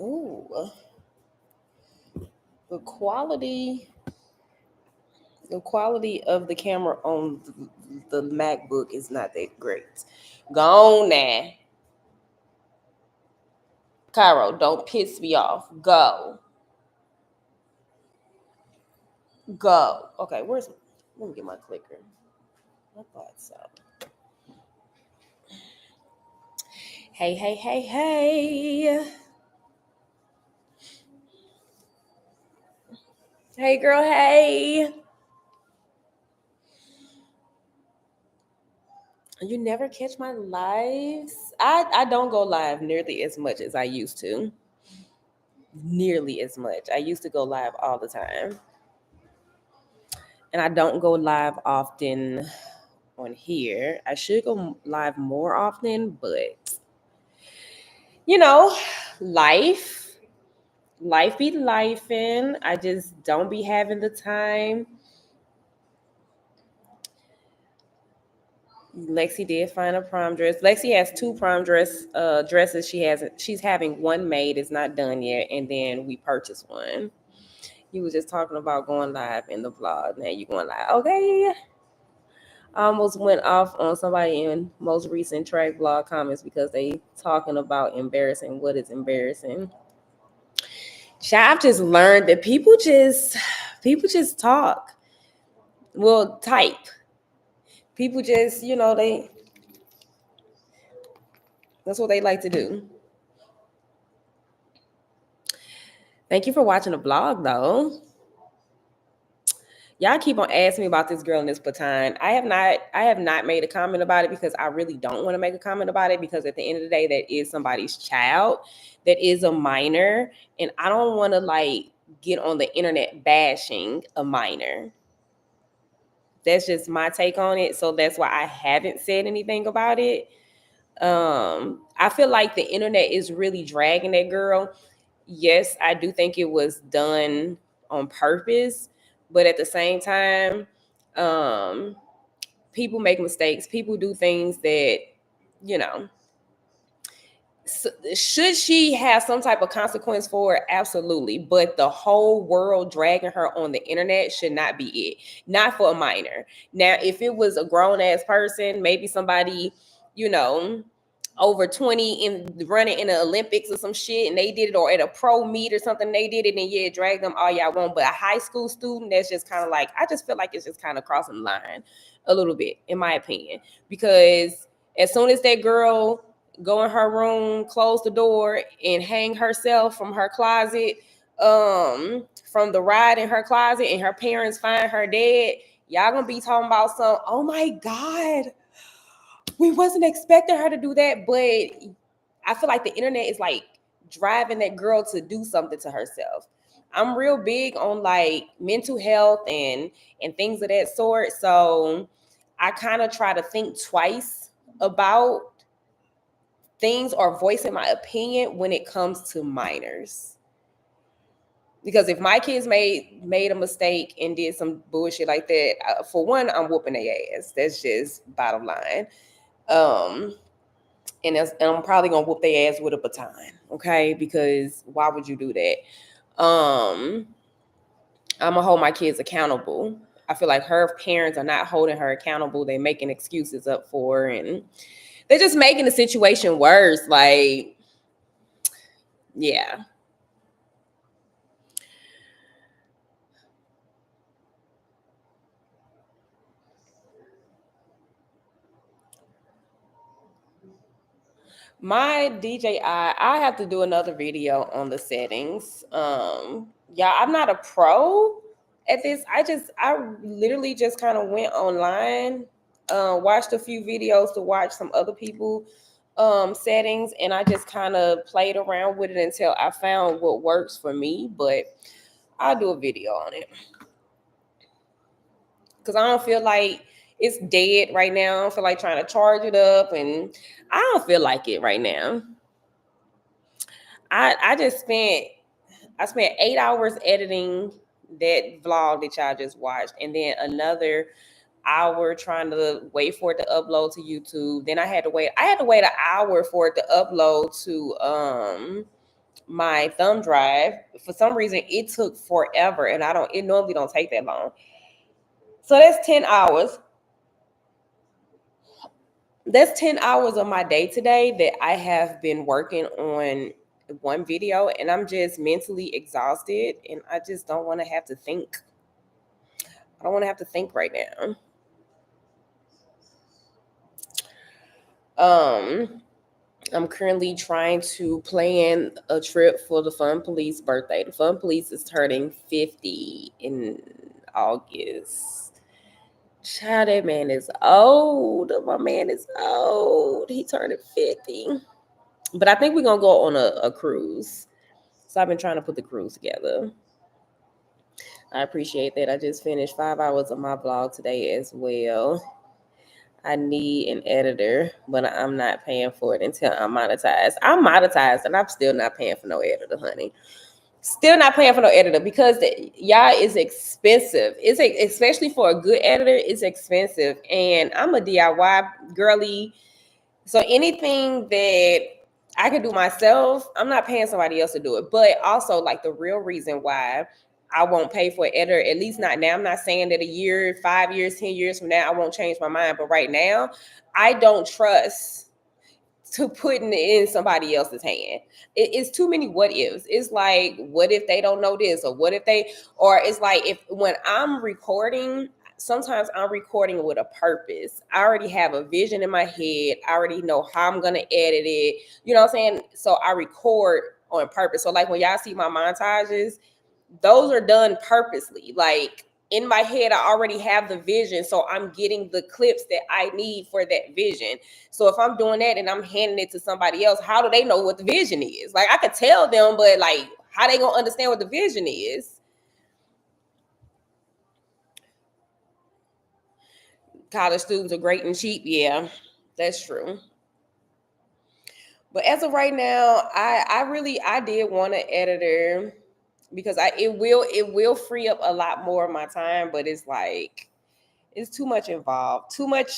Ooh, the quality of the camera on the MacBook is not that great. Go on now. Cairo, don't piss me off. Go. Go. Okay, let me get my clicker. I thought so. Hey, hey, hey, hey. Hey, girl, hey. You never catch my lives? I don't go live nearly as much as I used to. Nearly as much. I used to go live all the time. And I don't go live often on here. I should go live more often, but you know, life, life be lifing. I just don't be having the time. Lexi did find a prom dress. Lexi has two dresses. She's having one made. It's not done yet, and then we purchased one. You was just talking about going live in the vlog. Now you going live. Okay. I almost went off on somebody in most recent track vlog comments because they talking about embarrassing. What is embarrassing? I've just learned that people just talk. Well, type. People just, that's what they like to do. Thank you for watching the vlog, though. Y'all keep on asking me about this girl in this baton. I have not made a comment about it because I really don't want to make a comment about it, because at the end of the day, that is somebody's child. That is a minor. And I don't want to get on the internet bashing a minor. That's just my take on it. So that's why I haven't said anything about it. I feel like the internet is really dragging that girl. Yes, I do think it was done on purpose, but at the same time, people make mistakes. People do things that, you know, should she have some type of consequence for it? Absolutely. But the whole world dragging her on the internet should not be it. Not for a minor. Now, if it was a grown ass person, maybe somebody, over 20 in running in the Olympics or some shit, and they did it, or at a pro meet or something, they did it, and yeah, drag them all y'all want. But a high school student, that's just kind of I just feel like it's just kind of crossing the line a little bit, in my opinion. Because as soon as that girl go in her room, close the door, and hang herself from her closet, from the ride in her closet, and her parents find her dead, y'all gonna be talking about some, oh my God, we wasn't expecting her to do that. But I feel like the internet is driving that girl to do something to herself. I'm real big on mental health and things of that sort. So I kind of try to think twice about things or voicing my opinion when it comes to minors. Because if my kids made a mistake and did some bullshit like that, for one, I'm whooping their ass. That's just bottom line. And I'm probably gonna whoop their ass with a baton, okay? Because why would you do that? I'm gonna hold my kids accountable. I feel like her parents are not holding her accountable. They're making excuses up for her, and they're just making the situation worse. Yeah. My DJI, I have to do another video on the settings. Yeah, I'm not a pro at this. I literally just kind of went online, watched a few videos to watch some other people settings, and I just kind of played around with it until I found what works for me. But I'll do a video on it because I don't feel like it's dead right now. I don't feel like trying to charge it up, and I don't feel like it right now. I spent 8 hours editing that vlog that y'all just watched, and then another hour trying to wait for it to upload to YouTube. Then I had to wait an hour for it to upload to my thumb drive. For some reason, it took forever, and it normally don't take that long. So that's 10 hours. That's 10 hours of my day today that I have been working on one video, and I'm just mentally exhausted, and I just don't want to have to think. I don't want to have to think right now. I'm currently trying to plan a trip for the Fun Police birthday. The Fun Police is turning 50 in August. Child, that man is old. My man is old. He turned 50. But I think we're going to go on a cruise. So I've been trying to put the cruise together. I appreciate that. I just finished 5 hours of my vlog today as well. I need an editor, but I'm not paying for it until I'm monetized. I'm monetized, and I'm still not paying for no editor, honey. Still not paying for no editor because y'all is expensive. It's especially for a good editor, it's expensive. And I'm a DIY girly, so anything that I can do myself, I'm not paying somebody else to do it. But also, like, the real reason why I won't pay for an editor, at least not now. I'm not saying that a year, 5 years, 10 years from now, I won't change my mind. But right now, I don't trust to putting it in somebody else's hand. It's too many what ifs. It's like, what if they don't know this? Or what if or it's like, when I'm recording, sometimes I'm recording with a purpose. I already have a vision in my head. I already know how I'm going to edit it. You know what I'm saying? So I record on purpose. So like when y'all see my montages, those are done purposely. Like, in my head, I already have the vision. So I'm getting the clips that I need for that vision. So if I'm doing that and I'm handing it to somebody else, how do they know what the vision is? Like, I could tell them, but like, how they gonna understand what the vision is? College students are great and cheap. Yeah, that's true. But as of right now, I did want an editor because it will free up a lot more of my time, but it's like, it's too much involved, too much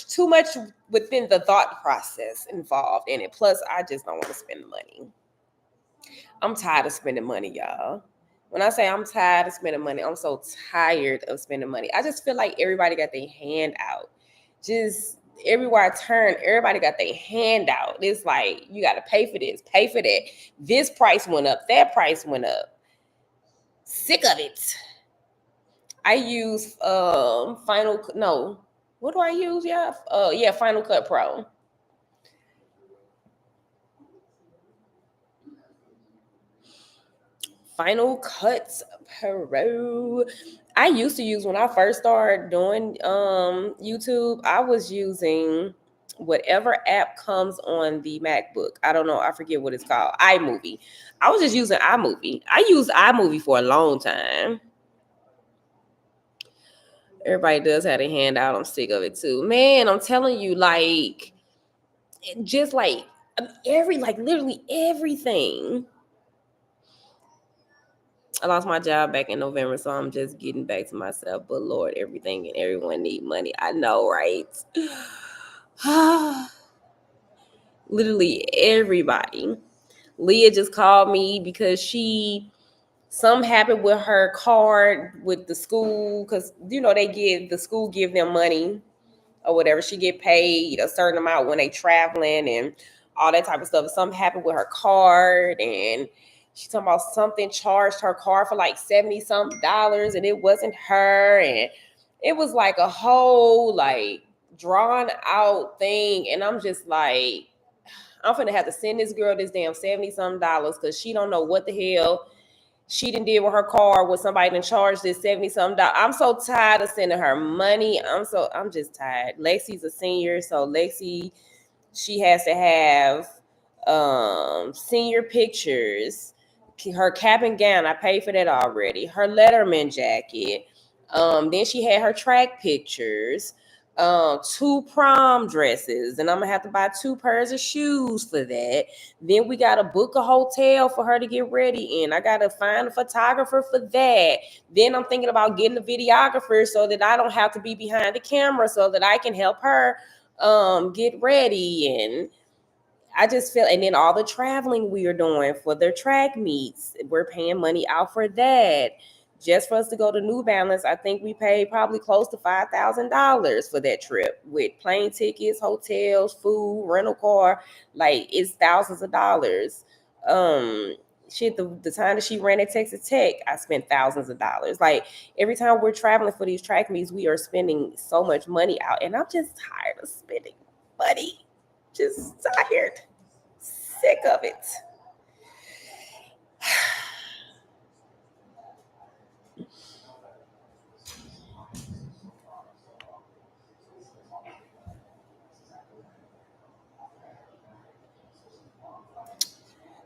within the thought process involved in it. Plus, I just don't want to spend the money. I'm tired of spending money, y'all. When I say I'm tired of spending money, I'm so tired of spending money. I just feel like everybody got their hand out. Just everywhere I turn, everybody got their hand out. It's like, you got to pay for this, pay for that. This price went up, that price went up. Sick of it. I use what do I use? Yeah, Final Cut Pro. Final Cuts Pro. I used to use, when I first started doing YouTube, I was using whatever app comes on the MacBook. I don't know, I forget what it's called. iMovie. I was just using iMovie. I used iMovie for a long time. Everybody does have a handout. I'm sick of it too. Man, I'm telling you, like, just like literally everything. I lost my job back in November, so I'm just getting back to myself. But Lord, everything and everyone need money. I know, right? Literally everybody. Leah just called me because something happened with her card with the school, because the school give them money or whatever. She get paid a certain amount when they traveling and all that type of stuff. Something happened with her card, and she talking about something charged her card for like $70-something, and it wasn't her, and it was like a whole like drawn out thing. And I'm just like, I'm finna have to send this girl this damn $70-something because she don't know what the hell she done did with her car with somebody done charged this $70-something. I'm so tired of sending her money. I'm just tired. Lexi's a senior, so Lexi, she has to have senior pictures. Her cap and gown, I paid for that already. Her Letterman jacket. Then she had her track pictures. 2 prom dresses, and I'm gonna have to buy 2 pairs of shoes for that. Then we gotta book a hotel for her to get ready in. I gotta find a photographer for that. Then I'm thinking about getting a videographer so that I don't have to be behind the camera, so that I can help her get ready. And I just feel, and then all the traveling we are doing for their track meets, we're paying money out for that. Just for us to go to New Balance, I think we paid probably close to $5,000 for that trip with plane tickets, hotels, food, rental car. Like, it's thousands of dollars. Shit, the time that she ran at Texas Tech, I spent thousands of dollars. Like, every time we're traveling for these track meets, we are spending so much money out, and I'm just tired of spending money. Just tired, sick of it.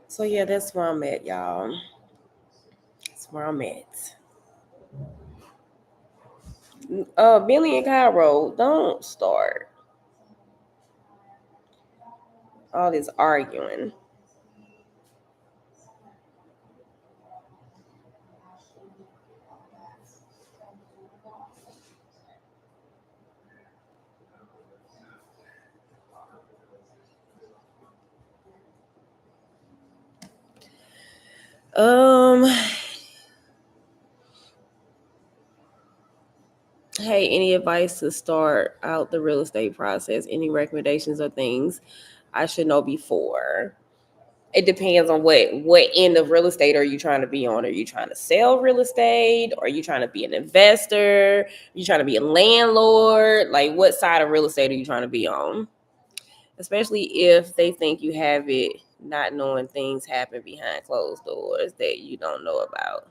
So yeah, that's where I'm at, y'all. That's where I'm at. Billy and Cairo, don't start all this arguing. Um, hey, any advice to start out the real estate process? Any recommendations or things I should know before? It depends on what end of real estate are you trying to be on. Are you trying to sell real estate? Or are you trying to be an investor? Are you trying to be a landlord? Like, what side of real estate are you trying to be on? Especially if they think you have it, not knowing things happen behind closed doors that you don't know about.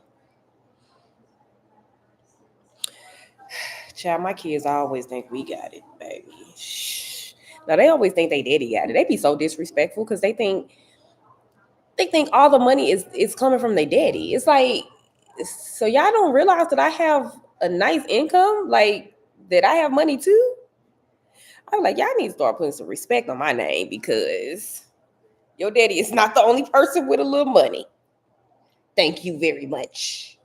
Child, my kids always think we got it, baby. Shh. Now they always think they daddy got it. They be so disrespectful because they think all the money is coming from their daddy. It's like, so y'all don't realize that I have a nice income, like that I have money too. I'm like, y'all need to start putting some respect on my name because your daddy is not the only person with a little money. Thank you very much.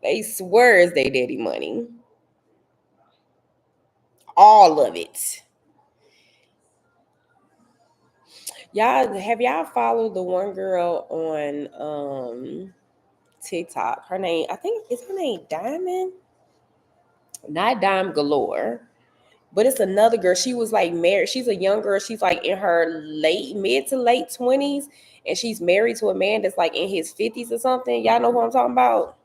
They swear it's their daddy money. All of it. Y'all followed the one girl on TikTok? Her name, I think, is her name Diamond? Not Dime Galore. But it's another girl. She was like married. She's a young girl. She's like in her mid to late 20s. And she's married to a man that's like in his 50s or something. Y'all know who I'm talking about?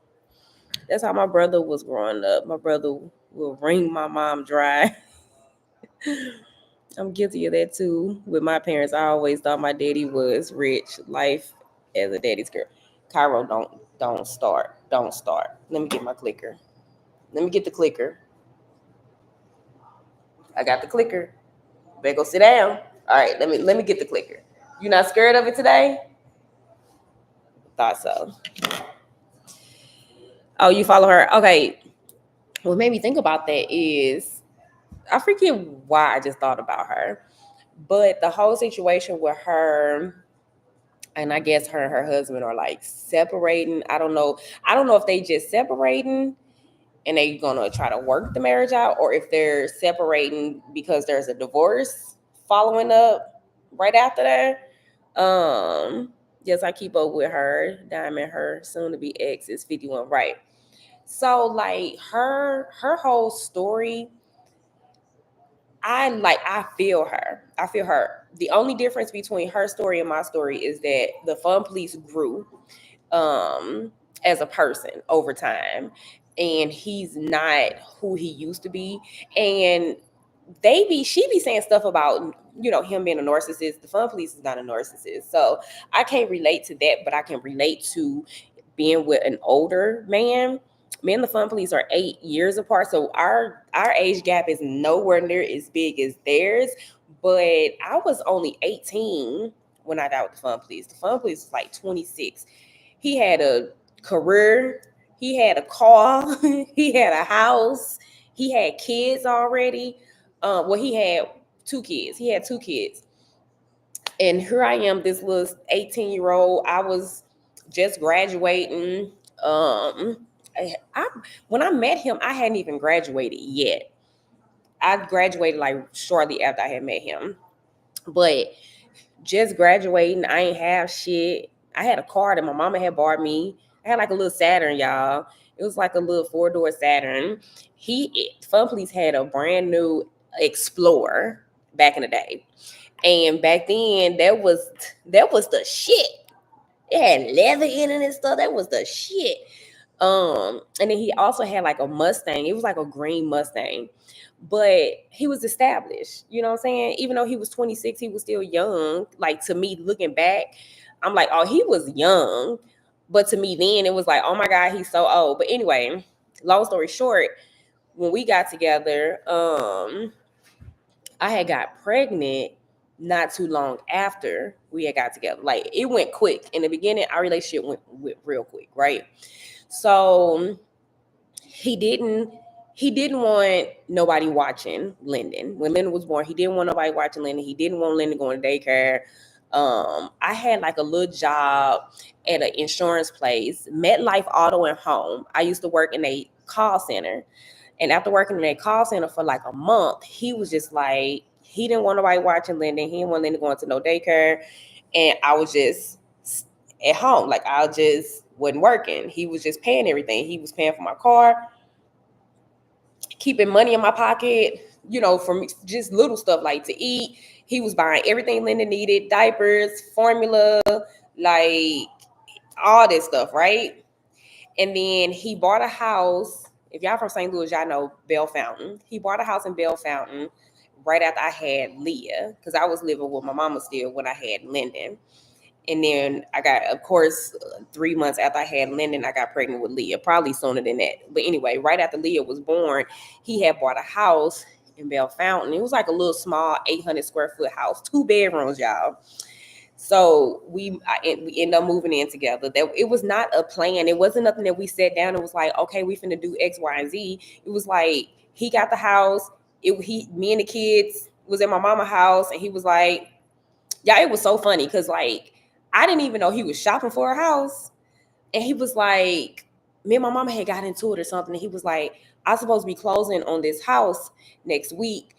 That's how my brother was growing up. My brother will wring my mom dry. I'm guilty of that too. With my parents, I always thought my daddy was rich. Life as a daddy's girl. Cairo, don't start. Don't start. Let me get my clicker. Let me get the clicker. I got the clicker. Better go sit down. All right, let me get the clicker. You not scared of it today? Thought so. Oh, you follow her? Okay. What made me think about that is I forget why I just thought about her, but the whole situation with her, and I guess her and her husband are like separating. I don't know. I don't know if they just separating and they gonna try to work the marriage out, or if they're separating because there's a divorce following up right after that. Yes, I keep up with her. Diamond, her soon to be ex is 51, right? So like her whole story, I feel her. I feel her. The only difference between her story and my story is that the fun police grew um as a person over time, and he's not who he used to be. And she be saying stuff about him being a narcissist. The fun police is not a narcissist, so I can't relate to that, but I can relate to being with an older man. Me and the fun police are 8 years apart, so our age gap is nowhere near as big as theirs. But I was only 18 when I got with the fun police. The fun police was like 26. He had a career, he had a car, he had a house, he had kids already. Well, he had two kids. He had two kids. And here I am, this little 18-year-old. I was just graduating. I when I met him, I hadn't even graduated yet. I graduated like shortly after I had met him. But just graduating, I ain't have shit. I had a car that my mama had bought me. I had like a little Saturn, y'all. It was like a little 4-door Saturn. Fun Police had a brand new Explorer back in the day. And back then, that was the shit. It had leather in it and stuff. That was the shit. And then he also had like a Mustang. It was like a green Mustang. But he was established. You know what I'm saying? Even though he was 26, he was still young. Like, to me, looking back, I'm like, oh, he was young. But to me then, it was like, oh my God, he's so old. But anyway, long story short, when we got together, I had got pregnant not too long after we had got together. Like, it went quick. In the beginning, our relationship went real quick, right? So he didn't want nobody watching Lyndon. When Lyndon was born, he didn't want nobody watching Lyndon. He didn't want Lyndon going to daycare. I had like a little job at an insurance place, MetLife Auto and Home. I used to work in a call center. And after working in a call center for like a month, he was just like, he didn't want nobody watching Lyndon. He didn't want Lyndon going to no daycare. And I was just at home. Like, I just wasn't working. He was just paying everything. He was paying for my car, keeping money in my pocket, for just little stuff like to eat. He was buying everything Lyndon needed, diapers, formula, like all this stuff, right? And then he bought a house. If y'all from St. Louis, y'all know Bell Fountain. He bought a house in Bell Fountain right after I had Leah, because I was living with my mama still when I had Lyndon. And then I got, of course, 3 months after I had Lyndon, I got pregnant with Leah, probably sooner than that. But anyway, right after Leah was born, he had bought a house in Bell Fountain. It was like a little small 800 square foot house, 2 bedrooms, y'all. So we ended up moving in together. That it was not a plan. It wasn't nothing that we sat down and was like, okay, we finna do X, Y, and Z. It was like, he got the house. Me and the kids was at my mama's house, and he was like, yeah, it was so funny because like I didn't even know he was shopping for a house. And he was like, me and my mama had got into it or something. And he was like, I'm supposed to be closing on this house next week.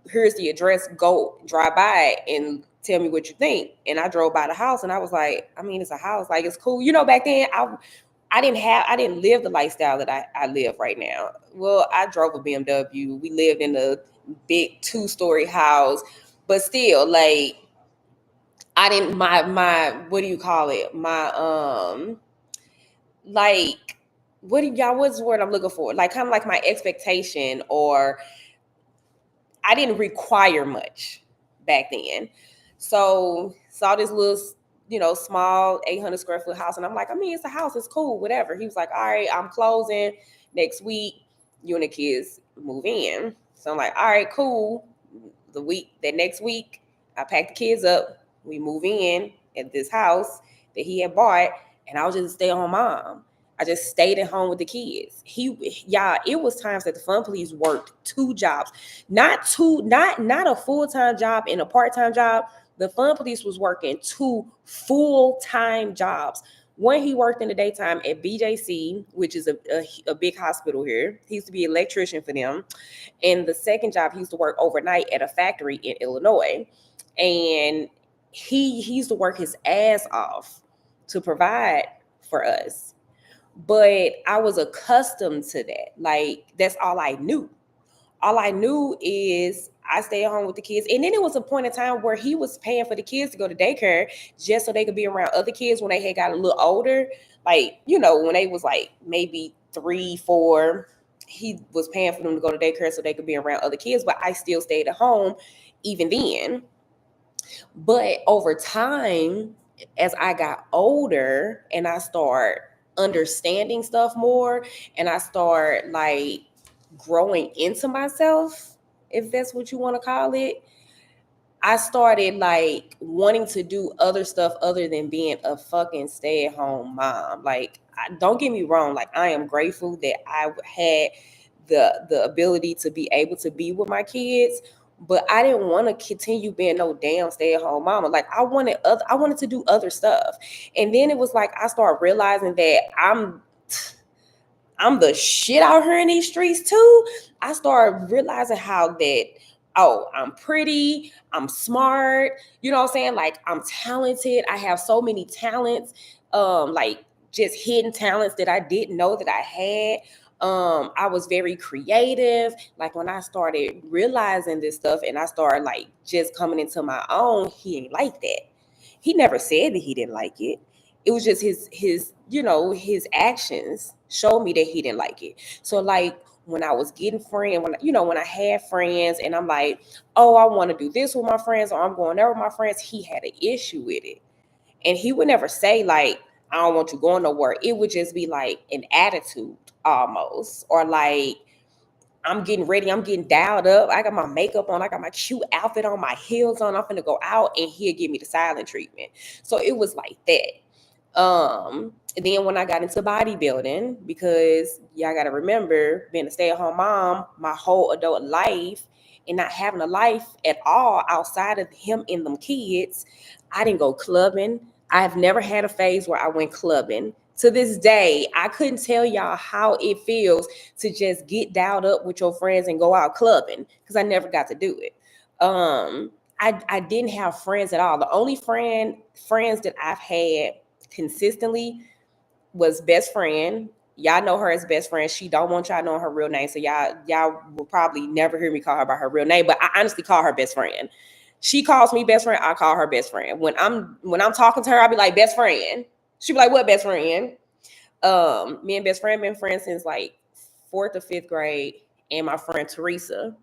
Here's the address. Go drive by and tell me what you think. And I drove by the house and I was like, I mean, it's a house. Like, it's cool. Back then I didn't live the lifestyle that I live right now. Well, I drove a BMW. We lived in a big 2-story house, but still, like, I didn't, my what do you call it? Like, what's the word I'm looking for? Like, kind of like my expectation, or I didn't require much back then. So saw this little, small 800 square foot house. And I'm like, I mean, it's a house. It's cool, whatever. He was like, all right, I'm closing next week. You and the kids move in. So I'm like, all right, cool. That next week, I packed the kids up. We move in at this house that he had bought. And I was just a stay-at-home mom. I just stayed at home with the kids. It was times that the Fun Police worked 2 jobs, not a full-time job and a part-time job. The Fun Police was working 2 full-time jobs. One, he worked in the daytime at BJC, which is a big hospital here. He used to be an electrician for them. And the second job, he used to work overnight at a factory in Illinois. And he used to work his ass off to provide for us. But I was accustomed to that. Like, that's all I knew. All I knew is I stay at home with the kids. And then it was a point in time where he was paying for the kids to go to daycare just so they could be around other kids when they had got a little older. Like, when they was like maybe 3, 4, he was paying for them to go to daycare so they could be around other kids. But I still stayed at home even then. But over time, as I got older and I start understanding stuff more, and I start like growing into myself, if that's what you want to call it, I started like wanting to do other stuff other than being a fucking stay-at-home mom. Like, don't get me wrong, like, I am grateful that I had the ability to be able to be with my kids, but I didn't want to continue being no damn stay-at-home mama. Like, I wanted to do other stuff. And then it was like I started realizing that I'm the shit out here in these streets too. I started realizing how that oh, I'm pretty, I'm smart, you know what I'm saying? Like, I'm talented. I have so many talents, like just hidden talents that I didn't know that I had. I was very creative. Like, when I started realizing this stuff and I started like just coming into my own, he ain't like that. He never said that he didn't like it. It was just his his actions showed me that he didn't like it. So like, when I was getting friends, when I had friends and I'm like, oh, I want to do this with my friends, or I'm going there with my friends, he had an issue with it. And he would never say like, I don't want you going nowhere. It would just be like an attitude almost, or like, I'm getting ready, I'm getting dialed up, I got my makeup on, I got my cute outfit on, my heels on, I'm finna go out, and he'll give me the silent treatment. So it was like that. And then when I got into bodybuilding, because y'all got to remember, being a stay-at-home mom my whole adult life and not having a life at all outside of him and them kids, I didn't go clubbing. I've never had a phase where I went clubbing. To this day, I couldn't tell y'all how it feels to just get dialed up with your friends and go out clubbing, because I never got to do it. I didn't have friends at all. The only friends that I've had consistently was best friend. Y'all know her as best friend. She don't want y'all knowing her real name, so y'all will probably never hear me call her by her real name, but I honestly call her best friend. She calls me best friend, I call her best friend. When I'm talking to her, I'll be like, best friend. She be like, what, best friend? Me and best friend been friends since like 4th or 5th grade. And my friend Teresa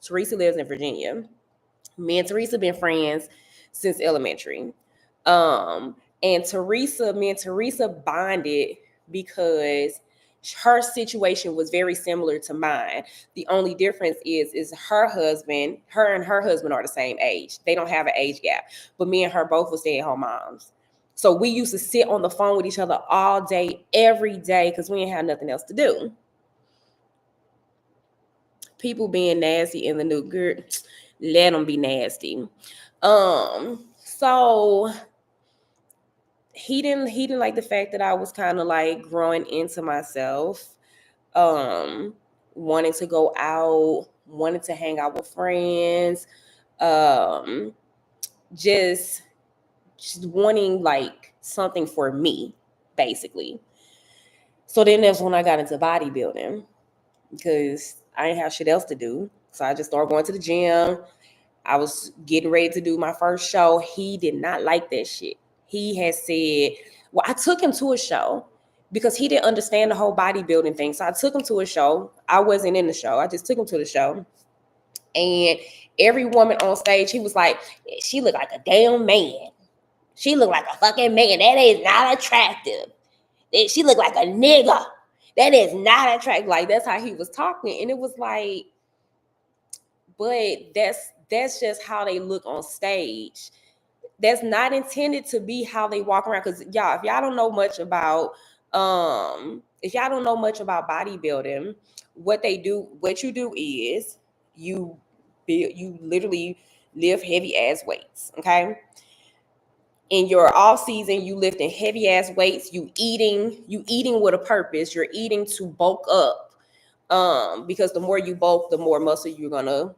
lives in Virginia. Me and Teresa been friends since elementary. And me and Teresa bonded because her situation was very similar to mine. The only difference is her and her husband are the same age. They don't have an age gap. But me and her both were stay-at-home moms. So we used to sit on the phone with each other all day, every day, because we didn't have nothing else to do. People being nasty in the new girl, let them be nasty. So he didn't like the fact that I was kind of like growing into myself, wanting to go out, wanting to hang out with friends, just wanting like something for me, basically. So then that's when I got into bodybuilding, because I didn't have shit else to do. So I just started going to the gym. I was getting ready to do my first show. He did not like that shit. He had said, well, I took him to a show because he didn't understand the whole bodybuilding thing. So I took him to a show. I wasn't in the show. I just took him to the show. And every woman on stage, he was like, she looked like a damn man. She looked like a fucking man. That is not attractive. She looked like a nigga. That is not attractive. Like, that's how he was talking. And it was like, but that's just how they look on stage. That's not intended to be how they walk around. Because y'all, if y'all don't know much about bodybuilding, what you do is you literally lift heavy ass weights. Okay. In your off season, you lifting heavy ass weights, you eating with a purpose. You're eating to bulk up. Because the more you bulk, the more muscle you're gonna,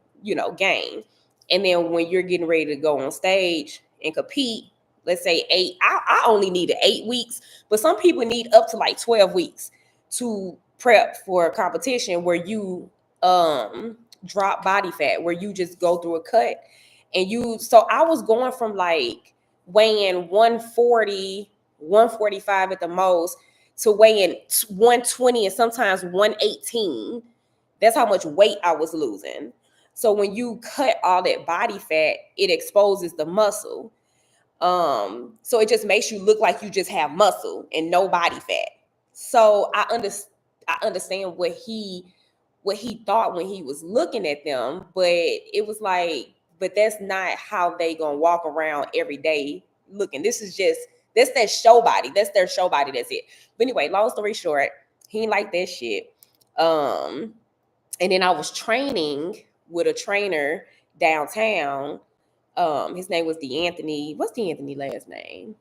gain. And then when you're getting ready to go on stage and compete, let's say I only needed 8 weeks, but some people need up to like 12 weeks to prep for a competition where you drop body fat, where you just go through a cut. So I was going from like weighing 140, 145 at the most, to weighing 120 and sometimes 118. That's how much weight I was losing. So when you cut all that body fat, it exposes the muscle. So it just makes you look like you just have muscle and no body fat. So I understand what he thought when he was looking at them, but it was like, but that's not how they gonna walk around every day looking. That's that show body. That's their show body. That's it. But anyway, long story short, he didn't like that shit. And then I was training with a trainer downtown. His name was DeAnthony. What's DeAnthony last name?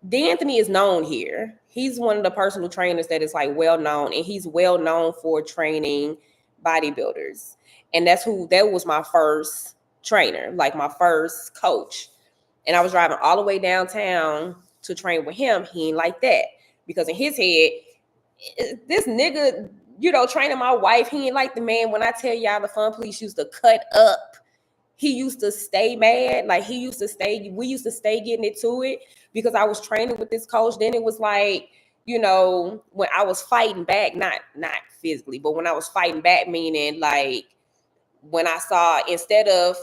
DeAnthony is known here. He's one of the personal trainers that is like well known, and he's well known for training bodybuilders. And that was my first trainer, like my first coach. And I was driving all the way downtown to train with him. He ain't like that, because in his head, this nigga, training my wife, he ain't like the man. When I tell y'all, the fun police used to cut up. He used to stay mad. Like, we used to stay getting into it because I was training with this coach. Then it was like, when I was fighting back, not physically, but when I was fighting back, meaning like when I saw, instead of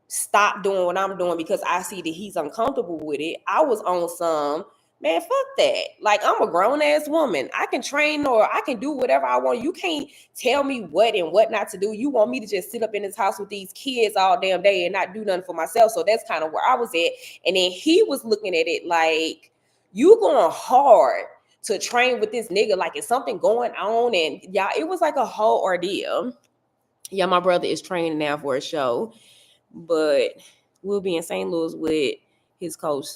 stop doing what I'm doing because I see that he's uncomfortable with it, I was on some, man, fuck that. Like, I'm a grown ass woman. I can train or I can do whatever I want. You can't tell me what and what not to do. You want me to just sit up in this house with these kids all damn day and not do nothing for myself. So that's kind of where I was at. And then he was looking at it like, you going hard to train with this nigga, like it's something going on. And y'all, it was like a whole ordeal. Yeah, my brother is training now for a show, but we'll be in St. Louis with his coach.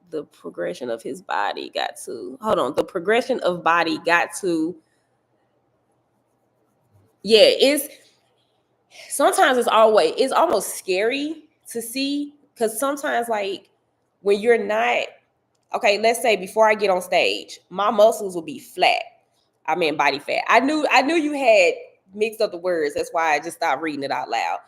The progression of body got to, it's sometimes it's almost scary to see, because sometimes, like, when you're not, okay, let's say before I get on stage, my muscles will be flat. I mean body fat. I knew you had mixed up the words. That's why I just stopped reading it out loud.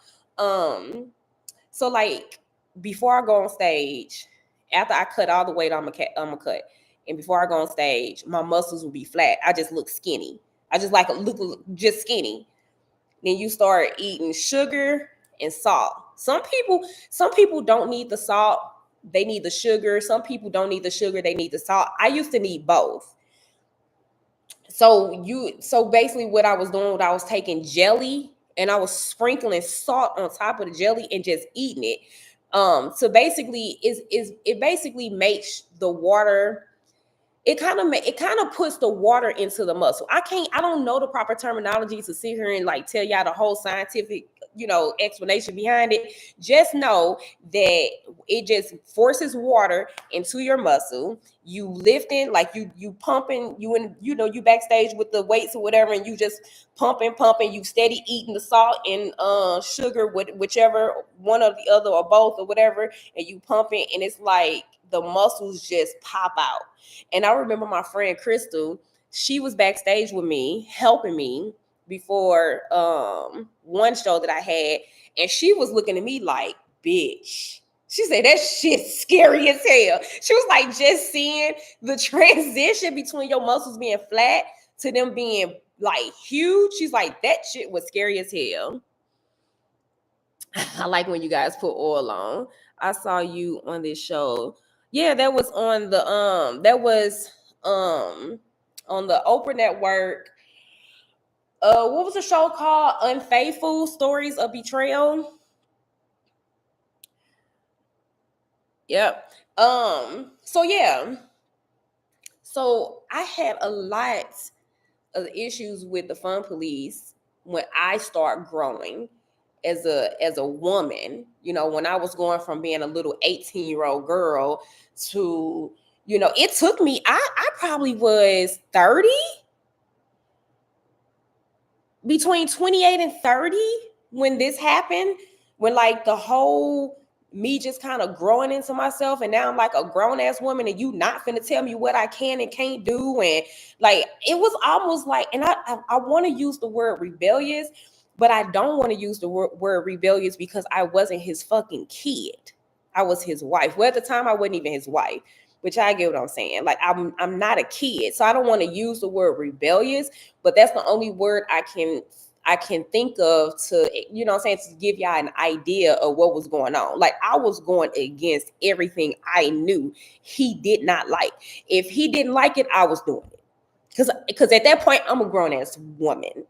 So like before I go on stage, after I cut all the weight on my cut, and before I go on stage, my muscles will be flat. I just look skinny. I just look just skinny. Then you start eating sugar and salt. Some people don't need the salt. They need the sugar. Some people don't need the sugar. They need the salt. I used to need both. So basically what I was doing, I was taking jelly and I was sprinkling salt on top of the jelly and just eating it. So basically it basically makes the water, it kind of puts the water into the muscle. I don't know the proper terminology to sit here and like tell y'all the whole scientific, explanation behind it. Just know that it just forces water into your muscle. You lifting, like you pumping, you backstage with the weights or whatever, and you just pumping, you steady eating the salt and sugar, whichever one or the other or both or whatever, and you pumping, and it's like the muscles just pop out. And I remember my friend Crystal, she was backstage with me, helping me before one show that I had, and she was looking at me like, bitch. She said, that shit's scary as hell. She was like, just seeing the transition between your muscles being flat to them being like huge. She's like, that shit was scary as hell. I like when you guys put oil on. I saw you on this show. Yeah, that was on the on the Oprah Network. What was the show called? Unfaithful Stories of Betrayal. Yep. So yeah. So I had a lot of issues with the fun police when I start growing as a woman. When I was going from being a little 18-year-old girl to, it took me, I probably was 30, between 28 and 30 when this happened, when like the whole me just kind of growing into myself, and now I'm like a grown ass woman, and you not finna tell me what I can and can't do. And like, it was almost like, and I want to use the word rebellious, but I don't want to use the word rebellious because I wasn't his fucking kid. I was his wife. Well, at the time I wasn't even his wife, which I get what I'm saying. Like, I'm not a kid, so I don't want to use the word rebellious, but that's the only word I can think of to, to give y'all an idea of what was going on. Like, I was going against everything I knew he did not like. If he didn't like it, I was doing it. Because at that point, I'm a grown ass woman.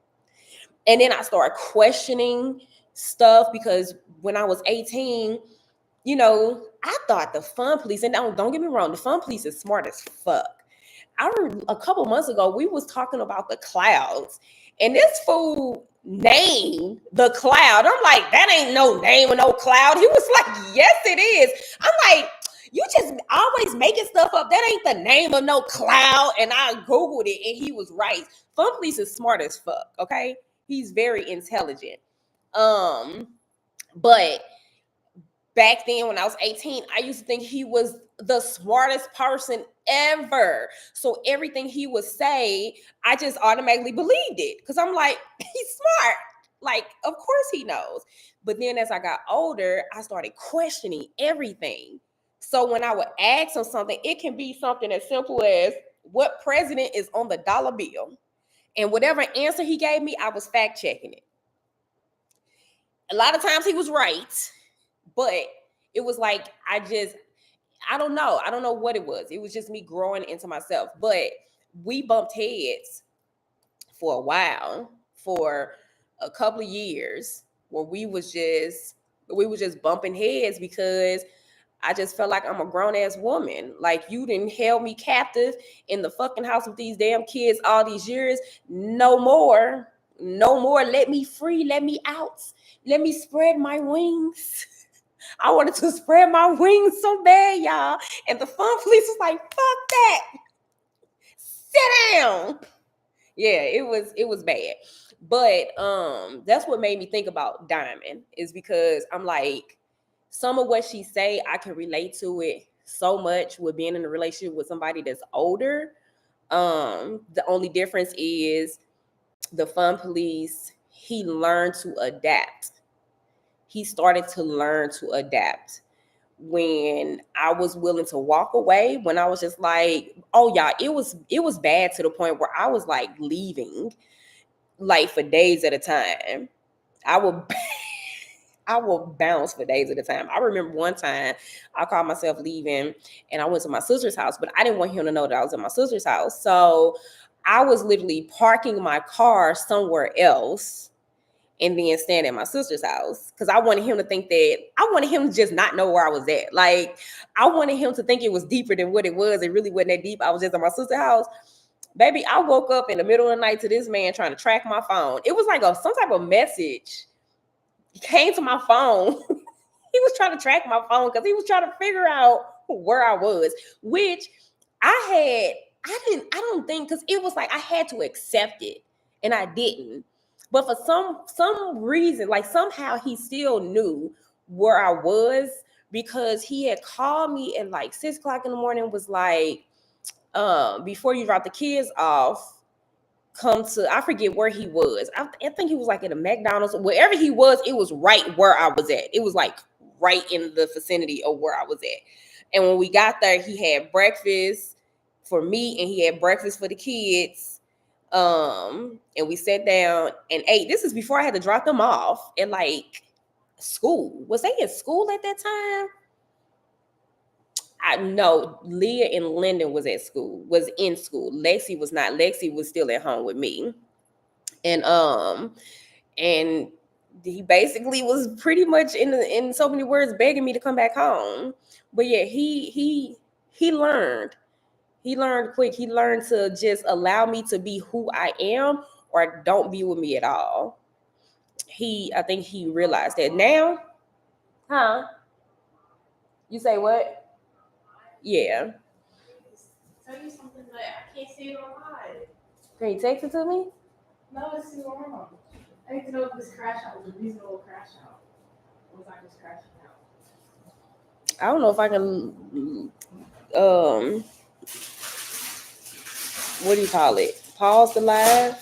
And then I started questioning stuff, because when I was 18, I thought the fun police, and don't get me wrong, the fun police is smart as fuck. I remember a couple months ago, we was talking about the clouds, and this fool named the cloud. I'm like, that ain't no name of no cloud. He was like, yes, it is. I'm like, you just always making stuff up. That ain't the name of no cloud. And I Googled it, and he was right. Fun police is smart as fuck, okay? He's very intelligent. But back then when I was 18, I used to think he was the smartest person ever. So everything he would say, I just automatically believed it because I'm like, he's smart. Like, of course he knows. But then as I got older, I started questioning everything. So when I would ask him something, it can be something as simple as what president is on the dollar bill. And whatever answer he gave me, I was fact checking it. A lot of times he was right, but it was like I don't know. I don't know what it was. It was just me growing into myself. But we bumped heads for a while, for a couple of years, where we was just bumping heads because I just felt like I'm a grown ass woman. Like, you didn't held me captive in the fucking house with these damn kids all these years. No more. No more. Let me free. Let me out. Let me spread my wings. I wanted to spread my wings so bad, y'all. And the fun police was like, fuck that. Sit down. Yeah, it was bad. But that's what made me think about Diamond, is because I'm like, some of what she say, I can relate to it so much with being in a relationship with somebody that's older. The only difference is the fun police, he learned to adapt. He started to learn to adapt when I was willing to walk away, when I was just like, oh yeah, it was bad to the point where I was like leaving like for days at a time. I would I will bounce for days at a time. I remember one time I called myself leaving and I went to my sister's house, but I didn't want him to know that I was at my sister's house. So I was literally parking my car somewhere else and then stand at my sister's house because I wanted him to think that I wanted him to just not know where I was at. Like, I wanted him to think it was deeper than what it was. It really wasn't that deep. I was just at my sister's house. Baby, I woke up in the middle of the night to this man trying to track my phone. It was like some type of message came to my phone. He was trying to track my phone because he was trying to figure out where I was, which I don't think, because it was like I had to accept it and I didn't. But for some reason, like somehow he still knew where I was because he had called me at like 6 o'clock in the morning, was like, before you drop the kids off, come to, I forget where he was. I think he was like at a McDonald's. Wherever he was, it was right where I was at. It was like right in the vicinity of where I was at. And when we got there, he had breakfast for me and he had breakfast for the kids. And we sat down and ate. This is before I had to drop them off at like school. Was they in school at that time? I know Leah and Lyndon was in school. Lexi was not. Lexi was still at home with me. And he basically was pretty much in so many words begging me to come back home. But yeah, he learned. He learned quick. He learned to just allow me to be who I am or don't be with me at all. I think he realized that now. Huh? You say what? Yeah. Tell you something, but I can't see it online. Can you text it to me? No, it's too long. I need to know if this crash out was a reasonable crash out. Or was I just crashing out? I don't know if I can what do you call it? Pause the live.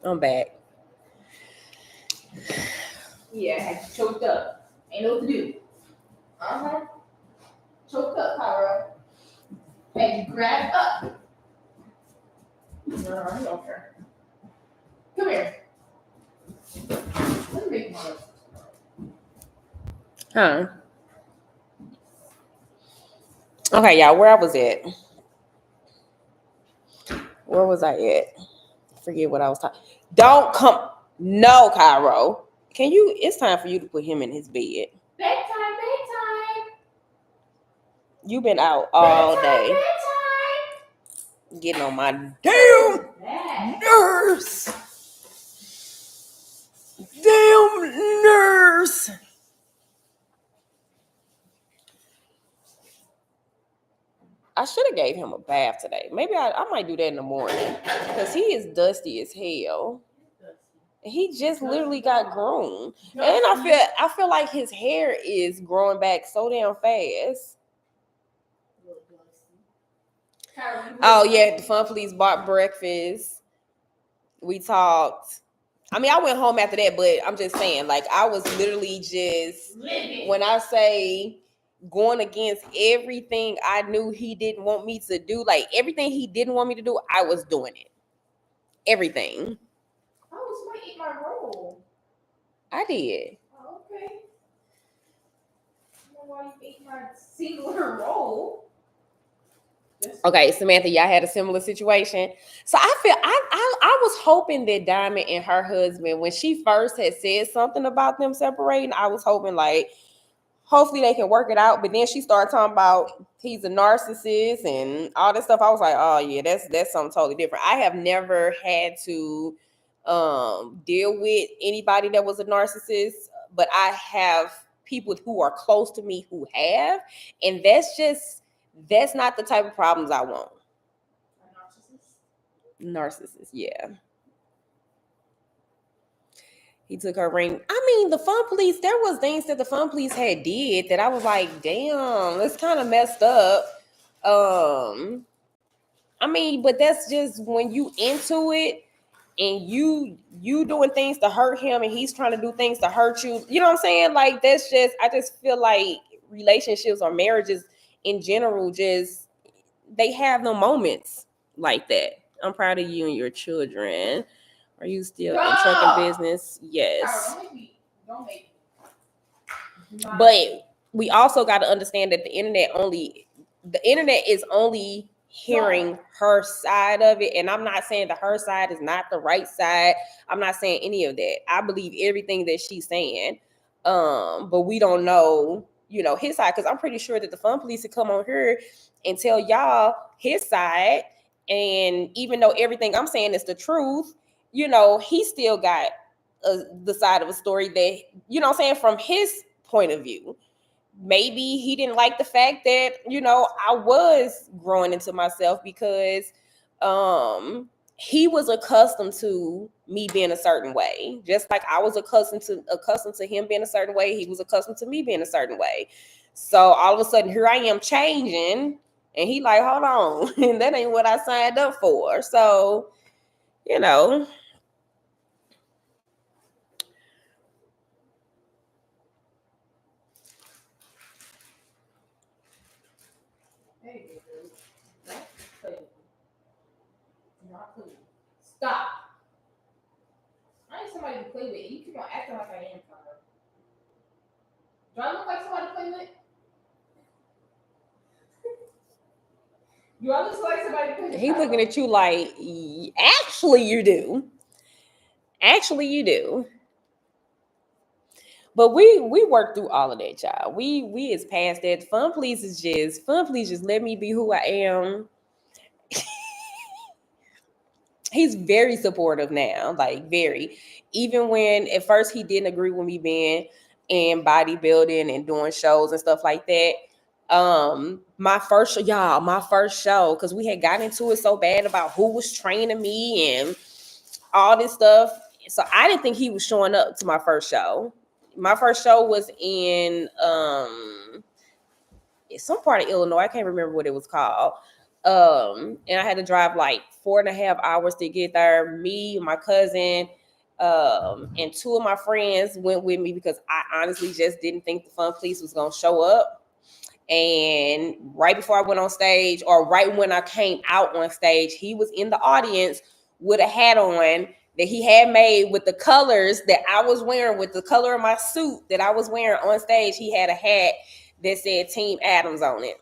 I'm back. Yeah, I had you choked up. Ain't know what to do. Choked up, Kyra. And you grabbed up. Okay. Come here. Let me make one. Huh? Okay, y'all, where I was at. Where was I at? Forget what I was talking. Don't come. No, Cairo. Can you? It's time for you to put him in his bed. Bedtime. You've been out all day. Bedtime. Getting on my damn nerves. Damn nerves. I should have gave him a bath today. Maybe I might do that in the morning because he is dusty as hell. He just literally got groomed, and I feel like his hair is growing back so damn fast. Oh yeah, the Fun Police bought breakfast. We talked. I mean, I went home after that, but I'm just saying, like, I was literally just, when I say going against everything I knew he didn't want me to do, like everything he didn't want me to do, I was doing it. Everything. I was going to eat my roll. I did. Oh, okay. I don't know why you ate my singular roll. Okay, Samantha, y'all had a similar situation. So I feel I was hoping that Diamond and her husband, when she first had said something about them separating, I was hoping like hopefully they can work it out. But then she started talking about he's a narcissist and all this stuff. I was like, oh yeah, that's something totally different. I have never had to deal with anybody that was a narcissist, but I have people who are close to me who have, and that's not the type of problems I want. A narcissist, yeah. He took her ring. I mean, the Fun Police, there was things that the Fun Police had did that I was like, damn, it's kind of messed up. I mean, but that's just when you into it and you doing things to hurt him and he's trying to do things to hurt you. You know what I'm saying? Like, that's just, I just feel like relationships or marriages in general, just, they have no moments like that. I'm proud of you and your children. Are you still in trucking business? Yes. Don't make me. But we also got to understand that the internet is only hearing her side of it. And I'm not saying that her side is not the right side. I'm not saying any of that. I believe everything that she's saying. But we don't know, his side, because I'm pretty sure that the Fun Police would come on here and tell y'all his side. And even though everything I'm saying is the truth, he still got the side of a story that, what I'm saying, from his point of view. Maybe he didn't like the fact that, I was growing into myself because he was accustomed to me being a certain way. Just like I was accustomed to him being a certain way, he was accustomed to me being a certain way. So all of a sudden here I am changing and he like, hold on, and that ain't what I signed up for. So, Stop. I ain't somebody to play with. You keep on acting like I am, Connor. Do I look like somebody to play with? Do I look like somebody to play with? He's looking at you like, actually you do. Actually you do. But we work through all of that, y'all. We is past that. Fun Police just let me be who I am. He's very supportive now, like very. Even when at first he didn't agree with me being in bodybuilding and doing shows and stuff like that. My first show, because we had gotten into it so bad about who was training me and all this stuff. So I didn't think he was showing up to my first show. My first show was in some part of Illinois. I can't remember what it was called. And I had to drive like 4.5 hours to get there. Me, my cousin, and two of my friends went with me because I honestly just didn't think the Fun Police was gonna show up. And right before I went on stage, or right when I came out on stage, he was in the audience with a hat on that he had made with the colors that I was wearing, with the color of my suit that I was wearing on stage. He had a hat that said Team Adams on it.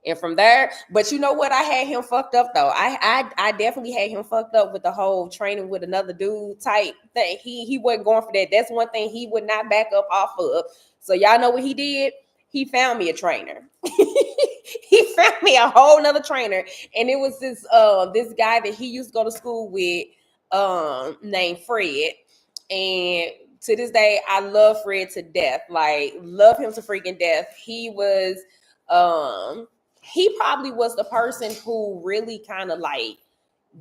And from there, but you know what? I had him fucked up though. I definitely had him fucked up with the whole training with another dude type thing. He wasn't going for that. That's one thing he would not back up off of. So y'all know what he did? He found me a trainer. He found me a whole nother trainer. And it was this guy that he used to go to school with, named Fred. And to this day, I love Fred to death. Like, love him to freaking death. He probably was the person who really kind of like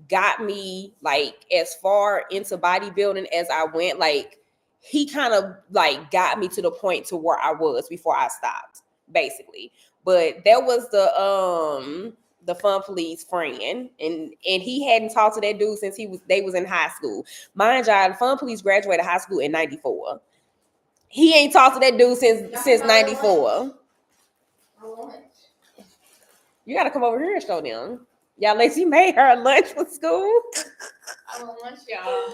got me like as far into bodybuilding as I went. Like, he kind of like got me to the point to where I was before I stopped, basically. But that was the Fun Police friend, and he hadn't talked to that dude since they was in high school. Mind you, the Fun Police graduated high school in '94. He ain't talked to that dude since '94. You gotta come over here and show them. Y'all, Lacey made her lunch for school. I want lunch, y'all.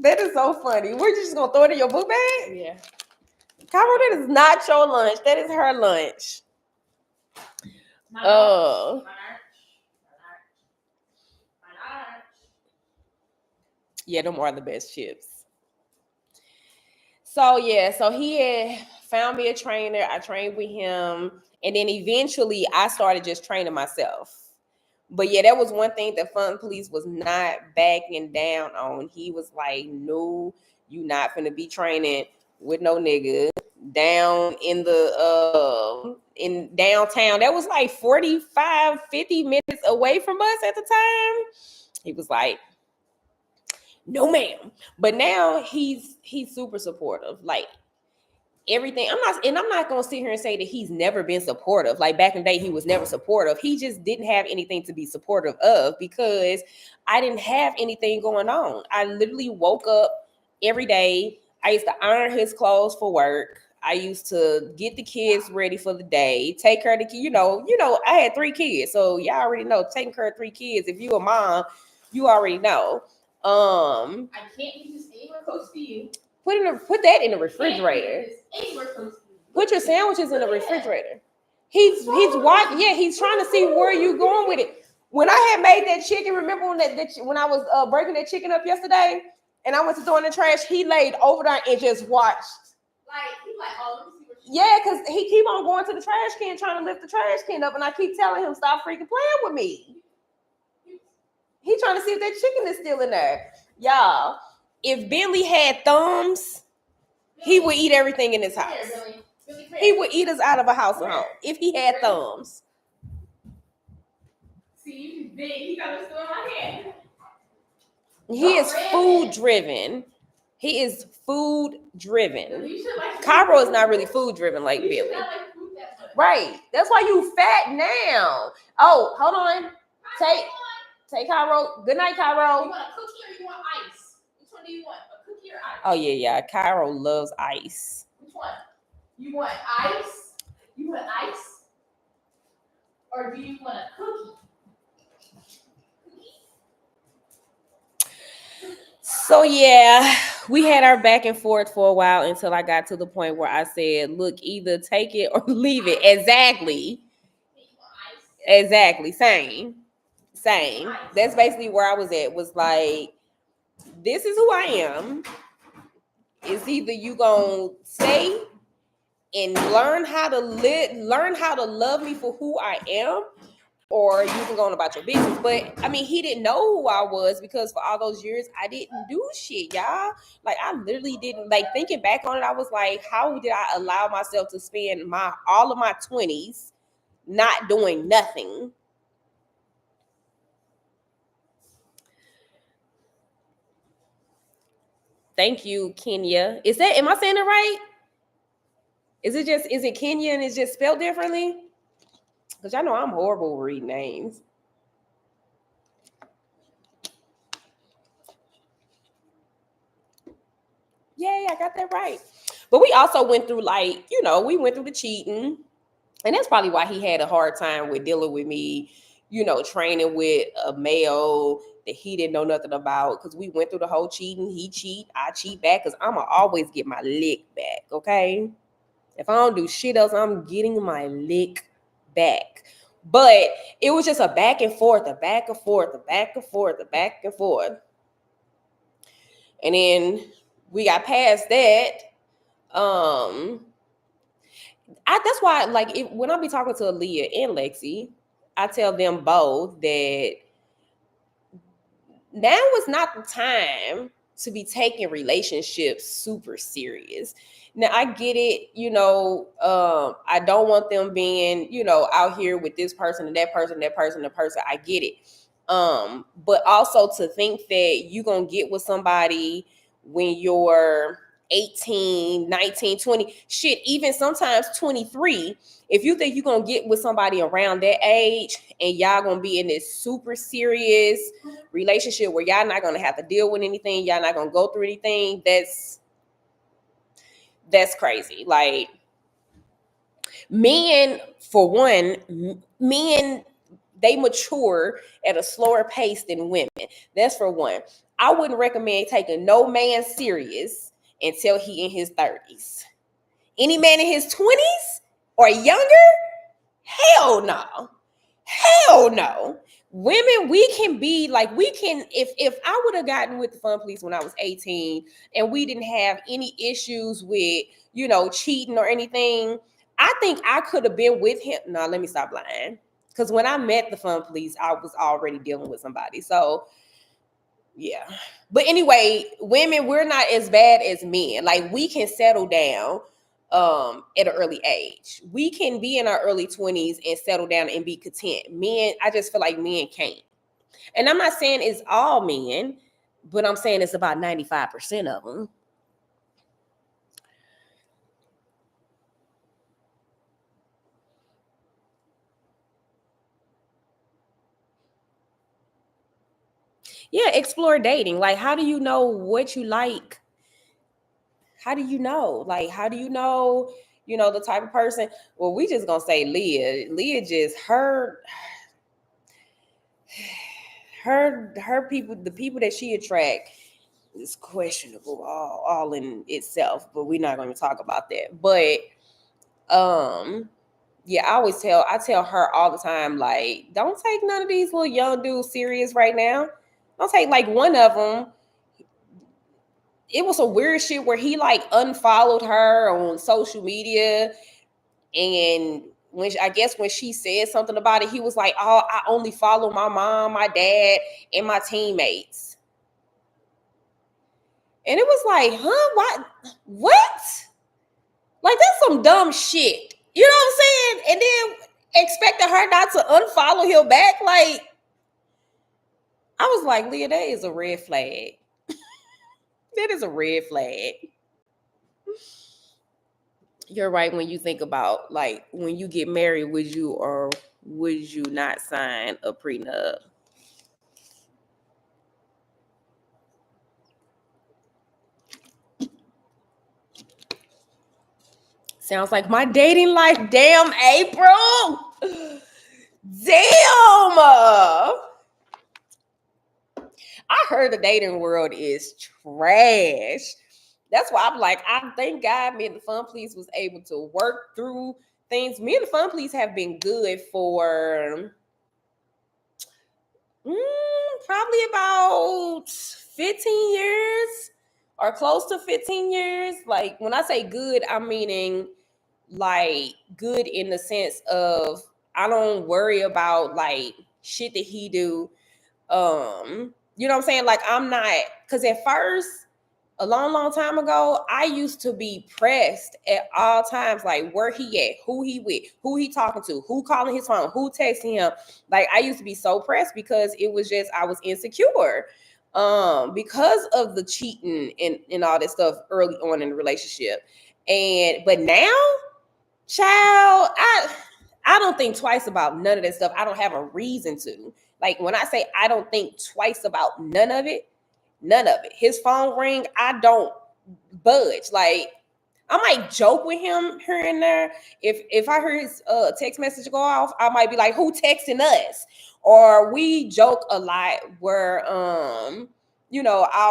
That is so funny. We're just gonna throw it in your book bag? Yeah. Cairo, that is not your lunch. That is her lunch. Yeah, them are the best chips. So yeah, so he had found me a trainer. I trained with him, and then eventually I started just training myself. But yeah, that was one thing that Fun Police was not backing down on. He was like, no, you not finna be training with no nigga down in the in downtown. That was like 45, 50 minutes away from us at the time. He was like, no ma'am. But now he's super supportive. Like, everything. I'm not gonna sit here and say that he's never been supportive. Like, back in the day, he was never supportive. He just didn't have anything to be supportive of because I didn't have anything going on. I literally woke up every day. I used to iron his clothes for work. I used to get the kids ready for the day, take care of the kids. I had 3 kids, so y'all already know taking care of 3 kids. If you a mom, you already know. I can't eat this anywhere close to you. Put that in the refrigerator. Put your sandwiches in the refrigerator. He's watching. Yeah, he's trying to see where you going with it. When I had made that chicken, remember when I was breaking that chicken up yesterday, and I went to throw in the trash, he laid over there and just watched. He's like, oh, let me see what yeah, because he keep on going to the trash can, trying to lift the trash can up, and I keep telling him, stop freaking playing with me. He's trying to see if that chicken is still in there. Y'all, if Bentley had thumbs, he would eat everything in his house. He would eat us out of a house at home if he had thumbs. See, you big. He got a still in my hand. He is food driven. He is food driven. Cairo is not really food driven like Billy. Right. That's why you fat now. Oh, hold on. Take Cairo. Good night, Cairo. You want a cookie or you want ice? Which one do you want? A cookie or ice? Oh yeah. Cairo loves ice. Which one? You want ice? You want ice? Or do you want a cookie? So yeah, we had our back and forth for a while until I got to the point where I said, look, either take it or leave it. Exactly. Same. That's basically where I was at. Was like, this is who I am. It's either you gonna stay and learn how to love me for who I am, or you can go on about your business. But I mean, he didn't know who I was because for all those years I didn't do shit, y'all. Like, I literally didn't. Like, thinking back on it, I was like, how did I allow myself to spend all of my 20s not doing nothing? Thank you, Kenya. Am I saying it right? Is it Kenya and it's just spelled differently? Because y'all know I'm horrible with reading names. Yay, I got that right. But we also went through, like, we went through the cheating. And that's probably why he had a hard time with dealing with me, training with a male that he didn't know nothing about. Because we went through the whole cheating. He cheat, I cheat back. Because I'm going to always get my lick back, okay? If I don't do shit else, I'm getting my lick back. But it was just a back and forth, a back and forth, a back and forth, a back and forth. And then we got past that. That's why, like, when I be talking to Aaliyah and Lexi, I tell them both that now is not the time to be taking relationships super serious. Now I get it, I don't want them being, out here with this person and that person, that person, the person. I get it. But also to think that you're gonna get with somebody when you're 18, 19, 20, shit, even sometimes 23. If you think you're gonna get with somebody around that age and y'all gonna be in this super serious relationship where y'all not gonna have to deal with anything, y'all not gonna go through anything, that's crazy. Like, men, for one, they mature at a slower pace than women. That's for one. I wouldn't recommend taking no man serious until he in his 30s. Any man in his 20s or younger? Hell no. Hell no. Women, we can be like, if I would have gotten with the fun police when I was 18 and we didn't have any issues with, cheating or anything, I think I could have been with him. No, let me stop lying. Because when I met the fun police, I was already dealing with somebody. So, yeah. But anyway, women, we're not as bad as men. Like, we can settle down at an early age. We can be in our early 20s and settle down and be content. Men, I just feel like men can't. And I'm not saying it's all men, but I'm saying it's about 95% of them. Yeah, explore dating. Like, how do you know what you like? How do you know? Like, how do you know, the type of person? Well, we just gonna say Leah. Leah just her people, the people that she attract is questionable all in itself, but we're not going to talk about that. But yeah, I tell her all the time, like, don't take none of these little young dudes serious right now. Don't take, like, one of them. It was some weird shit where he, like, unfollowed her on social media, and when she said something about it, he was like, "Oh, I only follow my mom, my dad, and my teammates." And it was like, huh? What? Like, that's some dumb shit. You know what I'm saying? And then expecting her not to unfollow him back. Like, I was like, Leah, that is a red flag. That is a red flag. You're right when you think about, like, when you get married, would you or would you not sign a prenup? Sounds like my dating life. Damn, April. Damn. I heard the dating world is trash. That's why I'm like, I thank God me and the Fun Police was able to work through things. Me and the Fun Police have been good for probably about 15 years or close to 15 years. Like, when I say good, I'm meaning like good in the sense of I don't worry about like shit that he do. You know what I'm saying? Like, I'm not, because at first, a long time ago, I used to be pressed at all times, like where he at, who he with, who he talking to, who calling his phone, who texting him. Like, I used to be so pressed because it was just, I was insecure because of the cheating and all this stuff early on in the relationship. But now Child, I don't think twice about none of that stuff. I don't have a reason to. Like when I say I don't think twice about none of it, none of it. His phone ring, I don't budge. Like I might joke with him here and there. If I hear his text message go off, I might be like, "Who texting us?" Or we joke a lot where I'll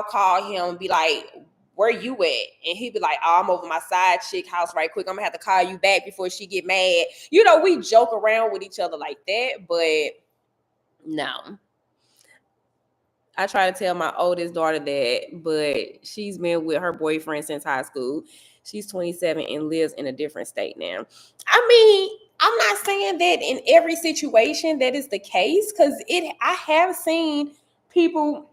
call him and be like, "Where you at?" And he'd be like, "Oh, I'm over my side chick house right quick. I'm gonna have to call you back before she get mad." We joke around with each other like that, but no. I try to tell my oldest daughter that, but she's been with her boyfriend since high school. She's 27 and lives in a different state now. I mean, I'm not saying that in every situation that is the case, because I have seen people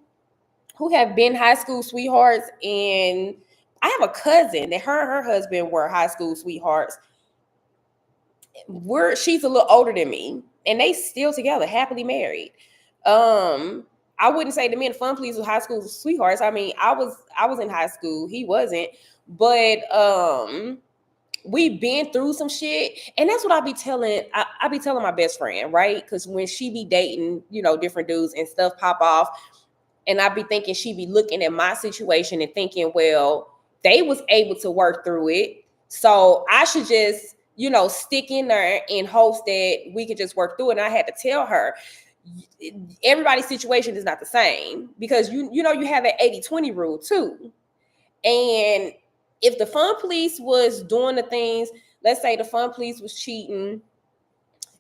who have been high school sweethearts, and I have a cousin that her and her husband were high school sweethearts. She's a little older than me, and they still together, happily married. I wouldn't say the men fun please with high school sweethearts. I mean, I was in high school, he wasn't, but we've been through some shit, and that's what I be telling my best friend, right? Because when she be dating, different dudes and stuff pop off, and I be thinking she be looking at my situation and thinking, well, they was able to work through it, so I should just stick in there in hopes that we could just work through it. And I had to tell her, everybody's situation is not the same, because you have that 80-20 rule too. And if the fun police was doing the things, let's say the fun police was cheating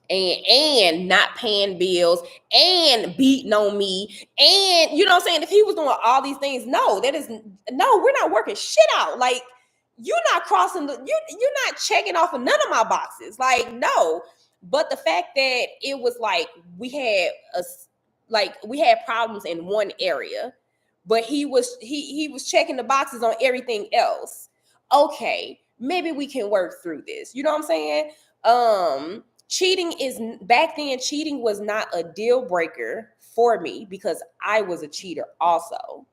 and not paying bills and beating on me, and what I'm saying, if he was doing all these things, no, we're not working shit out. Like, you're not crossing you're not checking off of none of my boxes. Like, no. But the fact that it was like we had problems in one area, but he was checking the boxes on everything else. Okay, maybe we can work through this. You know what I'm saying? Back then, cheating was not a deal breaker for me, because I was a cheater also.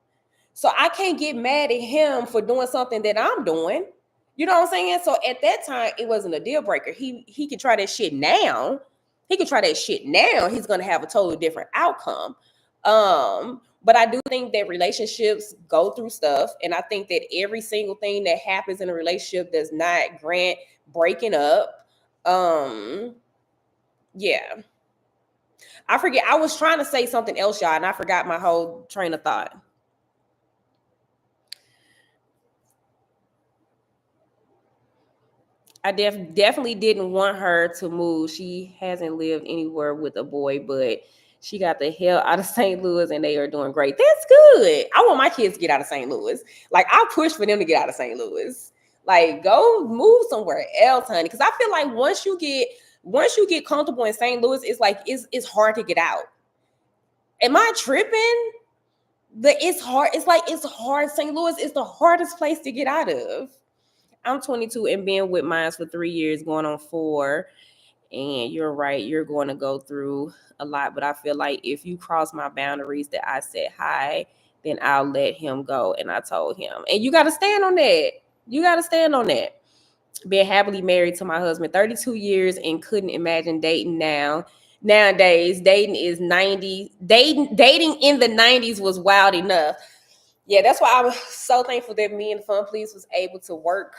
So I can't get mad at him for doing something that I'm doing. You know what I'm saying? So at that time, it wasn't a deal breaker. He could try that shit now. He's gonna have a totally different outcome. But I do think that relationships go through stuff, and I think that every single thing that happens in a relationship does not grant breaking up. Yeah. I forget. I was trying to say something else, y'all, and I forgot my whole train of thought. I definitely didn't want her to move. She hasn't lived anywhere with a boy, but she got the hell out of St. Louis, and they are doing great. That's good. I want my kids to get out of St. Louis. Like, I push for them to get out of St. Louis. Like, go move somewhere else, honey. Because I feel like once you get comfortable in St. Louis, it's like it's hard to get out. Am I tripping? It's hard. It's hard. St. Louis is the hardest place to get out of. I'm 22 and been with mine for 3 years, going on 4. And you're right, you're going to go through a lot. But I feel like if you cross my boundaries that I said hi, then I'll let him go. And I told him. And you got to stand on that. Been happily married to my husband 32 years and couldn't imagine dating now. Nowadays, dating is 90. Dating in the 90s was wild enough. Yeah, that's why I was so thankful that me and Fun Please was able to work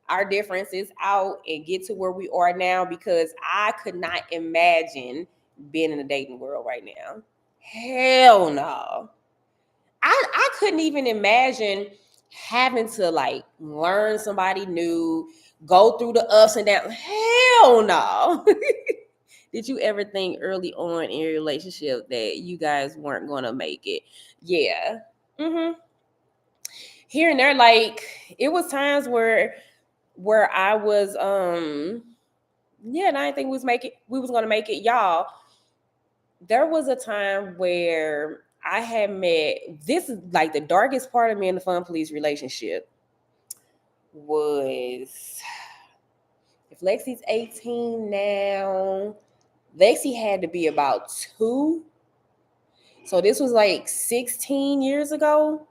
our differences out and get to where we are now, because I could not imagine being in the dating world right now. Hell no. I couldn't even imagine having to like learn somebody new, go through the ups and downs. Hell no. Did you ever think early on in your relationship that you guys weren't going to make it? Yeah. Here and there, like, it was times where I was and I didn't think we was gonna make it. Y'all, there was a time where I had met, this is like the darkest part of me and the Fun Police relationship was, if Lexi's 18 now, Lexi had to be about 2. So this was like 16 years ago,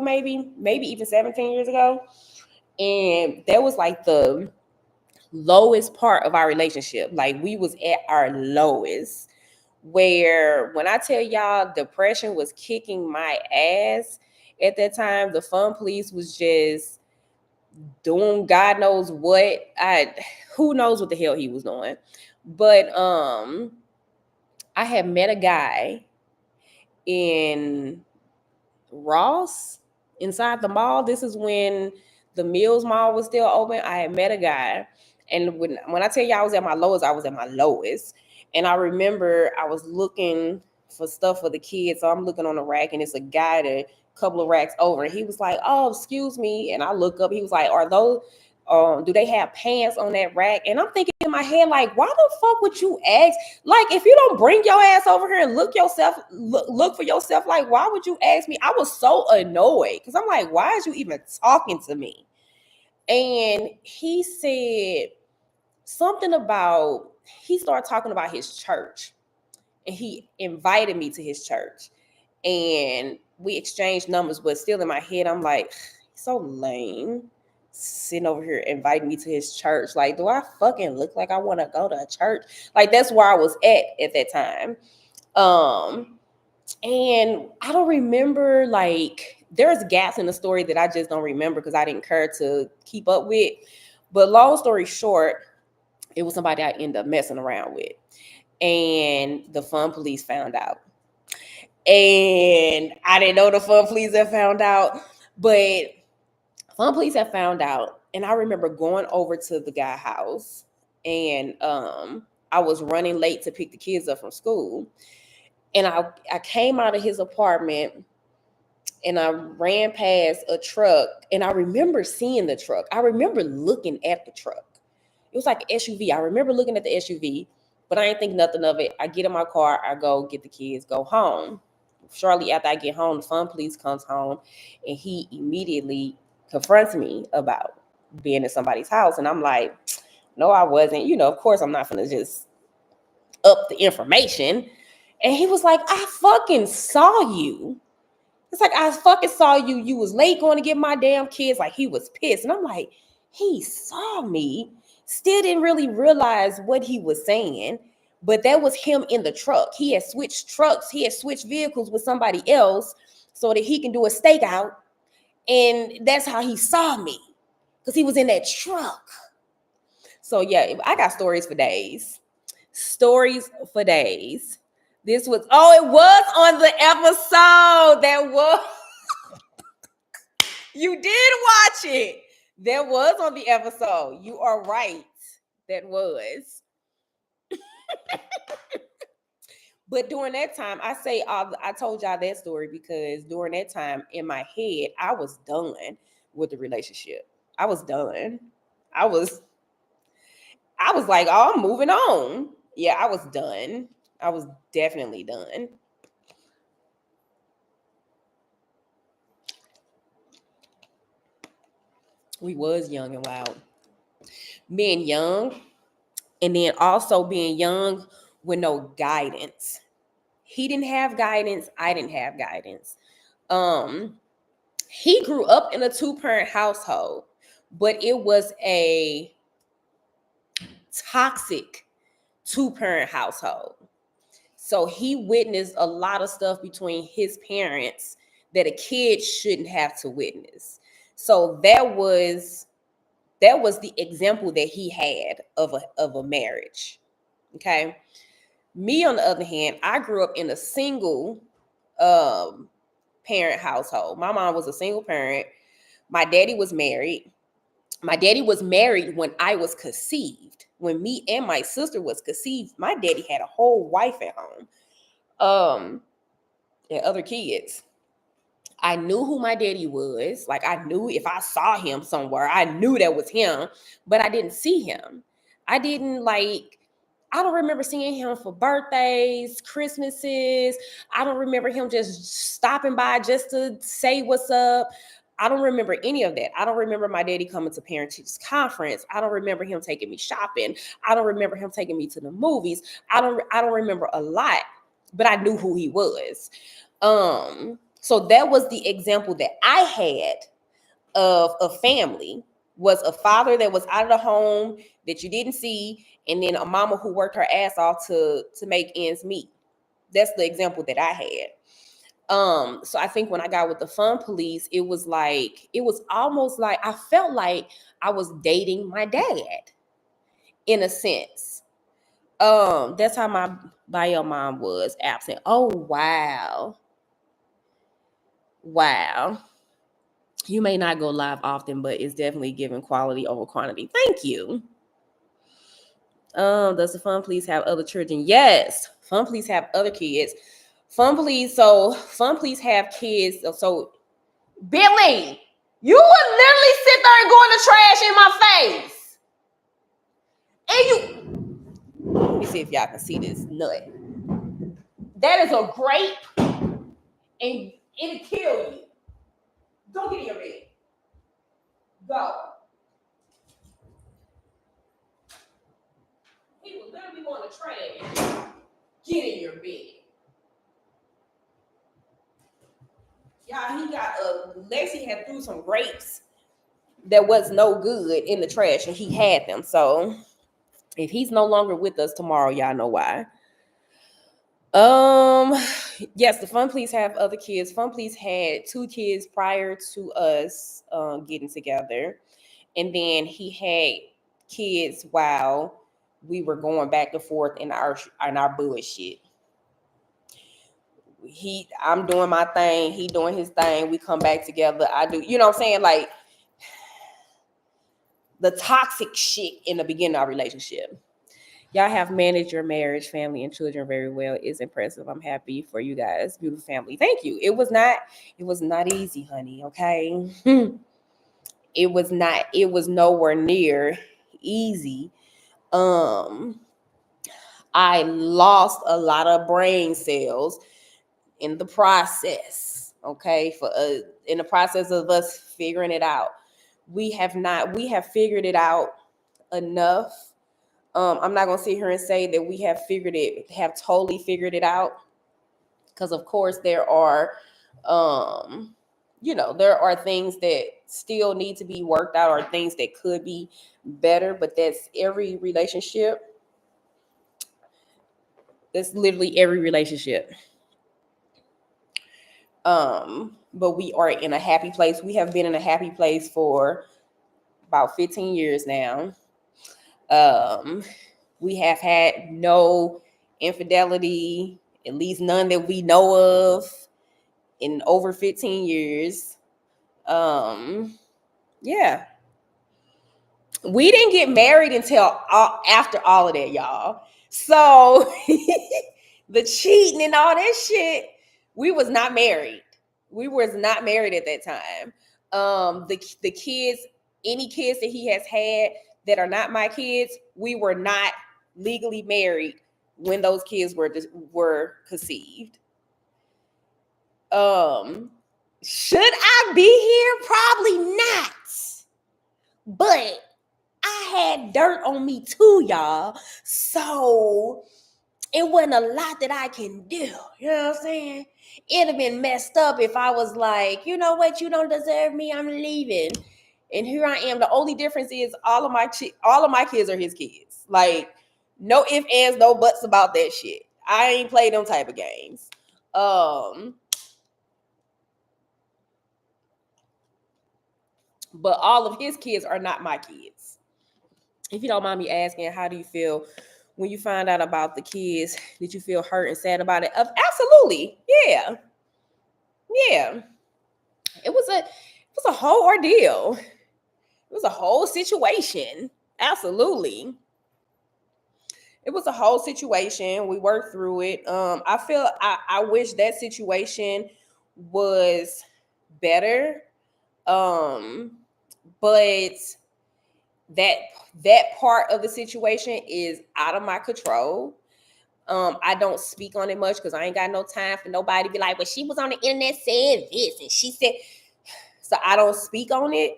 maybe even 17 years ago. And that was like the lowest part of our relationship. Like we was at our lowest, where when I tell y'all depression was kicking my ass at that time, the fun police was just doing God knows what. Who knows what the hell he was doing. But I had met a guy in Ross inside the mall. This is when the Mills Mall was still open. I had met a guy, and when I tell you I was at my lowest, I was at my lowest. And I remember I was looking for stuff for the kids, so I'm looking on the rack, and it's a guy that a couple of racks over, and he was like, "Oh, excuse me," and I look up. He was like, "Are those? Do they have pants on that rack?" And I'm thinking in my head, like, why the fuck would you ask? Like, if you don't bring your ass over here and look for yourself, like, why would you ask me? I was so annoyed because I'm like, why is you even talking to me? And he said something about, he started talking about his church, and he invited me to his church, and we exchanged numbers, but still in my head, I'm like, so lame. Sitting over here inviting me to his church. Like, do I fucking look like I want to go to a church? Like, that's where I was at that time. And I don't remember, like, there's gaps in the story that I just don't remember because I didn't care to keep up with. But long story short, it was somebody I ended up messing around with. And the fun police found out. And I didn't know the fun police had found out, but fun police had found out. And I remember going over to the guy's house, and I was running late to pick the kids up from school. And I came out of his apartment, and I ran past a truck, and I remember seeing the truck. I remember looking at the truck. It was like an SUV. I remember looking at the SUV, but I didn't think nothing of it. I get in my car, I go get the kids, go home. Shortly after I get home, the fun police comes home, and he immediately confronts me about being in somebody's house. And I'm like, no, I wasn't. You know, of course, I'm not going to just up the information. And he was like, I fucking saw you. It's like, I fucking saw you. You was late going to get my damn kids. Like, he was pissed. And I'm like, he saw me. Still didn't really realize what he was saying. But that was him in the truck. He had switched trucks. He had switched vehicles with somebody else so that he can do a stakeout. And that's how he saw me, because he was in that truck. So yeah, I got stories for days. Stories for days. This was, it was on the episode. That was, you did watch it. That was on the episode. You are right. That was. But during that time, I told y'all that story because during that time in my head, I was done with the relationship. I was done. I was like, oh, I'm moving on. Yeah, I was done. I was definitely done. We was young and wild. Being young, and then also being young with no guidance. He didn't have guidance. I didn't have guidance. He grew up in a 2-parent household, but it was a toxic 2-parent household. So he witnessed a lot of stuff between his parents that a kid shouldn't have to witness. So that was the example that he had of a marriage. Okay. Me, on the other hand, I grew up in a single parent household. My mom was a single parent. My daddy was married. My daddy was married when I was conceived. When me and my sister was conceived, my daddy had a whole wife at home. And other kids. I knew who my daddy was. Like, I knew if I saw him somewhere, I knew that was him, but I didn't see him. I don't remember seeing him for birthdays, Christmases. I don't remember him just stopping by just to say what's up. I don't remember any of that. I don't remember my daddy coming to parent teachers conference. I don't remember him taking me shopping. I don't remember him taking me to the movies. I don't remember a lot, but I knew who he was. So that was the example that I had of a family. was a father that was out of the home that you didn't see, and then a mama who worked her ass off to make ends meet. That's the example that I had. So I think when I got with the fun police, it was almost like I felt like I was dating my dad in a sense. That's how my bio mom was absent. Oh wow. You may not go live often, but it's definitely giving quality over quantity. Thank you. Does the fun police have other children? Yes, fun police have other kids. Fun police have kids. So Billy, you would literally sit there and go in the trash in my face. And let me see if y'all can see this nut. That is a grape, and it'll kill you. Don't get in your bed. Go. He was literally going to trash. Get in your bed. Y'all, Lexi had threw some grapes that was no good in the trash, and he had them. So if he's no longer with us tomorrow, y'all know why. Yes, the fun police have other kids. Fun police had 2 kids prior to us getting together, and then he had kids while we were going back and forth in our bullshit. I'm doing my thing, he doing his thing, we come back together, I do, you know what I'm saying, like the toxic shit in the beginning of our relationship. Y'all have managed your marriage, family, and children very well. It's impressive. I'm happy for you guys. Beautiful family. Thank you. It was not easy, honey, okay? It was nowhere near easy. I lost a lot of brain cells in the process, okay? In the process of us figuring it out. We have figured it out enough. I'm not gonna sit here and say that we have totally figured it out, because of course there are things that still need to be worked out, or things that could be better, but that's every relationship. That's literally every relationship. But we are in a happy place. We have been in a happy place for about 15 years now. We have had no infidelity, at least none that we know of, in over 15 years. Yeah. We didn't get married until after all of that, y'all. So the cheating and all that shit, we was not married. We was not married at that time. The kids, any kids that he has had that are not my kids, we were not legally married when those kids were conceived. Should I be here? Probably not. But I had dirt on me too, y'all. So it wasn't a lot that I can do. You know what I'm saying? It'd have been messed up if I was like, you know what, you don't deserve me, I'm leaving. And here I am. The only difference is all of my kids are his kids. Like, no ifs, ands, no buts about that shit. I ain't played them type of games. But all of his kids are not my kids. If you don't mind me asking, how do you feel when you find out about the kids? Did you feel hurt and sad about it? Absolutely. Yeah. It was a whole ordeal. It was a whole situation. Absolutely. It was a whole situation. We worked through it. I wish that situation was better. But that part of the situation is out of my control. I don't speak on it much because I ain't got no time for nobody to be like, well, she was on the internet saying this and she said, so I don't speak on it.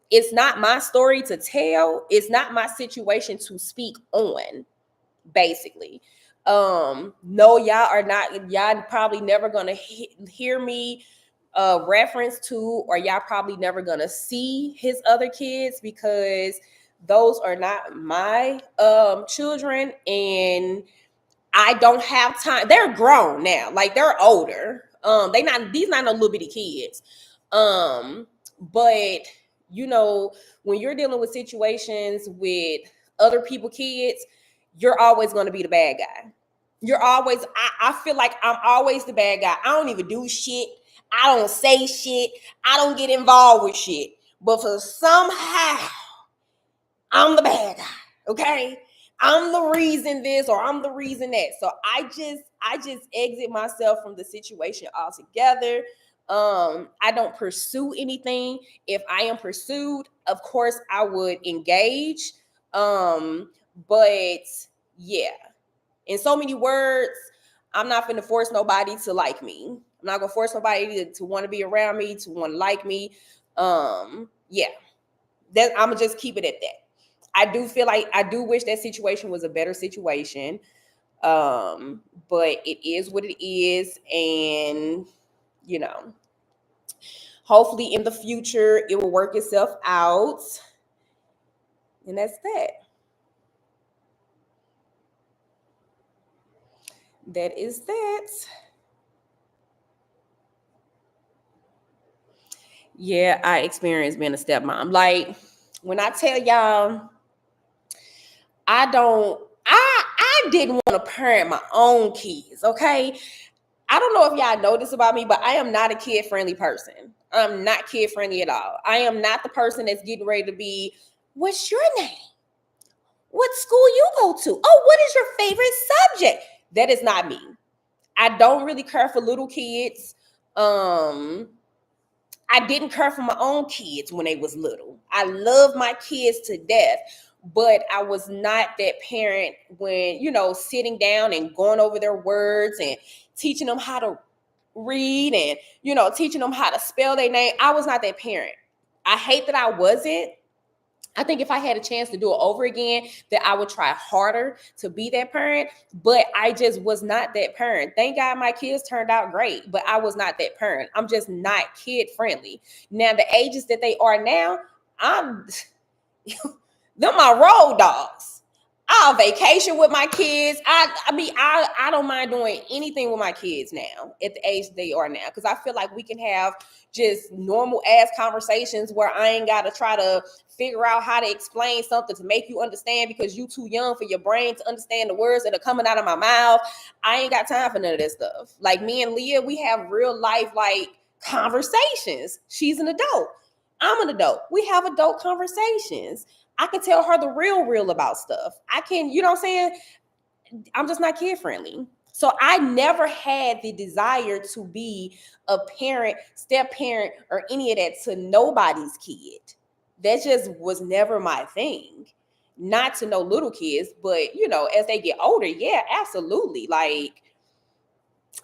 It's not my story to tell. It's not my situation to speak on, basically. No, y'all probably never gonna hear me reference to, or y'all probably never gonna see his other kids, because those are not my children, and I don't have time. They're grown now, like they're older. These not no little bitty kids. But you know, when you're dealing with situations with other people kids, you're always going to be the bad guy. You're always, I feel like I'm always the bad guy. I don't even do shit. I don't say shit. I don't get involved with shit. But for somehow, I'm the bad guy. Okay? I'm the reason this, or I'm the reason that. So I just exit myself from the situation altogether. I don't pursue anything. If I am pursued, of course I would engage. But yeah, in so many words, I'm not gonna force nobody to like me. I'm not gonna force nobody to want to be around me, to want to like me. Yeah, that I'm gonna just keep it at that. I do feel like I do wish that situation was a better situation. But it is what it is, and you know, hopefully in the future it will work itself out. And that's that. That is that. Yeah, I experienced being a stepmom. Like when I tell y'all, I didn't want to parent my own kids, okay? I don't know if y'all know this about me, but I am not a kid-friendly person. I'm not kid-friendly at all. I am not the person that's getting ready to be, what's your name? What school you go to? Oh, what is your favorite subject? That is not me. I don't really care for little kids. I didn't care for my own kids when they was little. I love my kids to death, but I was not that parent when, you know, sitting down and going over their words and teaching them how to read and, you know, teaching them how to spell their name. I was not that parent. I hate that I wasn't. I think if I had a chance to do it over again, that I would try harder to be that parent, but I just was not that parent. Thank God my kids turned out great, but I was not that parent. I'm just not kid friendly. Now, the ages that they are now, they're my road dogs. I'll vacation with my kids. I don't mind doing anything with my kids now at the age they are now, because I feel like we can have just normal ass conversations where I ain't got to try to figure out how to explain something to make you understand, because you too young for your brain to understand the words that are coming out of my mouth. I ain't got time for none of that stuff. Like me and Leah, we have real life like conversations. She's an adult. I'm an adult. We have adult conversations. I can tell her the real about stuff. I can, you know what I'm saying? I'm just not kid friendly. So I never had the desire to be a parent, step parent, or any of that to nobody's kid. That just was never my thing. Not to no little kids, but you know, as they get older, yeah, absolutely. Like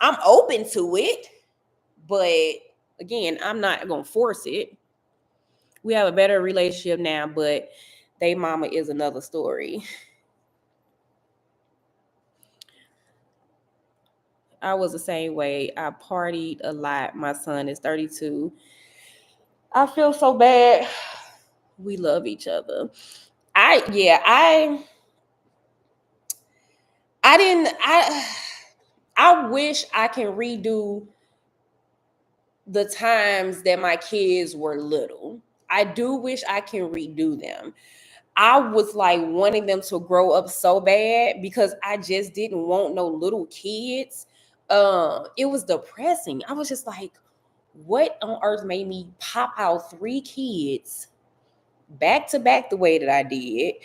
I'm open to it, but again, I'm not gonna force it. We have a better relationship now, but they mama is another story. I was the same way. I partied a lot. My son is 32. I feel so bad. We love each other. I didn't I wish I can redo the times that my kids were little. I do wish I can redo them. I was like wanting them to grow up so bad because I just didn't want no little kids. It was depressing. I was just like, what on earth made me pop out 3 kids back to back the way that I did?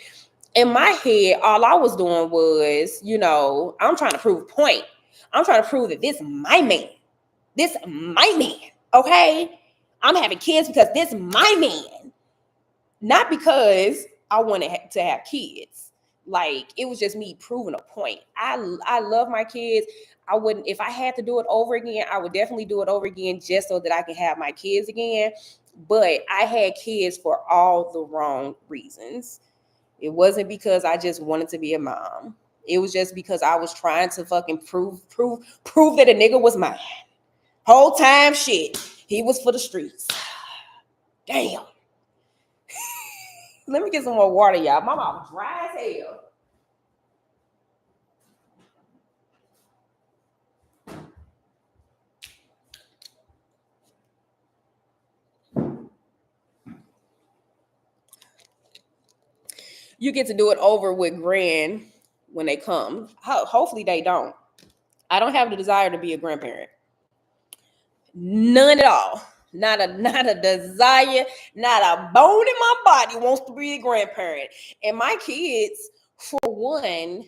In my head, all I was doing was, you know, I'm trying to prove a point. I'm trying to prove that this my man. This my man. Okay? I'm having kids because this my man. Not because I wanted to have kids. Like it was just me proving a point. I love my kids. I wouldn't, if I had to do it over again, I would definitely do it over again just so that I can have my kids again. But I had kids for all the wrong reasons. It wasn't because I just wanted to be a mom. It was just because I was trying to fucking prove that a nigga was mine. Whole time shit. He was for the streets. Damn. Let me get some more water, y'all. My mouth dry as hell. You get to do it over with grand when they come. Hopefully they don't. I don't have the desire to be a grandparent. None at all. Not a desire, not a bone in my body wants to be a grandparent. And my kids, for one,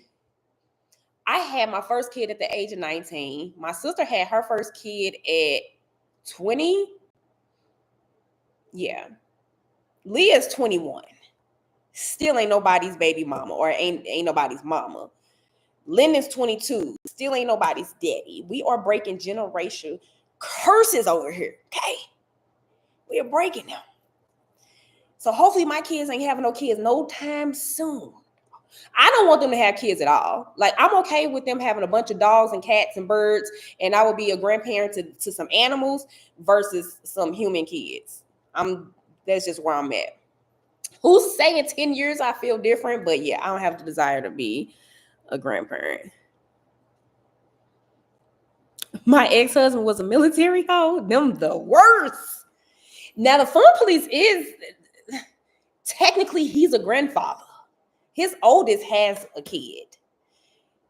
I had my first kid at the age of 19. My sister had her first kid at 20. Yeah. Leah's 21. Still ain't nobody's baby mama or ain't nobody's mama. Lynn is 22. Still ain't nobody's daddy. We are breaking generational curses over here. Okay. We are breaking them. So hopefully my kids ain't having no kids no time soon. I don't want them to have kids at all. Like, I'm okay with them having a bunch of dogs and cats and birds, and I will be a grandparent to some animals versus some human kids. That's just where I'm at. Who's saying 10 years I feel different? But yeah, I don't have the desire to be a grandparent. My ex-husband was a military hoe. Them the worst. Now the fun police is technically he's a grandfather. His oldest has a kid.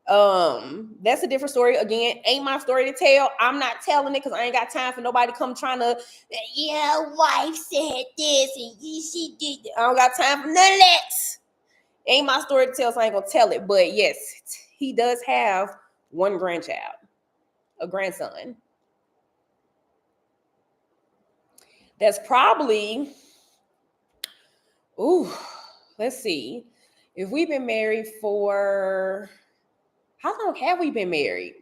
That's a different story. Again, ain't my story to tell. I'm not telling it because I ain't got time for nobody come trying to, yeah, wife said this and she did. I don't got time for none of that. Ain't my story to tell, so I ain't gonna tell it. But yes, he does have one grandchild, a grandson. That's probably, let's see. If we've been married for, how long have we been married?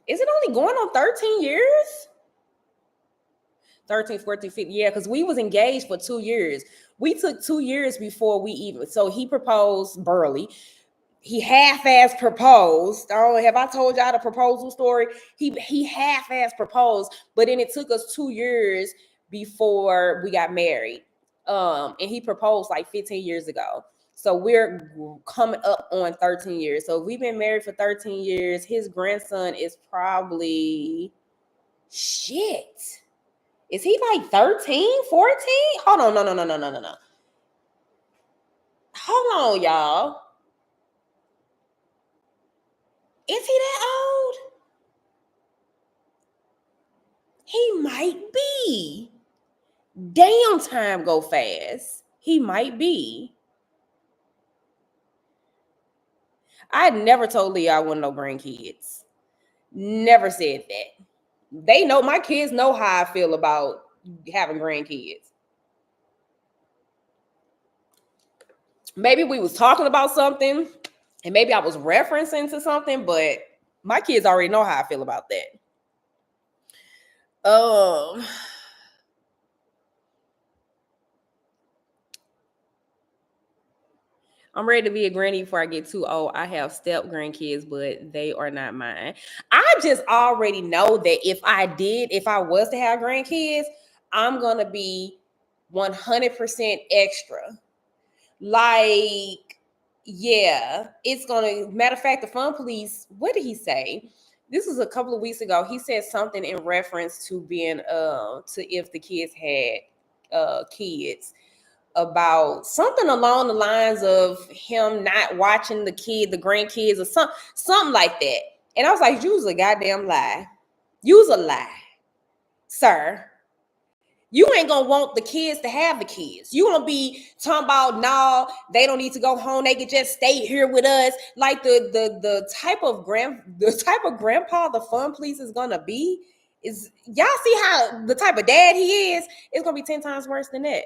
Is it only going on 13 years? 13, 14, 15. Yeah, because we was engaged for 2 years. We took 2 years before we even, so he proposed Burley. He half-ass proposed. Oh, have I told y'all the proposal story? He half-ass proposed, but then it took us 2 years before we got married. And he proposed like 15 years ago. So we're coming up on 13 years. So we've been married for 13 years. His grandson is probably, shit. Is he like 13, 14? Hold on, no. Hold on, y'all. Is he that old? He might be. Damn, time go fast. He might be. I never told Leah I want no grandkids. Never said that. They know, my kids know how I feel about having grandkids. Maybe we was talking about something and maybe I was referencing to something, but my kids already know how I feel about that. I'm ready to be a granny before I get too old. I have step grandkids, but they are not mine. I just already know that if I was to have grandkids, I'm going to be 100% extra. Like, yeah, it's going to, matter of fact, the fun police, what did he say? This was a couple of weeks ago. He said something in reference to being, to if the kids had kids, about something along the lines of him not watching the grandkids or something like that. And I was like, you was a goddamn lie. You was a lie, sir. You ain't gonna want the kids to have the kids. You gonna be talking about, no, they don't need to go home. They can just stay here with us. Like the type of grandpa the fun police is gonna be is, y'all see how the type of dad he is? It's gonna be 10 times worse than that.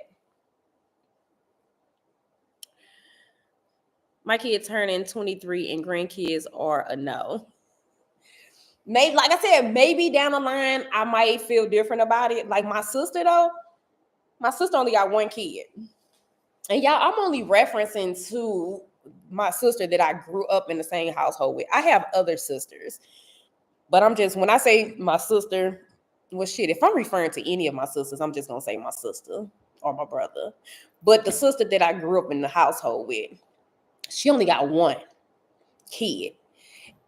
My kids turning 23 and grandkids are a no. Maybe, like I said, maybe down the line I might feel different about it. Like my sister though, my sister only got one kid. And y'all, I'm only referencing to my sister that I grew up in the same household with. I have other sisters, but I'm just, when I say my sister, well, shit, if I'm referring to any of my sisters, I'm just gonna say my sister or my brother. But the sister that I grew up in the household with, she only got one kid.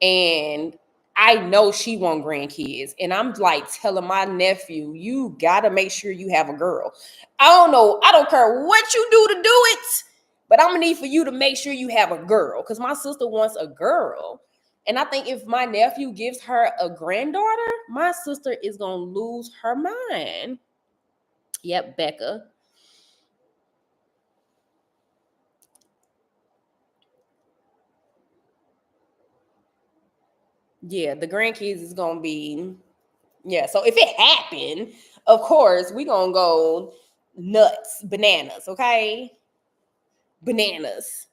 And I know she want grandkids. And I'm like telling my nephew, you gotta make sure you have a girl. I don't know, I don't care what you do to do it, but I'm gonna need for you to make sure you have a girl. Because my sister wants a girl. And I think if my nephew gives her a granddaughter, my sister is gonna lose her mind. Yep, Becca. Yeah, the grandkids is gonna be, yeah. So if it happened, of course, we gonna go nuts, bananas, okay? Bananas.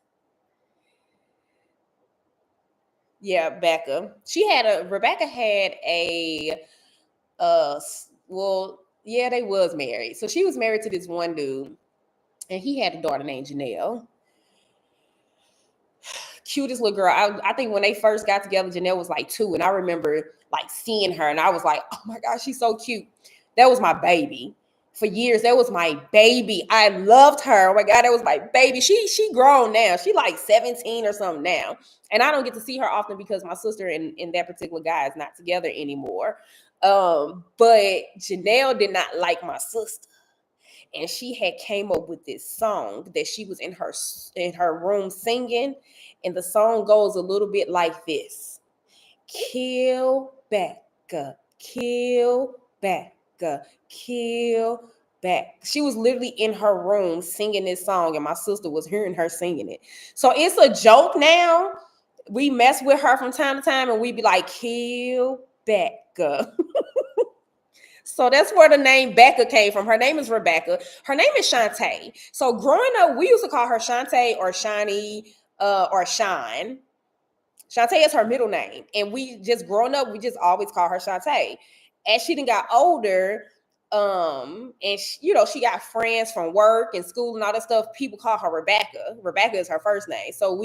Yeah, Rebecca had a well, yeah, they was married. So she was married to this one dude, and he had a daughter named Janelle. Cutest little girl. I think when they first got together, Janelle was like 2, and I remember like seeing her, and I was like, oh my gosh, she's so cute. That was my baby. For years, that was my baby. I loved her. Oh my God, that was my baby. She grown now. She like 17 or something now. And I don't get to see her often because my sister and that particular guy is not together anymore. But Janelle did not like my sister. And she had came up with this song that she was in her room singing. And the song goes a little bit like this. Kill Becca, kill Becca, kill back. She was literally in her room singing this song, and my sister was hearing her singing it. So it's a joke now. We mess with her from time to time, and we be like, kill Becca. So that's where the name Becca came from. Her name is Rebecca. Her name is Shantae. So growing up, we used to call her Shantae or Shani or Shine. Shantae is her middle name. And we just growing up, we just always call her Shantae. As she then got older, and she got friends from work and school and all that stuff. People call her Rebecca. Rebecca is her first name. So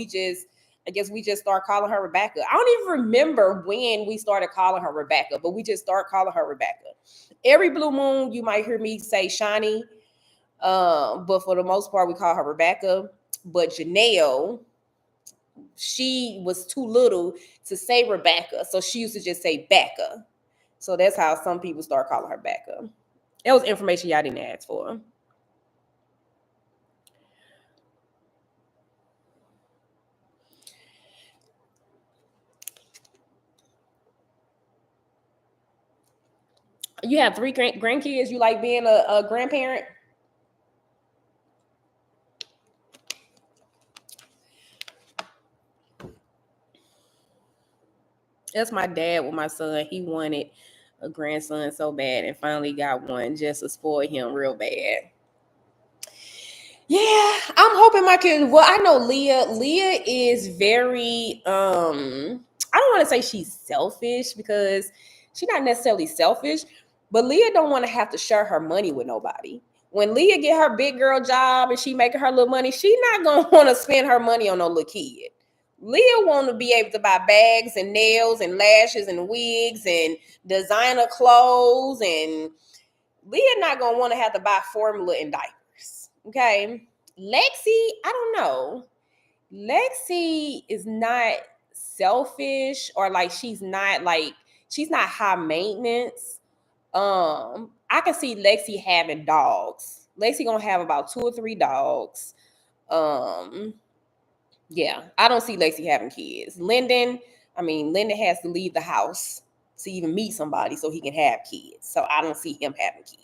I guess we just start calling her Rebecca. I don't even remember when we started calling her Rebecca, but we just start calling her Rebecca. Every blue moon, you might hear me say Shani, but for the most part, we call her Rebecca. But Janelle, she was too little to say Rebecca, so she used to just say Becca. So that's how some people start calling her Becca. That was information y'all didn't ask for. You have 3 grandkids. You like being a grandparent? That's my dad with my son. He wanted a grandson so bad and finally got one just to spoil him real bad. Yeah, I'm hoping my kid. Well, I know Leah. Leah is very I don't want to say she's selfish because she's not necessarily selfish, but Leah don't want to have to share her money with nobody. When Leah get her big girl job and she making her little money, she not gonna want to spend her money on no little kid. Leah want to be able to buy bags and nails and lashes and wigs and designer clothes, and Leah not gonna want to have to buy formula and diapers. Okay. Lexi, I don't know. Lexi is not selfish or like she's not high maintenance. I can see Lexi having dogs. Lexi gonna have about 2 or 3 dogs. Um, yeah, I don't see Lexi having kids. Lyndon has to leave the house to even meet somebody so he can have kids. So I don't see him having kids.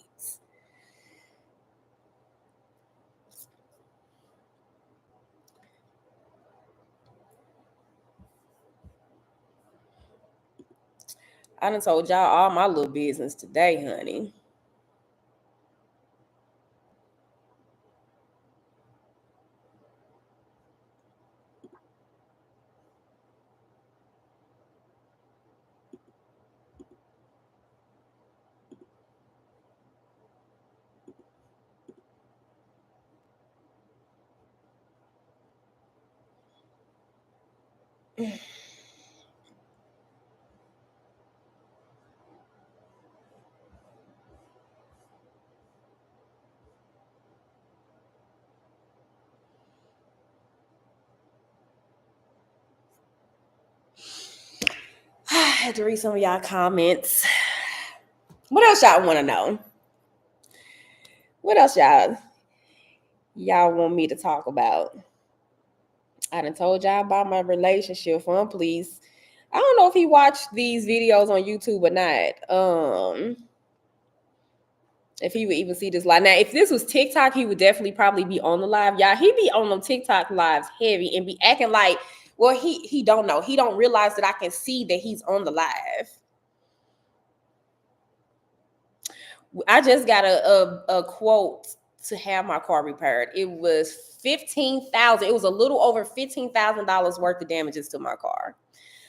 I done told y'all all my little business today, honey. I had to read some of y'all comments. What else y'all want to know? What else y'all want me to talk about? I done told y'all about my relationship. Fun, please. I don't know if he watched these videos on YouTube or not. If he would even see this live. Now, if this was TikTok, he would definitely probably be on the live. Y'all, he be on them TikTok lives heavy and be acting like, well, he don't know. He don't realize that I can see that he's on the live. I just got a quote to have my car repaired. It was $15,000. It was a little over $15,000 worth of damages to my car.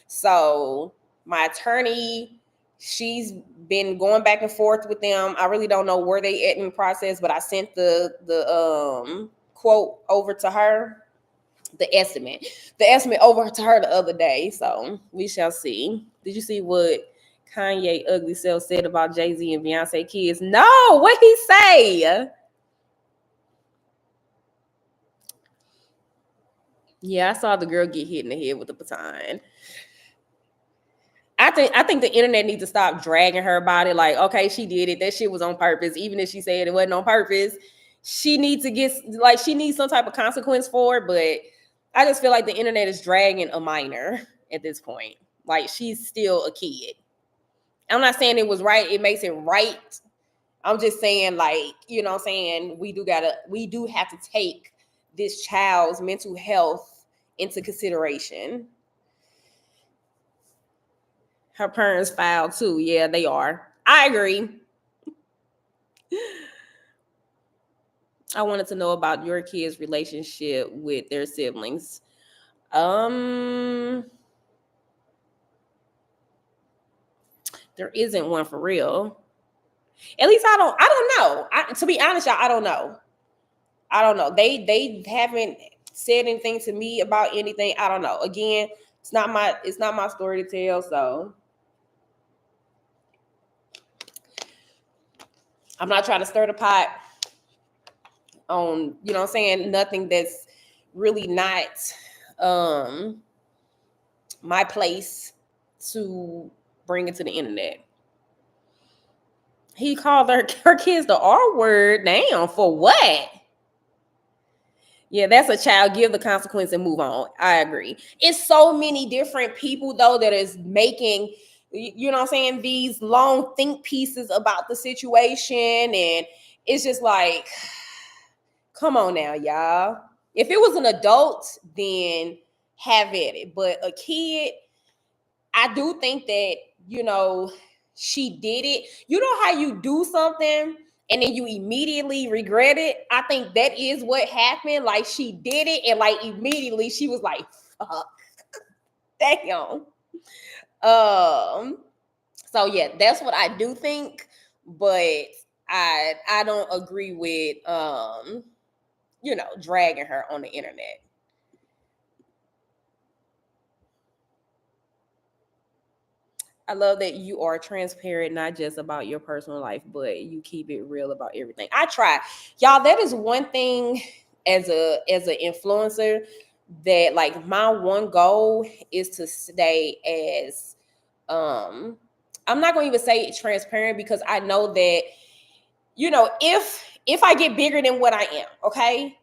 So my attorney, she's been going back and forth with them. I really don't know where they at in the process, but I sent the quote over to her, the estimate over to her the other day. So we shall see. Did you see what Kanye ugly self said about Jay-Z and Beyonce kids? No, what he say? Yeah, I saw the girl get hit in the head with a baton. I think the internet needs to stop dragging her about it. Like, okay, she did it. That shit was on purpose. Even if she said it wasn't on purpose, she needs some type of consequence for it. But I just feel like the internet is dragging a minor at this point. Like, she's still a kid. I'm not saying it was right. It makes it right. I'm just saying, like, you know what I'm saying? We do have to take this child's mental health into consideration. Her parents foul too. Yeah, they are. I agree. I wanted to know about your kids' relationship with their siblings. There isn't one for real. At least I don't know. To be honest, y'all, I don't know. They haven't said anything to me about anything. I don't know. Again, it's not my story to tell, so I'm not trying to stir the pot on, you know what I'm saying, nothing that's really not my place to bring it to the internet. He called her kids the R word. Damn, for what? Yeah, that's a child. Give the consequence and move on. I agree. It's so many different people, though, that is making, you know what I'm saying, these long think pieces about the situation. And it's just like, come on now, y'all. If it was an adult, then have at it. But a kid, I do think that, you know, she did it. You know how you do something and then you immediately regret it? I think that is what happened. Like, she did it and like immediately she was like, fuck. Damn. So yeah, that's what I do think, but I don't agree with you know, dragging her on the internet. I love that you are transparent, not just about your personal life, but you keep it real about everything. I try. Y'all, that is one thing as an influencer that, like, my one goal is to stay as I'm not going to even say transparent, because I know that, you know, if I get bigger than what I am, okay?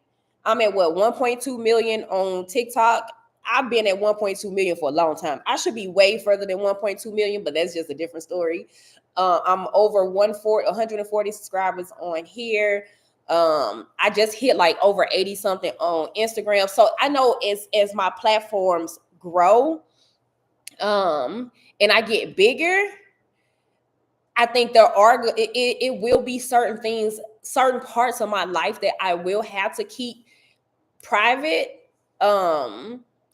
I'm at what, 1.2 million on TikTok. I've been at 1.2 million for a long time. I should be way further than 1.2 million, but that's just a different story. I'm over 140 subscribers on here. I just hit like over 80 something on Instagram. So I know as my platforms grow, and I get bigger, I think it will be certain things, certain parts of my life that I will have to keep private.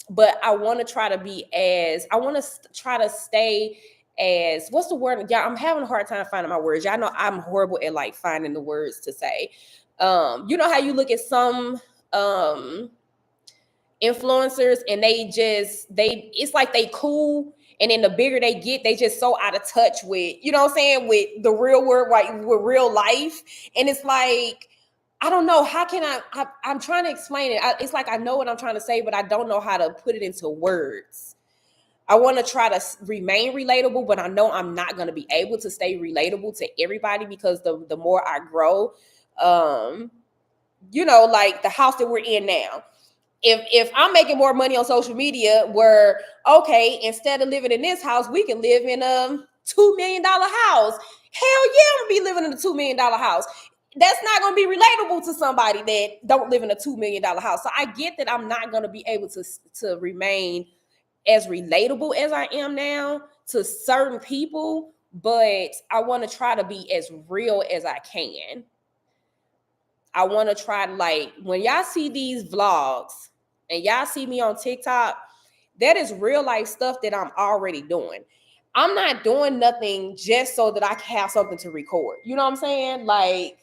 But I want to try to stay as, what's the word? Yeah, I'm having a hard time finding my words. Y'all know I'm horrible at like finding the words to say. You know how you look at some influencers, and it's like they cool, and then the bigger they get, they just so out of touch with, you know what I'm saying, with the real world, like with real life. And it's like, I don't know, how can I'm trying to explain it. It's like I know what I'm trying to say, but I don't know how to put it into words. I want to try to remain relatable, but I know I'm not going to be able to stay relatable to everybody, because the more I grow, you know, like the house that we're in now, if I'm making more money on social media, where, okay, instead of living in this house, we can live in a $2 million house. Hell yeah, I'm gonna be living in a $2 million house. That's not gonna be relatable to somebody that don't live in a $2 million house. So I get that I'm not gonna be able to remain as relatable as I am now to certain people, but I want to try to be as real as I can. I want to try to, like, when y'all see these vlogs and y'all see me on TikTok, that is real life stuff that I'm already doing. I'm not doing nothing just so that I can have something to record. You know what I'm saying? Like,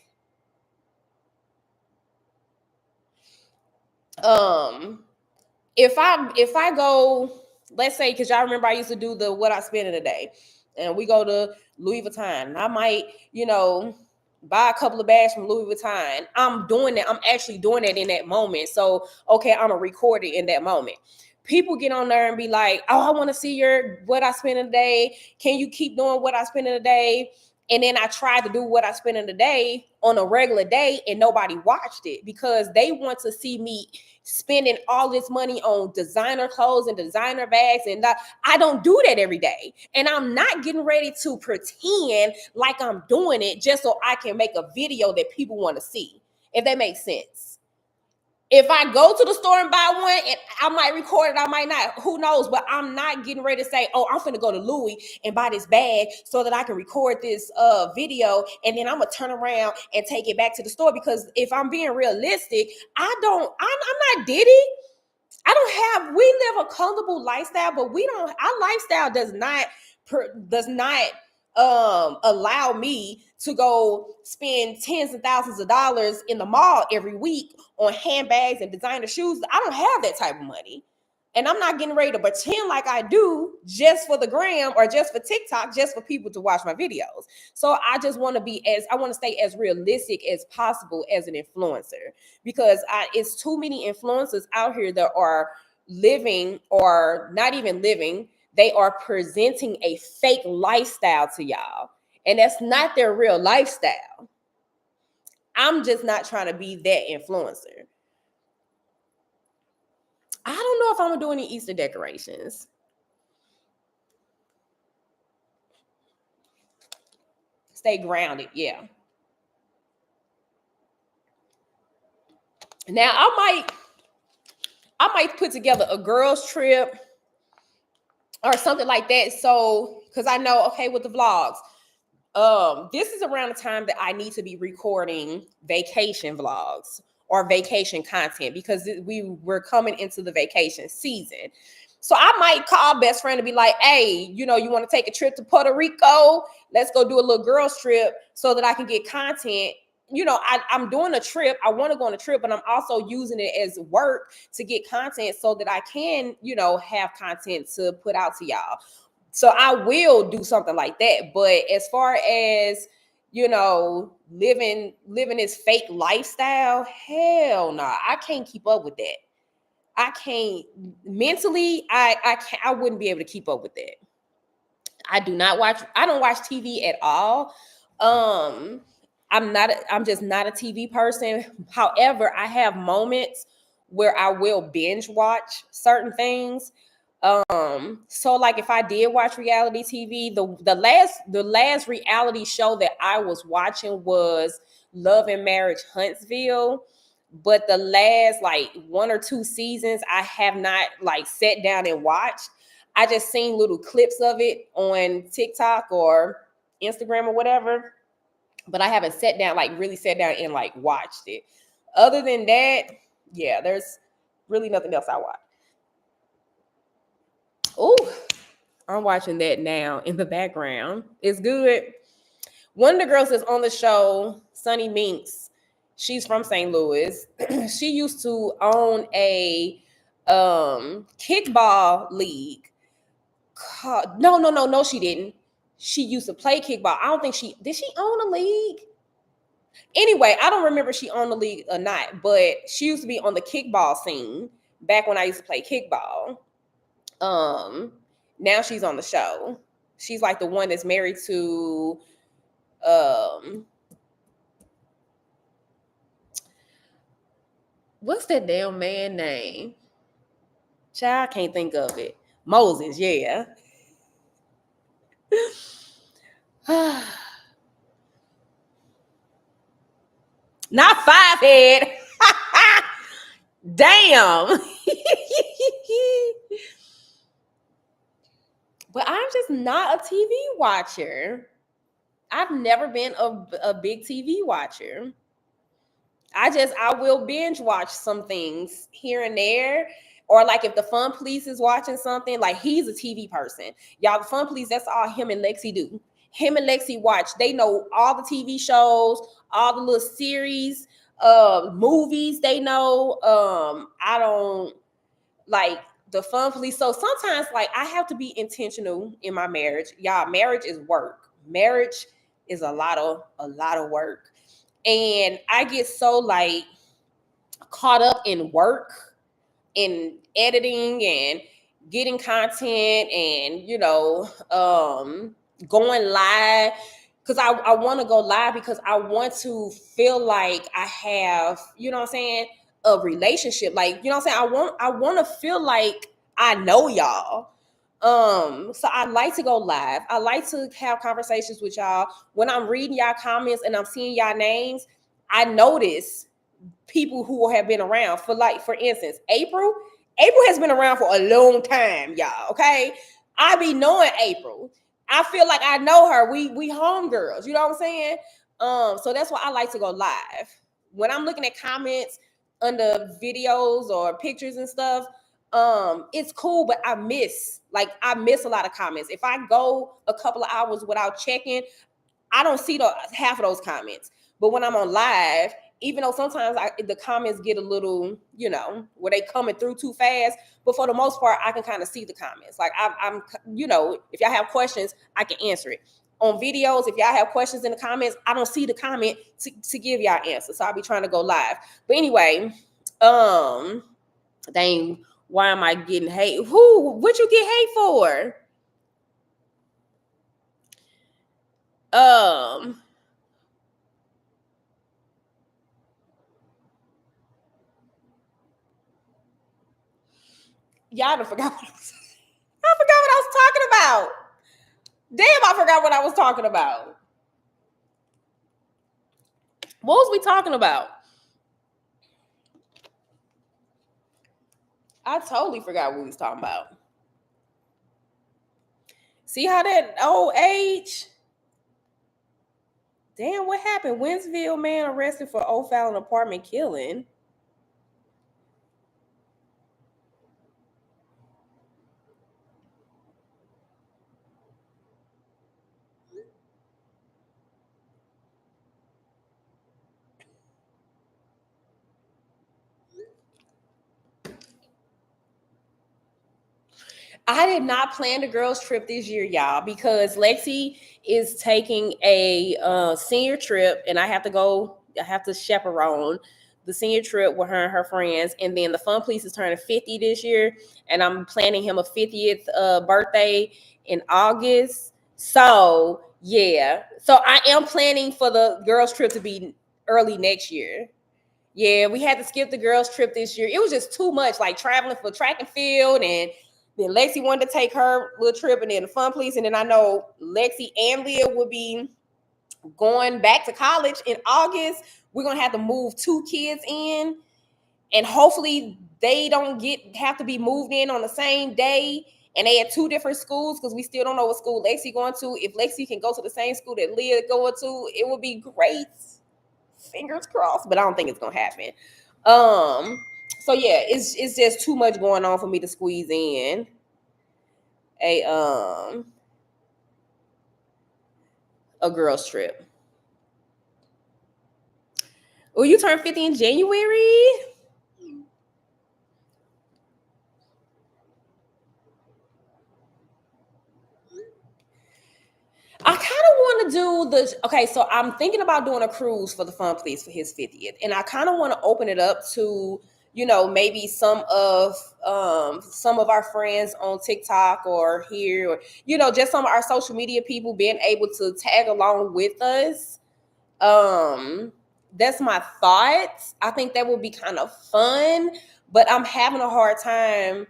if I go, let's say, because y'all remember I used to do the what I spend in a day, and we go to Louis Vuitton, and I might, you know, buy a couple of bags from Louis Vuitton. I'm doing that. I'm actually doing that in that moment. So, okay, I'm gonna record it in that moment. People get on there and be like, oh, I want to see your what I spend in a day. Can you keep doing what I spend in a day? And then I tried to do what I spend in a day on a regular day, and nobody watched it, because they want to see me spending all this money on designer clothes and designer bags. And I don't do that every day. And I'm not getting ready to pretend like I'm doing it just so I can make a video that people want to see, if that makes sense. If I go to the store and buy one, and I might record it, I might not, who knows, but I'm not getting ready to say, oh, I'm finna go to Louis and buy this bag so that I can record this video, and then I'm gonna turn around and take it back to the store. Because if I'm being realistic, I'm not Diddy. We live a comfortable lifestyle, but our lifestyle does not allow me to go spend tens of thousands of dollars in the mall every week on handbags and designer shoes. I don't have that type of money. And I'm not getting ready to pretend like I do just for the gram or just for TikTok, just for people to watch my videos. So I just want to stay as realistic as possible as an influencer, because it's too many influencers out here that are living, or not even living. They are presenting a fake lifestyle to y'all, and that's not their real lifestyle. I'm just not trying to be that influencer. I don't know if I'm gonna do any Easter decorations. Stay grounded, yeah. Now I might put together a girls trip or something like that. So, because I know, okay, with the vlogs, this is around the time that I need to be recording vacation vlogs or vacation content, because we're coming into the vacation season. So I might call best friend and be like, hey, you know, you want to take a trip to Puerto Rico? Let's go do a little girls trip so that I can get content. You know, I'm doing a trip. I want to go on a trip, but I'm also using it as work to get content so that I can, you know, have content to put out to y'all. So I will do something like that. But as far as, you know, living this fake lifestyle, hell no, I can't keep up with that. I can't mentally. I wouldn't be able to keep up with that. I don't watch TV at all. I'm just not a TV person. However, I have moments where I will binge watch certain things. So like if I did watch reality TV, the last reality show that I was watching was Love and Marriage Huntsville. But the last like 1 or 2 seasons, I have not like sat down and watched. I just seen little clips of it on TikTok or Instagram or whatever, but I haven't really sat down and like watched it. Other than that, yeah, there's really nothing else I watch. Oh, I'm watching that now in the background. It's good. One of the girls that's on the show, Sunny Minks, she's from St. Louis. She used to own a kickball league. No, she didn't. She used to play kickball. I don't think did she own a league? Anyway, I don't remember if she owned the league or not, but she used to be on the kickball scene back when I used to play kickball. Now she's on the show. She's like the one that's married to what's that damn man name? Child, I can't think of it. Moses, yeah. Not five head. Damn. But I'm just not a TV watcher. I've never been a big TV watcher. I will binge watch some things here and there. Or like if the Fun Police is watching something, like he's a TV person. Y'all, the Fun Police, that's all him and Lexi do. Him and Lexi watch. They know all the TV shows, all the little series, movies they know. I don't like the Fun Police. So sometimes like I have to be intentional in my marriage. Y'all, marriage is work. Marriage is a lot of work. And I get so like caught up in work and editing and getting content and going live because I want to go live because I want to feel like I have, you know what I'm saying, a relationship. Like, you know what I'm saying? I want to feel like I know y'all. So I like to go live. I like to have conversations with y'all. When I'm reading y'all comments and I'm seeing y'all names, I notice people who have been around for instance, April has been around for a long time, y'all. Okay. I be knowing April. I feel like I know her. We homegirls, you know what I'm saying? So that's why I like to go live. When I'm looking at comments under videos or pictures and stuff, it's cool, but I miss a lot of comments. If I go a couple of hours without checking, I don't see half of those comments. But when I'm on live, even though sometimes the comments get a little, where they coming through too fast, but for the most part, I can kind of see the comments. Like I'm, if y'all have questions, I can answer it. On videos, if y'all have questions in the comments, I don't see the comment to give y'all answers. So I'll be trying to go live. But anyway, dang, why am I getting hate? What you get hate for? Y'all done forgot what I forgot what I was talking about. Damn, I forgot what I was talking about. What was we talking about? I totally forgot what we was talking about. See how that old age? Damn, what happened? Winsville man arrested for O'Fallon apartment killing. I did not plan the girls' trip this year, y'all, because Lexi is taking a senior trip, and I have to go. I have to chaperone the senior trip with her and her friends, and then the Fun Police is turning 50 this year, and I'm planning him a 50th birthday in August. So yeah, so I am planning for the girls' trip to be early next year. Yeah, we had to skip the girls' trip this year. It was just too much, like traveling for track and field, and then Lexi wanted to take her little trip, and then the Fun Police, and then I know Lexi and Leah would be going back to college in August. We're gonna have to move 2 kids in, and hopefully they don't have to be moved in on the same day. And they at 2 different schools because we still don't know what school Lexi going to. If Lexi can go to the same school that Leah going to, it would be great. Fingers crossed, but I don't think it's gonna happen. So yeah, it's just too much going on for me to squeeze in a girl's trip. Oh, you turned 50 in January? want to do so I'm thinking about doing a cruise for the Fun Please for his 50th. And I kind of want to open it up to, maybe some of our friends on TikTok or here, or, just some of our social media people being able to tag along with us. That's my thoughts. I think that would be kind of fun, but I'm having a hard time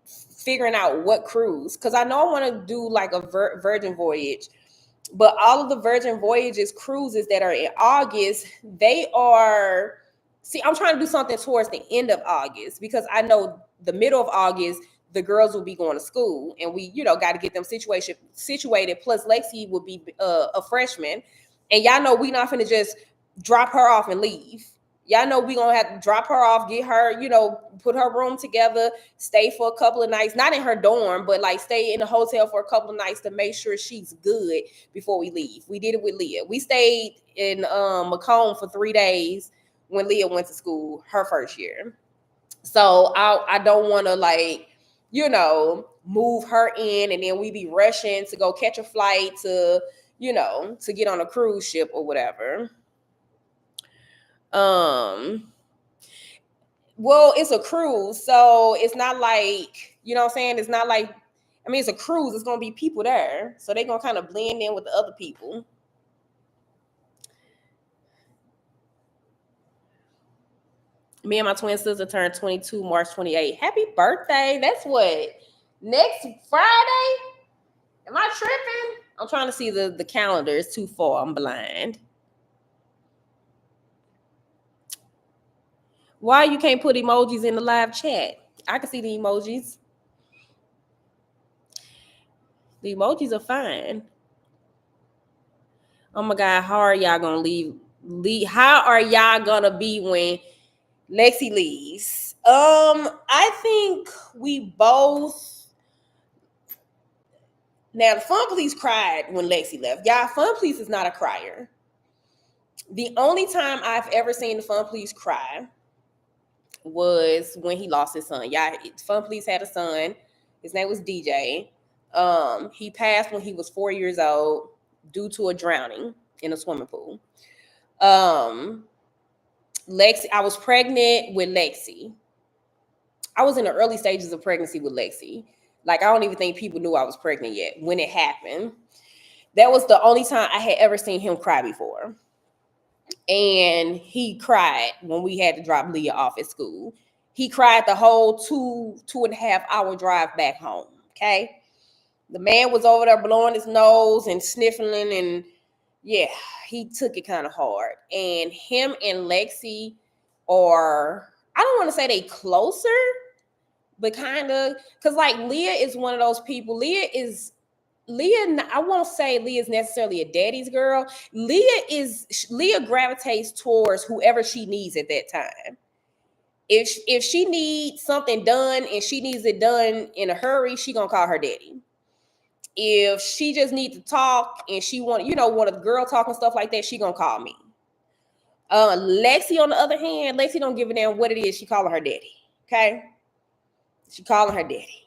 figuring out what cruise, because I know I want to do like a Virgin Voyage, but all of the Virgin Voyages cruises that are in August, they are, I'm trying to do something towards the end of August, because I know the middle of August, the girls will be going to school, and we, got to get them situated. Plus Lexi will be a freshman, and y'all know we not finna just drop her off and leave. Y'all know we gonna have to drop her off, get her, put her room together, stay for a couple of nights, not in her dorm, but like stay in the hotel for a couple of nights to make sure she's good before we leave. We did it with Leah. We stayed in Macomb for 3 days when Leah went to school her first year. So I don't want to move her in and then we be rushing to go catch a flight to get on a cruise ship or whatever. Well, it's a cruise, so it's not like, what I'm saying? It's not like, it's a cruise. It's going to be people there, so they're going to kind of blend in with the other people. Me and my twin sister turned 22 March 28th. Happy birthday. That's what? Next Friday? Am I tripping? I'm trying to see the calendar. It's too far. I'm blind. Why you can't put emojis in the live chat? I can see the emojis. The emojis are fine. Oh my God, how are y'all gonna leave? How are y'all gonna be when Lexi leaves? I think we both. Now the Fun Police cried when Lexi left. Y'all, Fun Police is not a crier. The only time I've ever seen the Fun Police cry was when he lost his son. Yeah, Fun Police had a son. His name was DJ. He passed when he was 4 years old due to a drowning in a swimming pool. Lexi, I was pregnant with Lexi. I was in the early stages of pregnancy with Lexi. Like, I don't even think people knew I was pregnant yet when it happened. That was the only time I had ever seen him cry before. And he cried when we had to drop Leah off at school. He cried the whole 2.5 hour drive back home. Okay. The man was over there blowing his nose and sniffling, and yeah, he took it kind of hard. And him and Lexi are, I don't want to say they closer, but kind of, because like Leah is one of those people. Leah, I won't say Leah's necessarily a daddy's girl. Leah gravitates towards whoever she needs at that time. If she needs something done and she needs it done in a hurry, she gonna call her daddy. If she just needs to talk and she want a girl talk and stuff like that, she gonna call me. Lexi, on the other hand, Lexi don't give a damn what it is. She calling her daddy. Okay, she calling her daddy.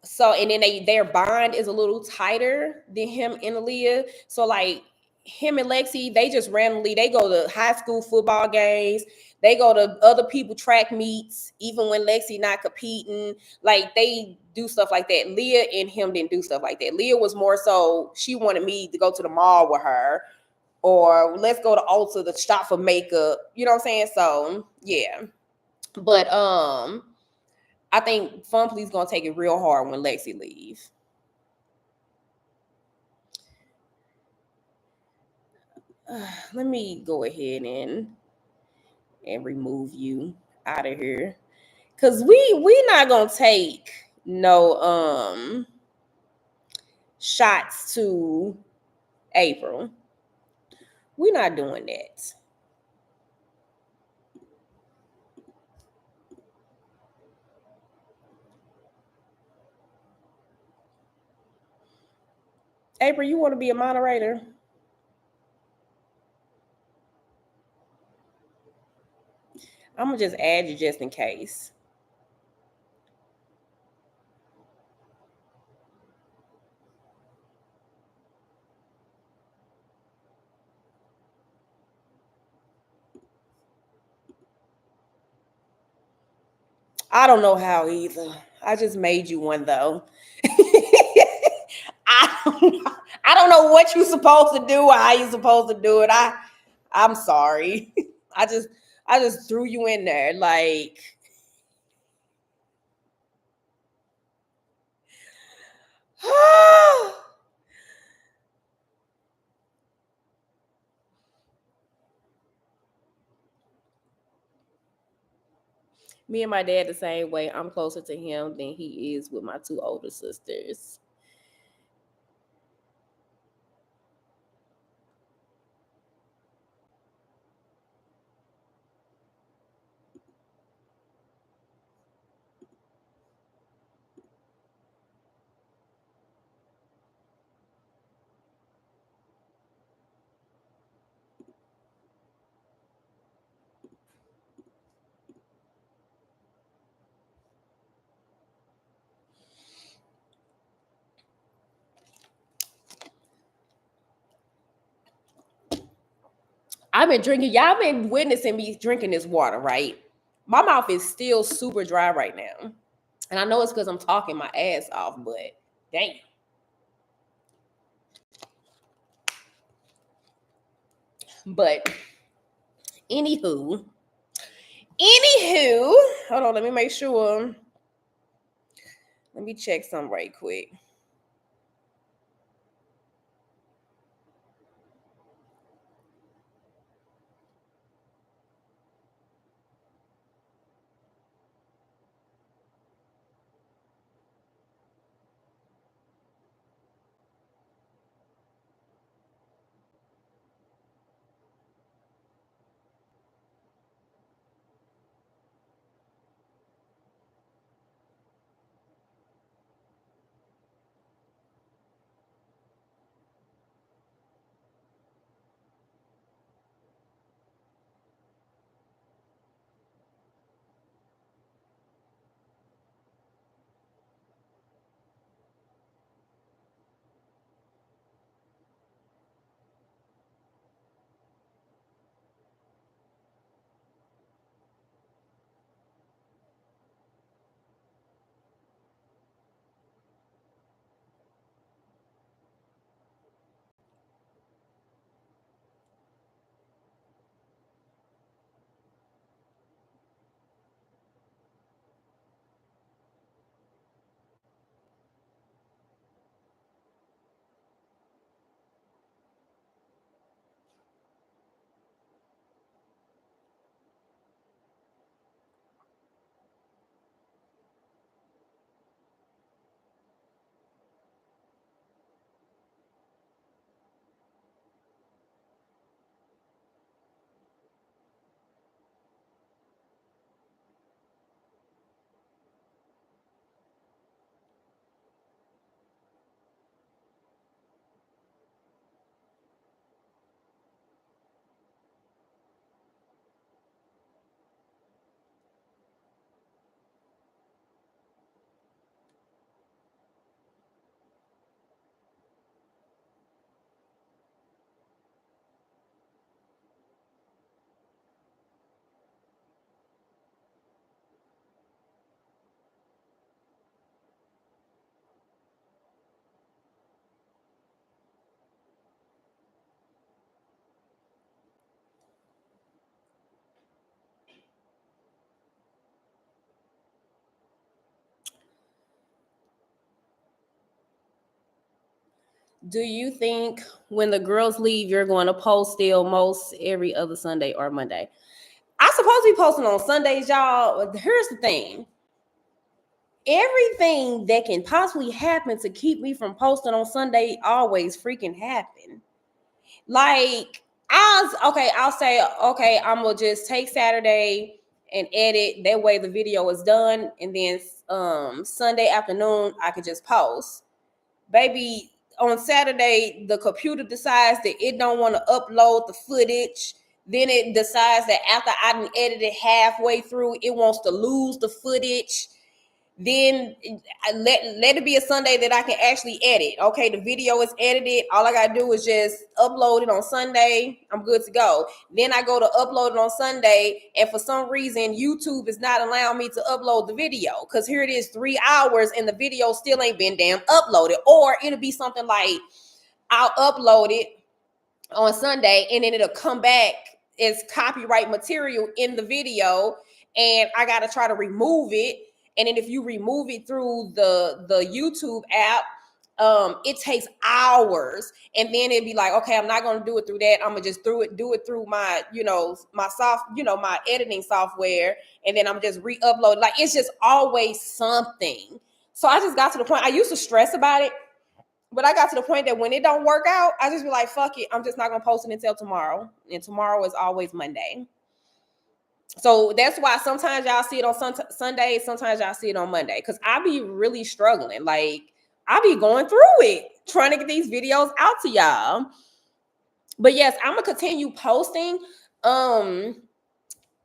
So, and then their bond is a little tighter than him and Aaliyah. So like him and Lexi, they just randomly, they go to high school football games. They go to other people track meets, even when Lexi not competing. Like, they do stuff like that. Leah and him didn't do stuff like that. Leah was more so, she wanted me to go to the mall with her, or let's go to Ulta to shop for makeup. You know what I'm saying? So yeah. But I think Fun Police gonna take it real hard when Lexi leaves. Let me go ahead and remove you out of here, cause we not gonna take no shots to April. We're not doing that. April, you want to be a moderator? I'm gonna just add you just in case. I don't know how either. I just made you one though. I don't know what you're supposed to do or how you're supposed to do it. I'm sorry. I just threw you in there like me and my dad the same way. I'm closer to him than he is with my two older sisters. I've been drinking, y'all been witnessing me drinking this water, right? My mouth is still super dry right now. And I know it's because I'm talking my ass off, but damn. But anywho, hold on, let me make sure. Let me check something right quick. Do you think when the girls leave, you're going to post still most every other Sunday or Monday? I supposed to be posting on Sundays, y'all. But here's the thing. Everything that can possibly happen to keep me from posting on Sunday always freaking happen. Like, I'll say, okay, I'm gonna just take Saturday and edit. That way the video is done. And then Sunday afternoon, I could just post. Baby, on Saturday, the computer decides that it don't want to upload the footage. Then it decides that after I done edited halfway through, it wants to lose the footage. Then let it be a Sunday that I can actually edit. Okay, the video is edited. All I gotta do is just upload it on Sunday. I'm good to go. Then I go to upload it on Sunday, and for some reason, YouTube is not allowing me to upload the video because here it is 3 hours and the video still ain't been damn uploaded. Or it'll be something like I'll upload it on Sunday and then it'll come back as copyright material in the video, and I gotta try to remove it. And then if you remove it through the YouTube app, it takes hours. And then it'd be like, okay, I'm not gonna do it through that. I'm gonna just do it through my, my editing software, and then I'm just re-upload. Like, it's just always something. So I just got to the point. I used to stress about it, but I got to the point that when it don't work out, I just be like, fuck it. I'm just not gonna post it until tomorrow. And tomorrow is always Monday. So that's why sometimes y'all see it on Sunday, sometimes y'all see it on Monday. Cause I be really struggling. Like, I be going through it, trying to get these videos out to y'all. But yes, I'm gonna continue posting.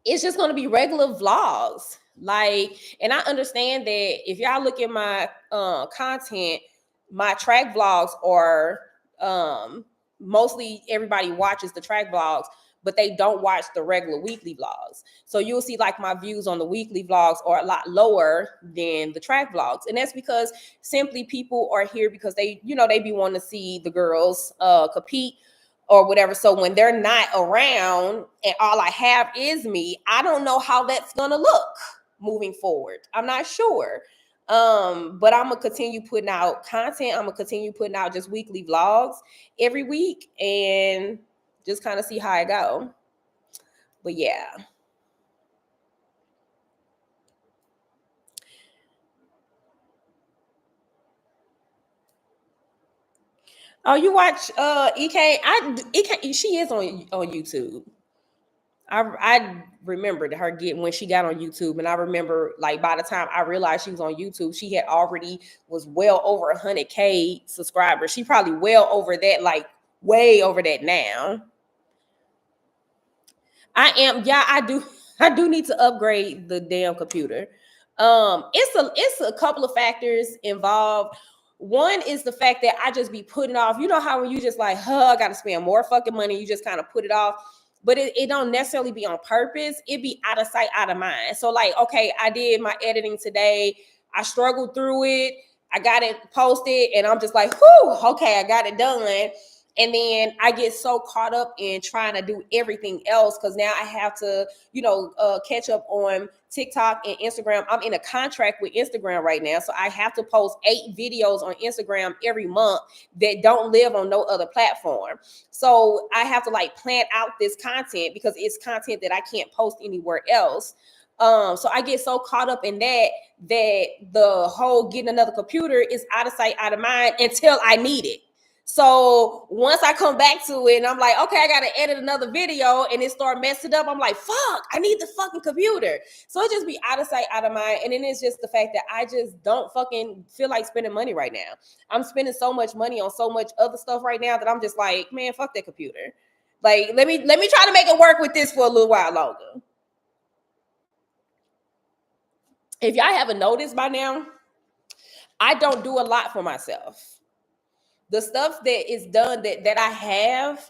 It's just gonna be regular vlogs. Like, and I understand that if y'all look at my content, my track vlogs are mostly everybody watches the track vlogs, but they don't watch the regular weekly vlogs. So you'll see like my views on the weekly vlogs are a lot lower than the track vlogs. And that's because simply people are here because they be wanting to see the girls compete or whatever. So when they're not around and all I have is me, I don't know how that's gonna look moving forward. I'm not sure. But I'm gonna continue putting out content. I'm gonna continue putting out just weekly vlogs every week and just kind of see how I go. But yeah. Oh, you watch EK? EK, she is on YouTube. I remembered her getting when she got on YouTube, and I remember like by the time I realized she was on YouTube, she had already was well over 100K subscribers. She probably well over that, like way over that now. I do need to upgrade the damn computer. It's a couple of factors involved. One is the fact that I just be putting off. You know how when you just like, I gotta spend more fucking money, you just kind of put it off. But it don't necessarily be on purpose. It be out of sight, out of mind. So like, okay, I did my editing today. I struggled through it. I got it posted, and I'm just like, whew, okay, I got it done. And then I get so caught up in trying to do everything else because now I have to, catch up on TikTok and Instagram. I'm in a contract with Instagram right now. So I have to post 8 videos on Instagram every month that don't live on no other platform. So I have to like plan out this content because it's content that I can't post anywhere else. So I get so caught up in that the whole getting another computer is out of sight, out of mind until I need it. So once I come back to it and I'm like, okay, I got to edit another video and it start messing up, I'm like, fuck, I need the fucking computer. So it just be out of sight, out of mind. And then it's just the fact that I just don't fucking feel like spending money right now. I'm spending so much money on so much other stuff right now that I'm just like, man, fuck that computer. Like, let me try to make it work with this for a little while longer. If y'all haven't noticed by now, I don't do a lot for myself. The stuff that is done that I have,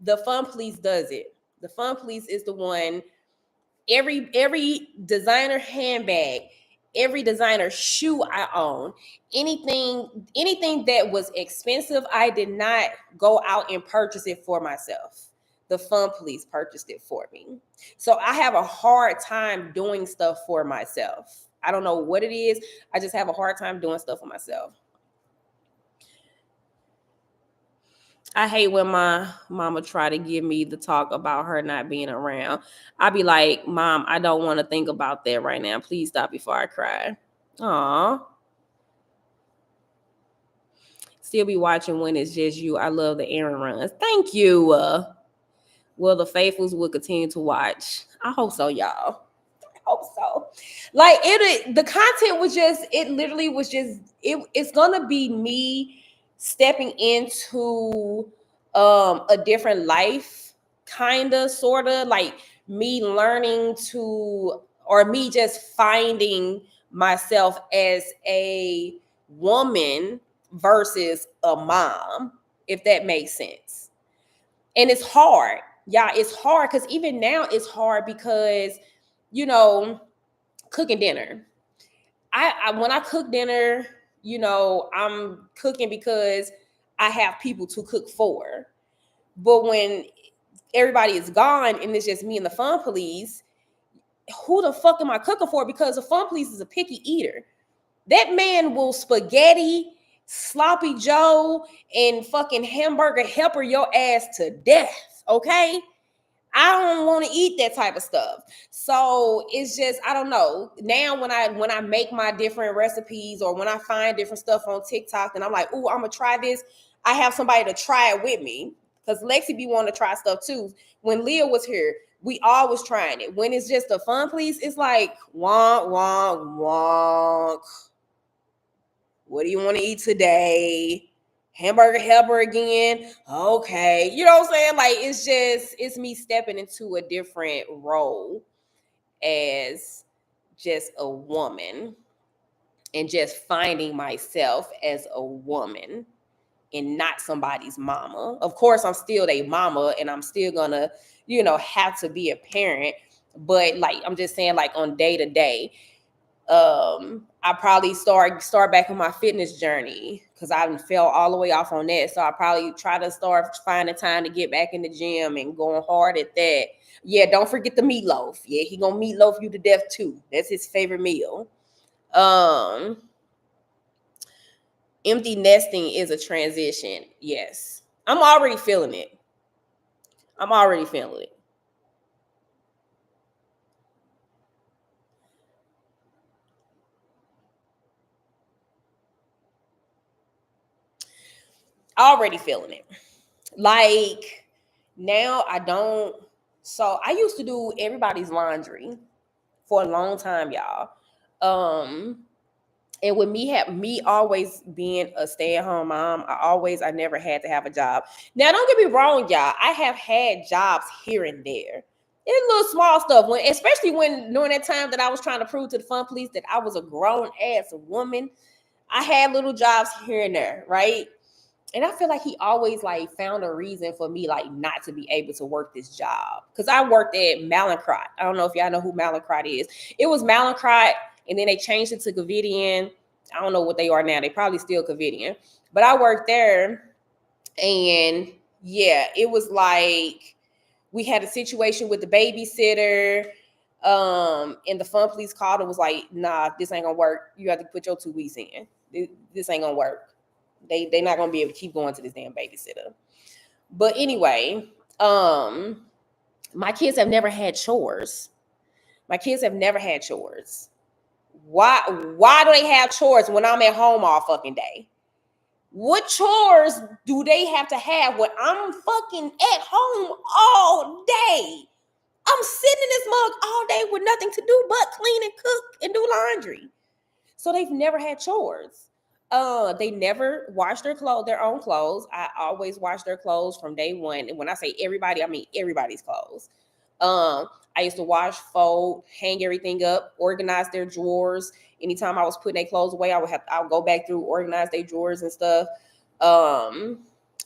the Fun Police does it. The Fun Police is the one. Every designer handbag, every designer shoe I own, anything that was expensive, I did not go out and purchase it for myself. The Fun Police purchased it for me. So I have a hard time doing stuff for myself. I don't know what it is. I just have a hard time doing stuff for myself. I hate when my mama try to give me the talk about her not being around. I be like, Mom, I don't want to think about that right now. Please stop before I cry. Aw. Still be watching when it's just you. I love the Aaron runs. Thank you. Well, the faithfuls will continue to watch. I hope so, y'all. I hope so. Like the content was just, it literally was just, it's gonna be me stepping into a different life, kind of, sort of, like me learning to, or me just finding myself as a woman versus a mom, if that makes sense. And it's hard. Yeah, it's hard because even now it's hard because, you know, cooking dinner. I when I cook dinner, you know, I'm cooking because I have people to cook for. But when everybody is gone and it's just me and the fun police, who the fuck am I cooking for? Because the fun police is a picky eater. That man will spaghetti, sloppy Joe, and fucking hamburger helper your ass to death. Okay? I don't want to eat that type of stuff. So it's just, I don't know. Now when I make my different recipes or when I find different stuff on TikTok and I'm like, "Ooh, I'm gonna try this," I have somebody to try it with me. Because Lexi be wanting to try stuff too. When Leah was here, we all was trying it. When it's just a fun police, it's like wonk, wonk, wonk. What do you want to eat today? Hamburger helper again. Okay. You know what I'm saying? Like it's me stepping into a different role as just a woman and just finding myself as a woman and not somebody's mama. Of course, I'm still a mama and I'm still gonna, you know, have to be a parent. But like I'm just saying, like on day to day, I probably start back on my fitness journey because I fell all the way off on that. So I probably try to start finding time to get back in the gym and going hard at that. Yeah, don't forget the meatloaf. Yeah, he gonna meatloaf you to death too. That's his favorite meal. Empty nesting is a transition. Yes, I'm already feeling it. I'm already feeling it. Already feeling it. Like now I don't. So I used to do everybody's laundry for a long time, y'all. Um, and with me always being a stay-at-home mom, I never had to have a job. Now, don't get me wrong, y'all. I have had jobs here and there. It's little small stuff. Especially when during that time that I was trying to prove to the fun police that I was a grown ass woman, I had little jobs here and there, right? And I feel like he always like found a reason for me like not to be able to work this job. Cause I worked at Mallinckrodt. I don't know if y'all know who Mallinckrodt is. It was Mallinckrodt and then they changed it to Covidian. I don't know what they are now. They probably still Covidian. But I worked there and yeah, it was like we had a situation with the babysitter. And the fun police called and was like, "Nah, this ain't gonna work. You have to put your 2 weeks in. This ain't gonna work. They're not gonna be able to keep going to this damn babysitter." But anyway, my kids have never had chores. My kids have never had chores. Why do they have chores when I'm at home all fucking day? What chores do they have to have when I'm fucking at home all day? I'm sitting in this mug all day with nothing to do but clean and cook and do laundry. So they've never had chores. They never washed their own clothes. I always wash their clothes from day one. And when I say everybody, I mean everybody's clothes. I used to wash, fold, hang everything up, organize their drawers. Anytime I was putting their clothes away, I'll go back through, organize their drawers and stuff.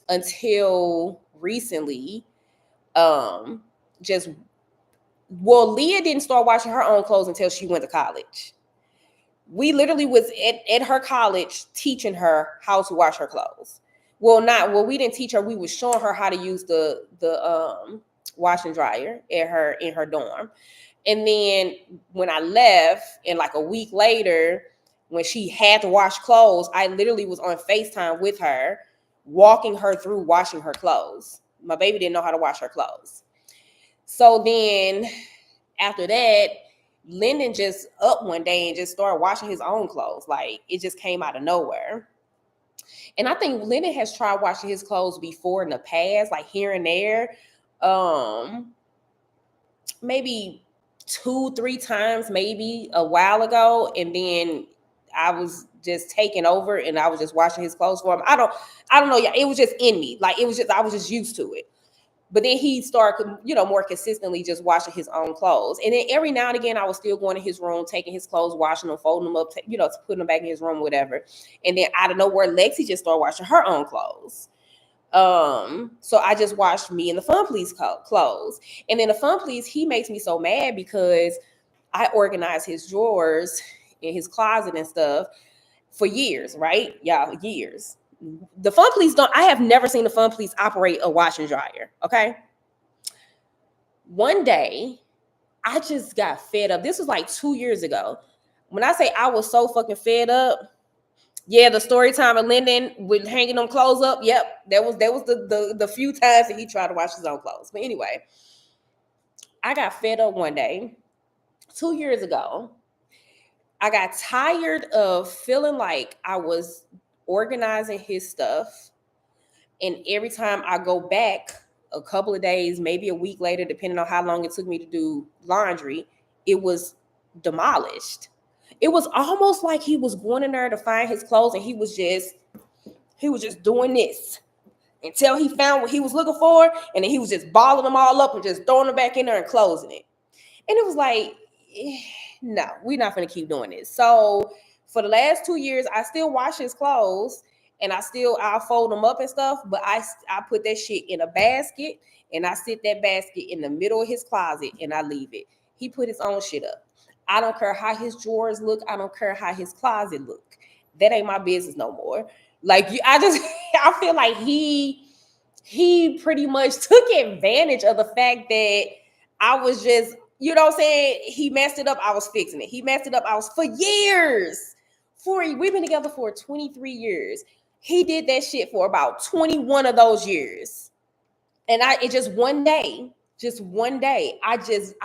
Until recently, just Leah didn't start washing her own clothes until she went to college. We literally was at her college teaching her how to wash her clothes. We didn't teach her. We was showing her how to use the wash and dryer in her dorm. And then when I left, and like a week later, when she had to wash clothes, I literally was on FaceTime with her, walking her through washing her clothes. My baby didn't know how to wash her clothes. So then after that, Lyndon just up one day and just started washing his own clothes. Like it just came out of nowhere. And I think Lyndon has tried washing his clothes before in the past, like here and there. Maybe 2-3 times, maybe a while ago. And then I was just taking over and I was just washing his clothes for him. I don't know. Yeah, it was just in me. Like I was just used to it. But then he started, more consistently just washing his own clothes. And then every now and again, I was still going to his room, taking his clothes, washing them, folding them up, putting them back in his room, whatever. And then out of nowhere, Lexi just started washing her own clothes. So I just washed me and the Fun Please clothes. And then the Fun Please, he makes me so mad because I organize his drawers in his closet and stuff for years, right? Yeah, years. The Fun Please I have never seen the Fun Please operate a wash and dryer, okay? One day, I just got fed up. This was like 2 years ago. When I say I was so fucking fed up, yeah, the story time of Lyndon with hanging them clothes up. Yep, that was the few times that he tried to wash his own clothes. But anyway, I got fed up one day 2 years ago. I got tired of feeling like I was organizing his stuff. And every time I go back a couple of days, maybe a week later, depending on how long it took me to do laundry, it was demolished. It was almost like he was going in there to find his clothes and he was just doing this until he found what he was looking for. And then he was just balling them all up and just throwing them back in there and closing it. And it was like, no, we're not going to keep doing this. So for the last 2 years, I still wash his clothes and I'll fold them up and stuff. But I put that shit in a basket and I sit that basket in the middle of his closet and I leave it. He put his own shit up. I don't care how his drawers look. I don't care how his closet look. That ain't my business no more. Like I feel like he pretty much took advantage of the fact that I was just, you know what I'm saying? He messed it up. I was fixing it. He messed it up. I was for years. We've been together for 23 years. He did that shit for about 21 of those years. And just one day, I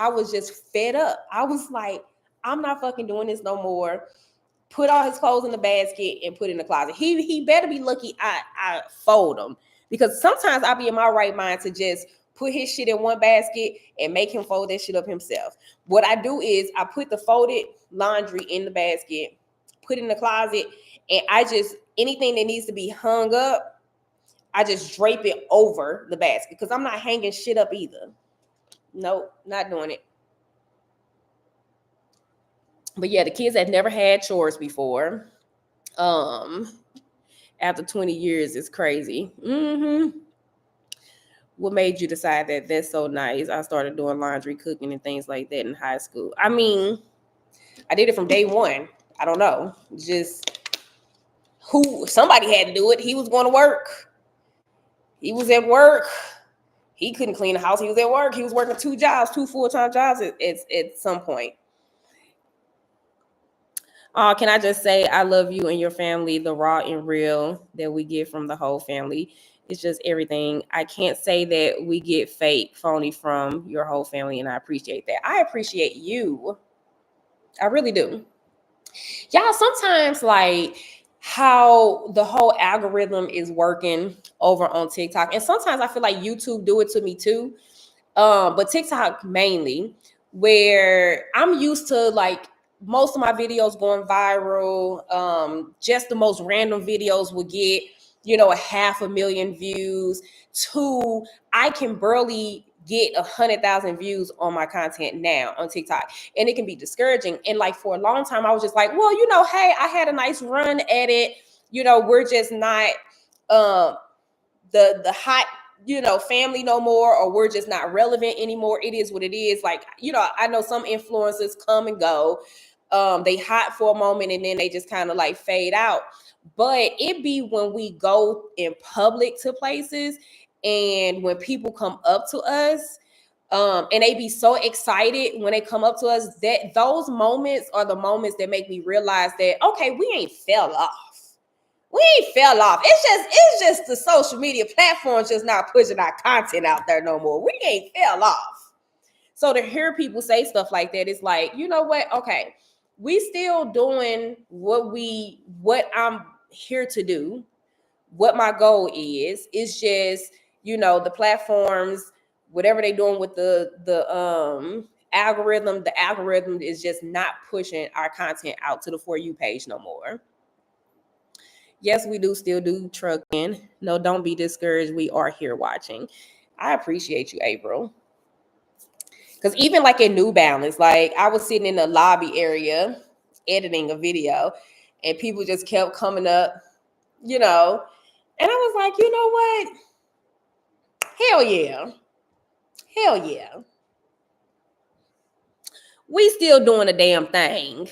was just fed up. I was like, I'm not fucking doing this no more. Put all his clothes in the basket and put it in the closet. He better be lucky I fold them. Because sometimes I'll be in my right mind to just put his shit in one basket and make him fold that shit up himself. What I do is I put the folded laundry in the basket, put it in the closet, and anything that needs to be hung up, I just drape it over the basket because I'm not hanging shit up either. Nope, not doing it. But yeah, the kids had never had chores before. After 20 years, it's crazy. What made you decide that that's so nice? I started doing laundry, cooking, and things like that in high school. I mean, I did it from day one. I don't know. Just somebody had to do it. He was going to work. He was at work. He couldn't clean the house. He was at work. He was working 2 jobs, 2 full-time jobs at some point. Can I just say I love you and your family, the raw and real that we get from the whole family. It's just everything. I can't say that we get fake, phony from your whole family, and I appreciate that. I appreciate you. I really do. Y'all, sometimes like how the whole algorithm is working over on TikTok, and sometimes I feel like YouTube do it to me too. But TikTok mainly, where I'm used to like most of my videos going viral. Just the most random videos will get, 500,000 views. To I can barely get 100,000 views on my content now on TikTok, and it can be discouraging. And like for a long time, I was just like, well, hey, I had a nice run at it. We're just not the hot family no more, or we're just not relevant anymore. It is what it is. Like, I know some influencers come and go. They hot for a moment and then they just kind of like fade out. But it be when we go in public to places and when people come up to us, and they be so excited when they come up to us, that those moments are the moments that make me realize that, okay, we ain't fell off. It's just the social media platforms just not pushing our content out there no more. We ain't fell off. So to hear people say stuff like that, it's like, you know what? Okay, we still doing what I'm here to do. What my goal is just, the platforms, whatever they doing with the algorithm is just not pushing our content out to the For You page no more. Yes, we do still do trucking. No, don't be discouraged. We are here watching. I appreciate you, April. Because even like in New Balance, like I was sitting in the lobby area editing a video and people just kept coming up, you know, and I was like, you know what? Hell yeah. Hell yeah. We still doing a damn thing.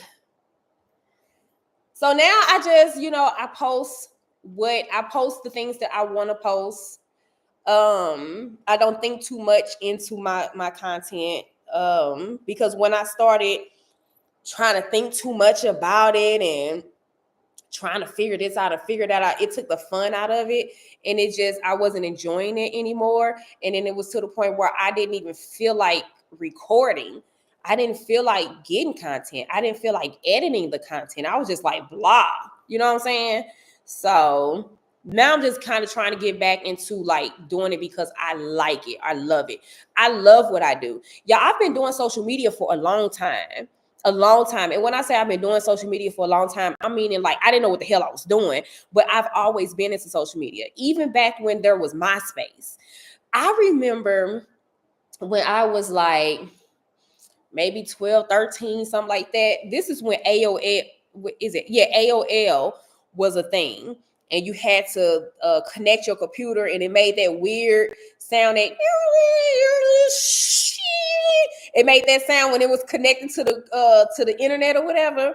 So now I just, I post the things that I want to post. I don't think too much into my content. Because when I started trying to think too much about it and trying to figure this out and figure that out, it took the fun out of it. And I wasn't enjoying it anymore. And then it was to the point where I didn't even feel like recording. I didn't feel like getting content. I didn't feel like editing the content. I was just like, blah. You know what I'm saying? So now I'm just kind of trying to get back into like doing it because I like it. I love it. I love what I do. Yeah, I've been doing social media for a long time. And when I say I've been doing social media for a long time, I'm meaning like I didn't know what the hell I was doing, but I've always been into social media, even back when there was MySpace. I remember when I was like maybe 12, 13, something like that. This is when AOL, AOL was a thing. And you had to connect your computer, and it made that weird sound that it made that sound when it was connected to the internet or whatever.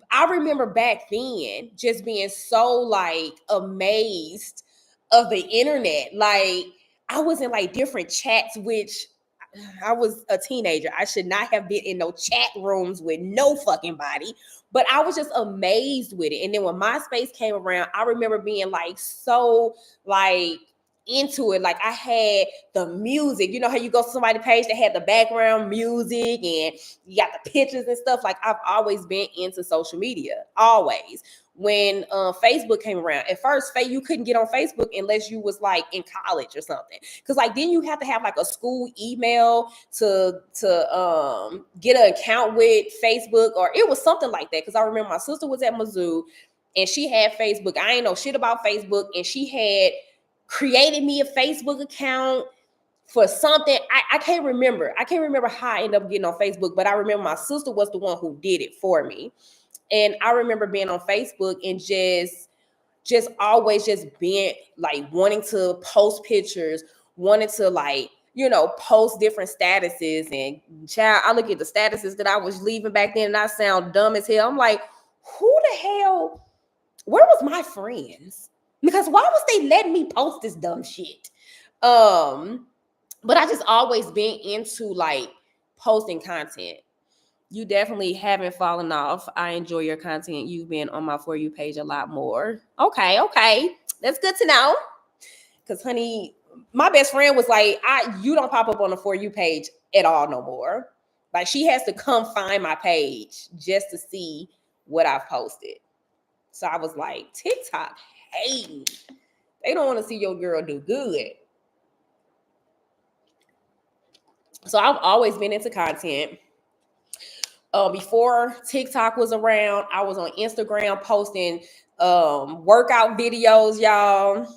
I remember back then just being so like amazed of the internet. Like I was in like different chats, which I was a teenager. I should not have been in no chat rooms with no fucking body, but I was just amazed with it. And then when MySpace came around, I remember being like so like into it. Like I had the music, you know how you go to somebody's page that had the background music and you got the pictures and stuff. Like I've always been into social media, always. When Facebook came around, at first you couldn't get on Facebook unless you was like in college or something, because like then you have to have like a school email to get an account with Facebook, or it was something like that. Because I remember my sister was at Mizzou and she had Facebook. I ain't know shit about Facebook, and she had created me a Facebook account for something. I can't remember. I can't remember how I ended up getting on Facebook, but I remember my sister was the one who did it for me. And I remember being on Facebook and just always just being like wanting to post pictures, wanting to like, post different statuses. And child, I look at the statuses that I was leaving back then and I sound dumb as hell. I'm like, who the hell, where was my friends? Because why was they letting me post this dumb shit? But I just always been into like posting content. You definitely haven't fallen off. I enjoy your content. You've been on my For You page a lot more. Okay. That's good to know. Because, honey, my best friend was like, you don't pop up on the For You page at all no more. Like, she has to come find my page just to see what I've posted. So I was like, TikTok hating. They don't want to see your girl do good. So I've always been into content. Before TikTok was around, I was on Instagram posting workout videos, y'all.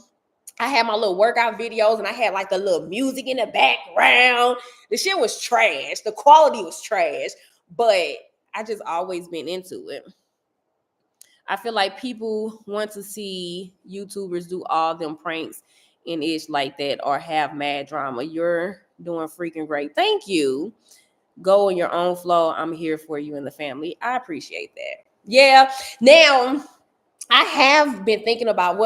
I had my little workout videos and I had like the little music in the background. The shit was trash. The quality was trash, but I just always been into it. I feel like people want to see YouTubers do all them pranks and ish like that or have mad drama. You're doing freaking great. Thank you. Go in your own flow. I'm here for you and the family. I appreciate that. Yeah. Now, I have been thinking about,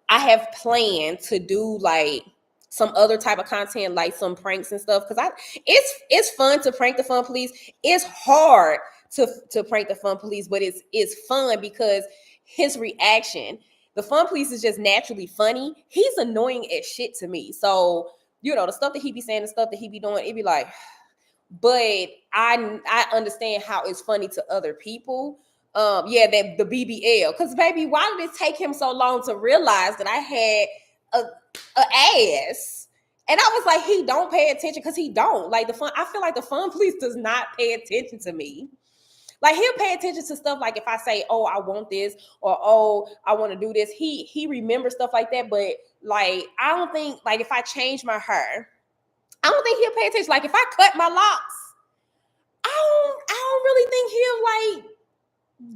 I have planned to do like some other type of content, like some pranks and stuff. Because it's fun to prank the fun police. It's hard to prank the fun police, but it's fun because his reaction, the fun police is just naturally funny. He's annoying as shit to me. So, the stuff that he be saying, the stuff that he be doing, it be like, but I understand how it's funny to other people. That the BBL, because baby, why did it take him so long to realize that I had a ass? And I was like, he don't pay attention, because he don't like the fun. I feel like the fun police does not pay attention to me. Like he'll pay attention to stuff like if I say, "Oh, I want this," or "Oh, I want to do this." He remembers stuff like that. But like I don't think like if I change my hair, I don't think he'll pay attention. Like if I cut my locks, I don't really think he'll like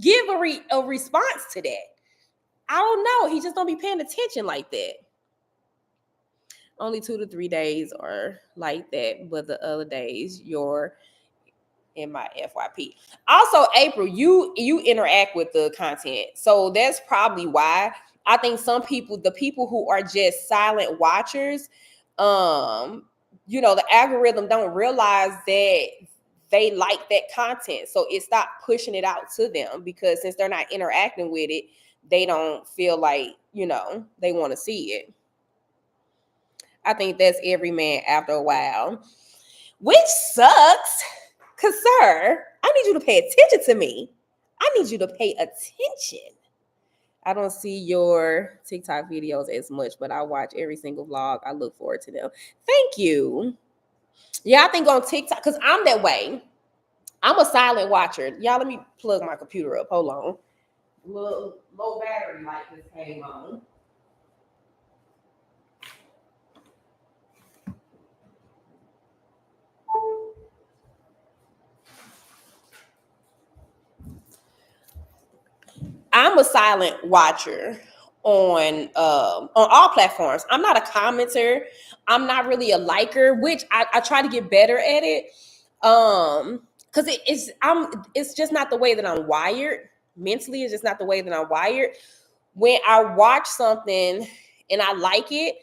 give a response to that. I don't know. He just don't be paying attention like that. Only 2 to 3 days are like that, but the other days you're in my FYP. Also, April, you interact with the content, so that's probably why. I think some people, the people who are just silent watchers, the algorithm don't realize that they like that content, so it stopped pushing it out to them because since they're not interacting with it, they don't feel like they want to see it. I think that's every man after a while, which sucks. Because, sir, I need you to pay attention to me. I need you to pay attention. I don't see your TikTok videos as much, but I watch every single vlog. I look forward to them. Thank you. Yeah, I think on TikTok, because I'm that way. I'm a silent watcher. Y'all, let me plug my computer up. Hold on. Low battery light just came on. I'm a silent watcher on all platforms. I'm not a commenter. I'm not really a liker, which I try to get better at it. Because it's just not the way that I'm wired. Mentally, it's just not the way that I'm wired. When I watch something and I like it,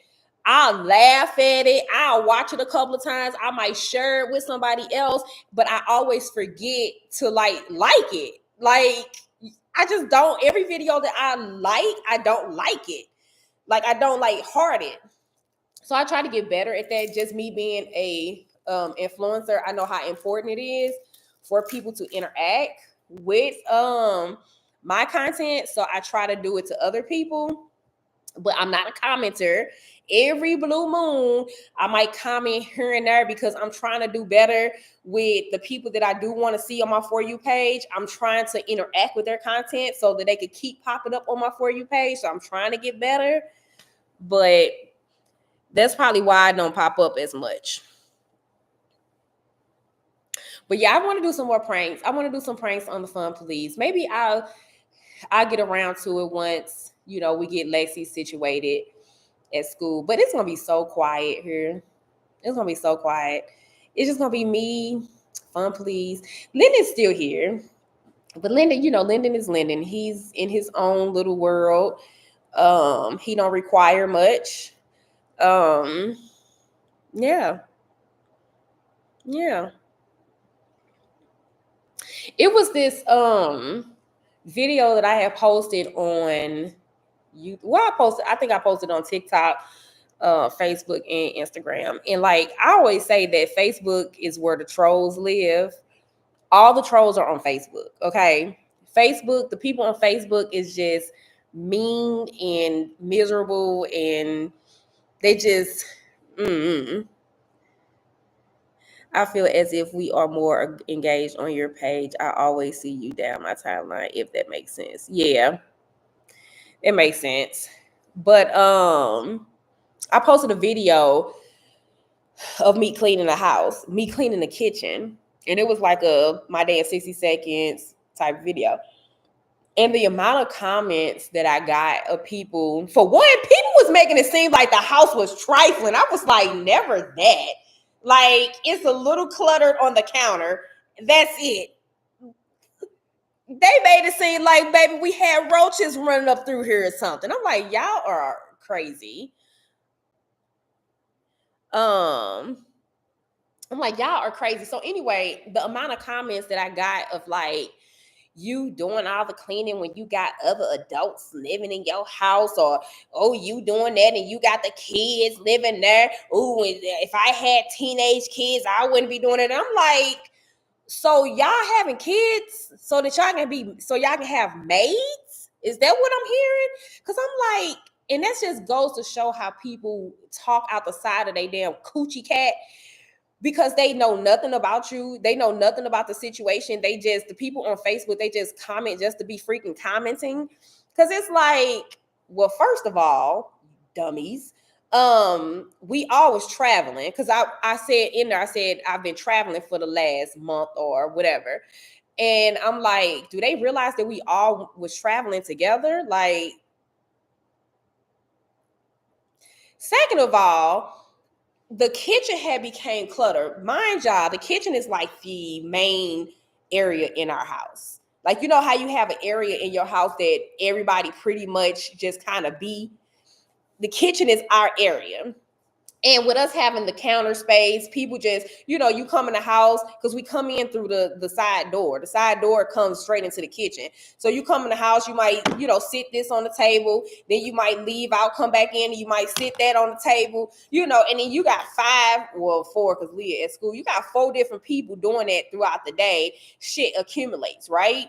I'll laugh at it. I'll watch it a couple of times. I might share it with somebody else, but I always forget to like it. Like I just don't. Every video that I don't like it. Like I don't like heart it. So I try to get better at that. Just me being a influencer, I know how important it is for people to interact with my content. So I try to do it to other people, but I'm not a commenter. Every blue moon, I might comment here and there because I'm trying to do better with the people that I do want to see on my For You page. I'm trying to interact with their content so that they could keep popping up on my For You page. So I'm trying to get better, but that's probably why I don't pop up as much. But yeah, I want to do some more pranks. I want to do some pranks on the Fun Please. Maybe I'll get around to it once, we get Lexi situated at school. But it's going to be so quiet here. It's going to be so quiet. It's just going to be me, Fun Please. Lyndon's still here. But Lyndon is Lyndon. He's in his own little world. He don't require much. Yeah. Yeah. It was this video that I had posted on you. Well, I think I posted on TikTok, Facebook, and Instagram. And like I always say that Facebook is where the trolls live. All the trolls are on Facebook. Okay. Facebook, the people on Facebook is just mean and miserable, and they just I feel as if we are more engaged on your page. I always see you down my timeline, if that makes sense. Yeah, it makes sense. But I posted a video of me cleaning the house, me cleaning the kitchen, and it was like a my day in 60 seconds type video. And the amount of comments that I got of people, for one, people was making it seem like the house was trifling. I was like, never that. Like, it's a little cluttered on the counter. That's it. They made it seem like, baby, we had roaches running up through here or something. I'm like, y'all are crazy. I'm like, y'all are crazy. So anyway, the amount of comments that I got of like, you doing all the cleaning when you got other adults living in your house, or oh, you doing that and you got the kids living there. Oh, if I had teenage kids, I wouldn't be doing it. I'm like, so y'all having kids so that y'all can have maids? Is that what I'm hearing? Because I'm like, and that just goes to show how people talk out the side of their damn coochie cat. because they know nothing about you. They know nothing about the situation. The people on Facebook, they just comment just to be freaking commenting. Cause it's like, well, first of all, dummies, we always traveling. Cause I said in there, I said, I've been traveling for the last month or whatever. And I'm like, do they realize that we all was traveling together? Like, second of all, the kitchen had became cluttered. Mind y'all, the kitchen is like the main area in our house. Like, you know how you have an area in your house that everybody pretty much just kind of be? The kitchen is our area. And with us having the counter space, people just, you come in the house because we come in through the side door. The side door comes straight into the kitchen. So you come in the house, you might, sit this on the table. Then you might leave out, come back in, and you might sit that on the table, and then you got four, because Leah at school, you got 4 different people doing that throughout the day. Shit accumulates, right?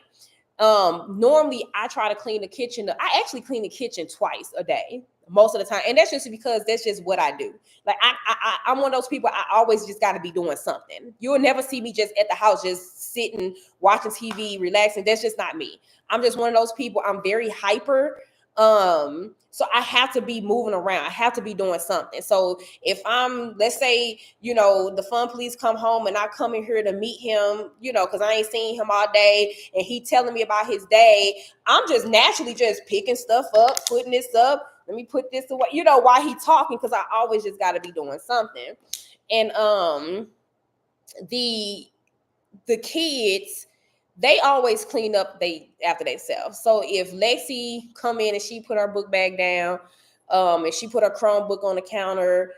Normally I try to clean the kitchen. I actually clean the kitchen twice a day most of the time, and that's just because that's just what I do. Like I'm one of those people. I always just got to be doing something. You'll never see me just at the house just sitting watching TV relaxing. That's just not me. I'm just one of those people. I'm very hyper. So I have to be moving around. I have to be doing something. So if I'm, let's say, the fun police come home and I come in here to meet him, because I ain't seen him all day and he telling me about his day, I'm just naturally just picking stuff up, putting this up. Let me put this away, while he talking, because I always just got to be doing something. And the kids, they always clean up after themselves. So if Lexi come in and she put her book bag down, and she put her Chromebook on the counter,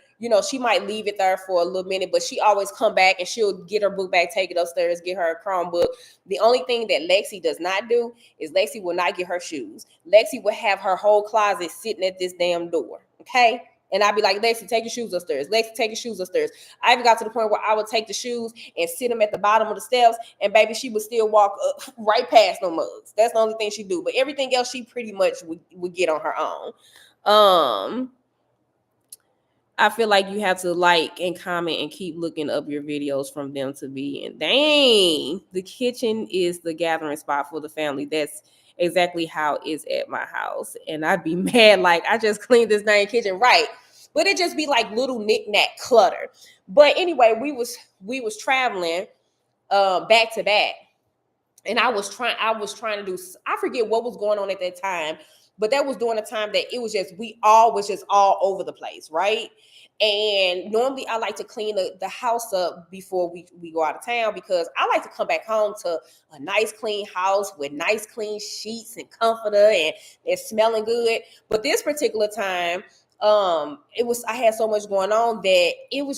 she might leave it there for a little minute, but she always come back and she'll get her book bag, take it upstairs, get her a Chromebook. The only thing that Lexi does not do is Lexi will not get her shoes. Lexi will have her whole closet sitting at this damn door, okay? And I'd be like, Lexi, take your shoes upstairs. Lexi, take your shoes upstairs. I even got to the point where I would take the shoes and sit them at the bottom of the steps, and baby, she would still walk up right past no mugs. That's the only thing she do. But everything else, she pretty much would get on her own. I feel like you have to like and comment and keep looking up your videos from them to be in. Dang, the kitchen is the gathering spot for the family. That's exactly how it's at my house. And I'd be mad, like, I just cleaned this dang kitchen, right? But it just be like little knick-knack clutter. But anyway, we was traveling back to back. And I was trying to do, I forget what was going on at that time, but that was during the time that it was just, we all was just all over the place, right? And normally I like to clean the house up before we go out of town, because I like to come back home to a nice clean house with nice clean sheets and comforter and smelling good. But this particular time, I had so much going on that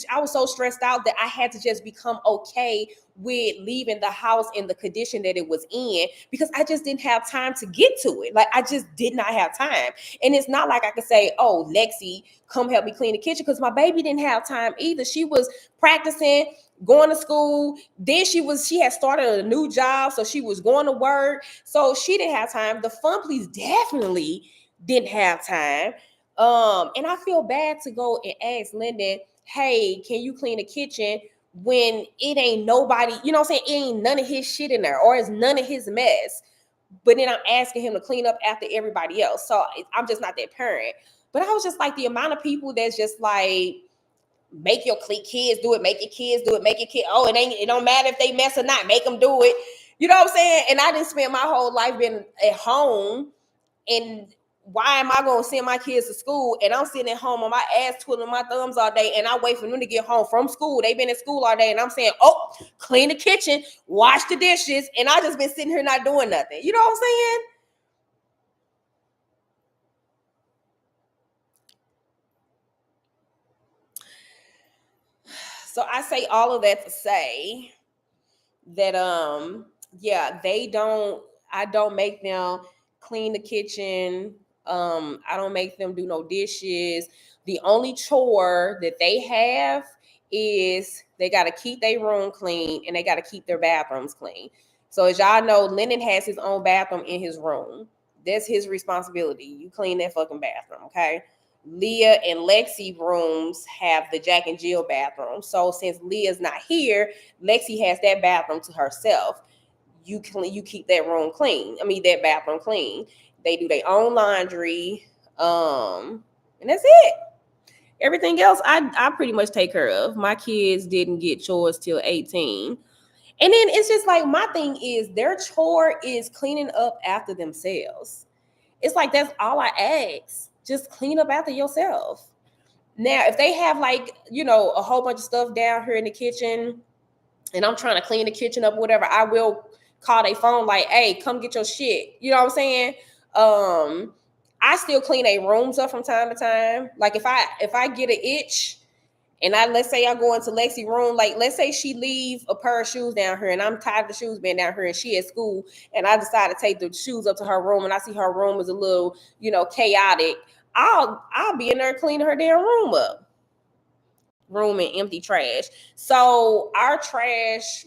I was so stressed out that I had to just become okay with leaving the house in the condition that it was in, because I just didn't have time to get to it. Like, I just did not have time. And it's not like I could say, oh, Lexi, come help me clean the kitchen, because my baby didn't have time either. She was practicing, going to school. Then she had started a new job, so she was going to work. So she didn't have time. The fun police definitely didn't have time. And I feel bad to go and ask Lyndon, hey, can you clean the kitchen, when it ain't nobody, you know what I'm saying? It ain't none of his shit in there, or it's none of his mess. But then I'm asking him to clean up after everybody else. So I'm just not that parent. But I was just like, the amount of people that's just like, make your kids do it, make your kids do it, make your kid. Oh, it don't matter if they mess or not, make them do it. You know what I'm saying? And I didn't spend my whole life being at home, and why am I going to send my kids to school and I'm sitting at home on my ass twiddling my thumbs all day, and I wait for them to get home from school? They've been at school all day, and I'm saying, oh, clean the kitchen, wash the dishes, and I just been sitting here not doing nothing. You know what I'm saying? So I say all of that to say that I don't make them clean the kitchen. I don't make them do no dishes. The only chore that they have is they got to keep their room clean, and they got to keep their bathrooms clean. So as y'all know, Lennon has his own bathroom in his room. That's his responsibility. You clean that fucking bathroom, okay? Leah and Lexi rooms have the Jack and Jill bathroom. So since Leah's not here, Lexi has that bathroom to herself. You keep that room clean. I mean, that bathroom clean. They do their own laundry. And that's it. Everything else I pretty much take care of. My kids didn't get chores till 18. And then it's just like, my thing is, their chore is cleaning up after themselves. It's like, that's all I ask. Just clean up after yourself. Now, if they have like, a whole bunch of stuff down here in the kitchen and I'm trying to clean the kitchen up or whatever, I will call their phone like, hey, come get your shit. You know what I'm saying? I still clean their rooms up from time to time. Like if I get an itch and let's say I go into Lexi's room, like let's say she leave a pair of shoes down here and I'm tired of the shoes being down here and she at school and I decide to take the shoes up to her room and I see her room is a little, chaotic. I'll be in there cleaning her damn room and empty trash. So our trash,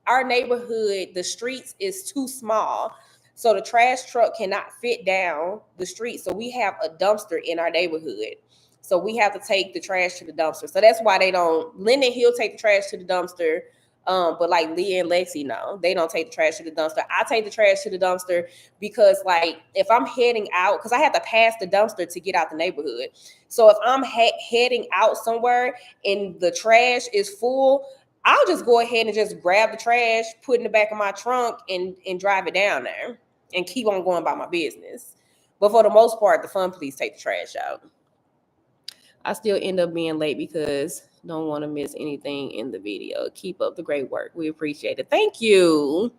our neighborhood, the streets is too small. So the trash truck cannot fit down the street. So we have a dumpster in our neighborhood. So we have to take the trash to the dumpster. So that's why Lyndon, he'll take the trash to the dumpster. But like Leah and Lexi, no, they don't take the trash to the dumpster. I take the trash to the dumpster because like if I'm heading out, because I have to pass the dumpster to get out the neighborhood. So if I'm heading out somewhere and the trash is full, I'll just go ahead and just grab the trash, put it in the back of my trunk and drive it down there and keep on going about my business. But for the most part, the fun police take the trash out. I still end up being late because don't want to miss anything in the video. Keep up the great work. We appreciate it. Thank you.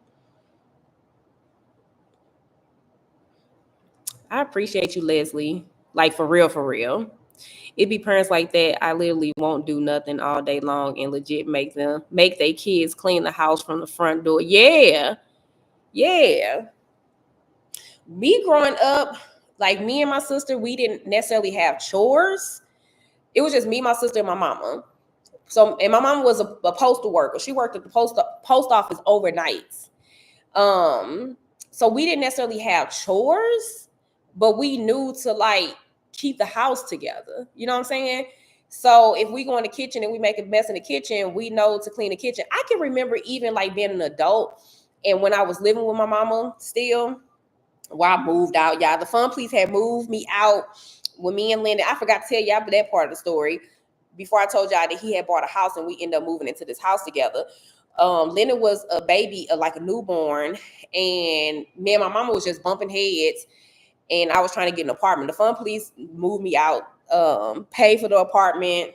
I appreciate you, Leslie. Like for real, for real. It be parents like that. I literally won't do nothing all day long and legit make their kids clean the house from the front door. Yeah. Yeah. Me growing up, like me and my sister, we didn't necessarily have chores. It was just me, my sister, and my mama. So, and my mama was a postal worker. She worked at the post office overnights. So we didn't necessarily have chores, but we knew to like keep the house together. You know what I'm saying? So if we go in the kitchen and we make a mess in the kitchen, we know to clean the kitchen. I can remember even like being an adult and when I was living with my mama still, while I moved out, y'all, the fun police had moved me out with me and Linda. I forgot to tell y'all that part of the story before I told y'all that he had bought a house and we ended up moving into this house together. Linda was a baby, like a newborn, and me and my mama was just bumping heads, and I was trying to get an apartment. The fun police moved me out, paid for the apartment.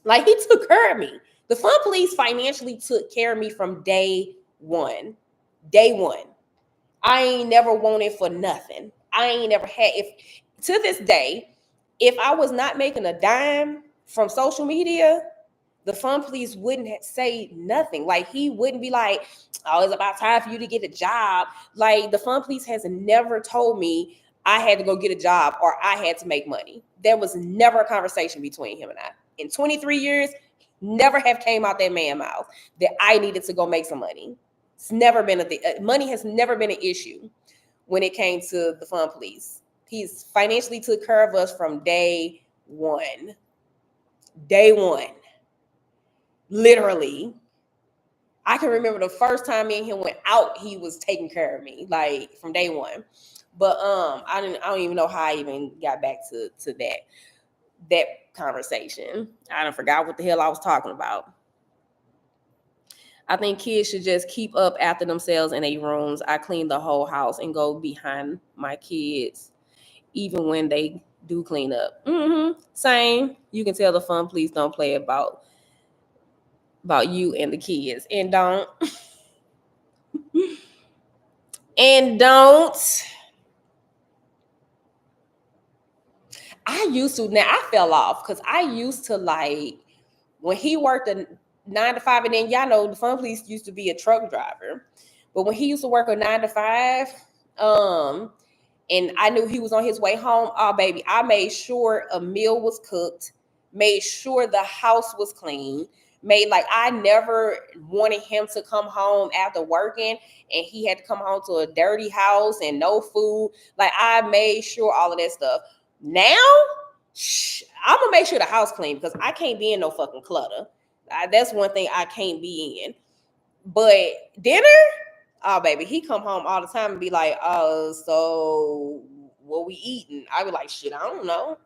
Like, he took care of me. The fun police financially took care of me from day one. Day one. I ain't never wanted for nothing. I ain't never had, to this day, if I was not making a dime from social media, the fun police wouldn't say nothing. Like, he wouldn't be like, oh, it's about time for you to get a job. Like, the fun police has never told me I had to go get a job or I had to make money. There was never a conversation between him and I. In 23 years, never have came out that man's mouth that I needed to go make some money. It's never been a thing. Money has never been an issue when it came to the fun police. He's financially took care of us from day one. Day one. Literally. I can remember the first time me and him went out, he was taking care of me, like from day one. But I don't even know how I even got back to that conversation. I done forgot what the hell I was talking about. I think kids should just keep up after themselves in their rooms. I clean the whole house and go behind my kids, even when they do clean up. Same. You can tell the fun police don't play about you and the kids. And don't. And don't. I used to, now I fell off because I used to like, when he worked a 9 to 5, and then y'all know the fun police used to be a truck driver. But when he used to work a 9 to 5, and I knew he was on his way home, oh baby, I made sure a meal was cooked, made sure the house was clean, I never wanted him to come home after working and he had to come home to a dirty house and no food. Like, I made sure all of that stuff. Now, I'm gonna make sure the house clean because I can't be in no fucking clutter. That's one thing I can't be in. But dinner, oh baby, he come home all the time and be like, "Oh, so what we eating?" I be like, "Shit, I don't know."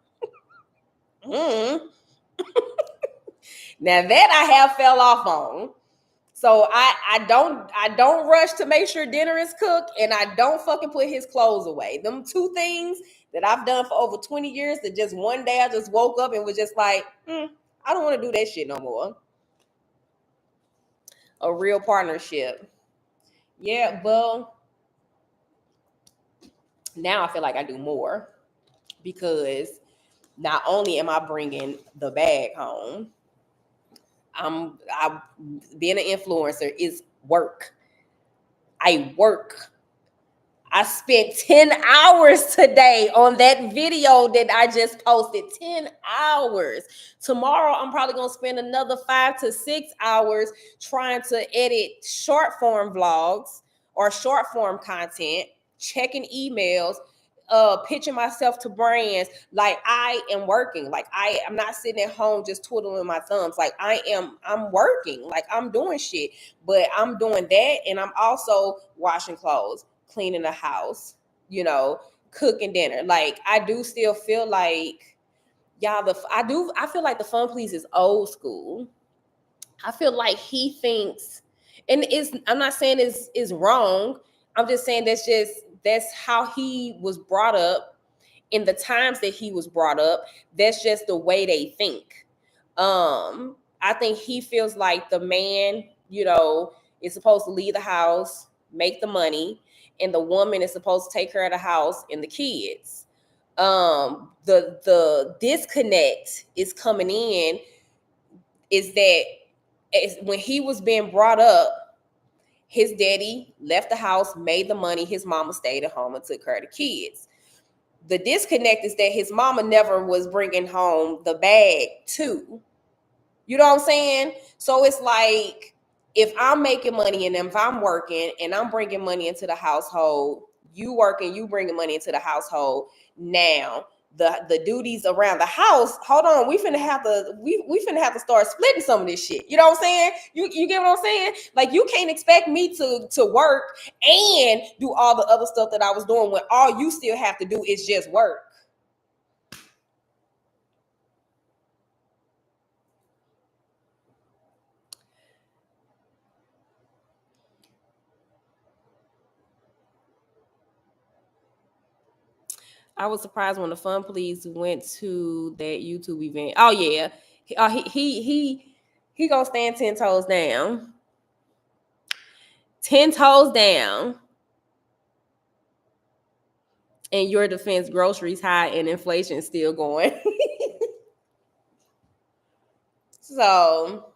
Now that I have fell off on. So I don't rush to make sure dinner is cooked, and I don't fucking put his clothes away. Them two things that I've done for over 20 years that just one day I just woke up and was just like, I don't want to do that shit no more. A real partnership. Yeah, well, now I feel like I do more because not only am I bringing the bag home, I being an influencer is work. I work. I spent 10 hours today on that video that I just posted. 10 hours. Tomorrow, I'm probably going to spend another 5 to 6 hours trying to edit short form vlogs or short form content, checking emails, pitching myself to brands. Like I am working. Like I'm not sitting at home just twiddling my thumbs. Like I'm working. Like I'm doing shit. But I'm doing that, and I'm also washing clothes, cleaning the house, cooking dinner. Like I do still feel like y'all I feel like the fun please is old school. I feel like he thinks, and I'm not saying is wrong. I'm just saying that's how he was brought up in the times that he was brought up. That's just the way they think. I think he feels like the man, is supposed to leave the house, make the money, and the woman is supposed to take care of the house and the kids. The disconnect is coming in is that when he was being brought up, his daddy left the house, made the money, his mama stayed at home and took care of the kids. The disconnect is that his mama never was bringing home the bag too. You know what I'm saying? So it's like, if I'm making money and if I'm working and I'm bringing money into the household, you working, you bringing money into the household. Now the duties around the house, hold on, we finna have to start splitting some of this shit. You know what I'm saying? You get what I'm saying? Like, you can't expect me to work and do all the other stuff that I was doing when all you still have to do is just work. I was surprised when the Fun Please went to that YouTube event. Oh yeah, he gonna stand 10 toes down. 10 toes down. In your defense, groceries high and inflation still going. So,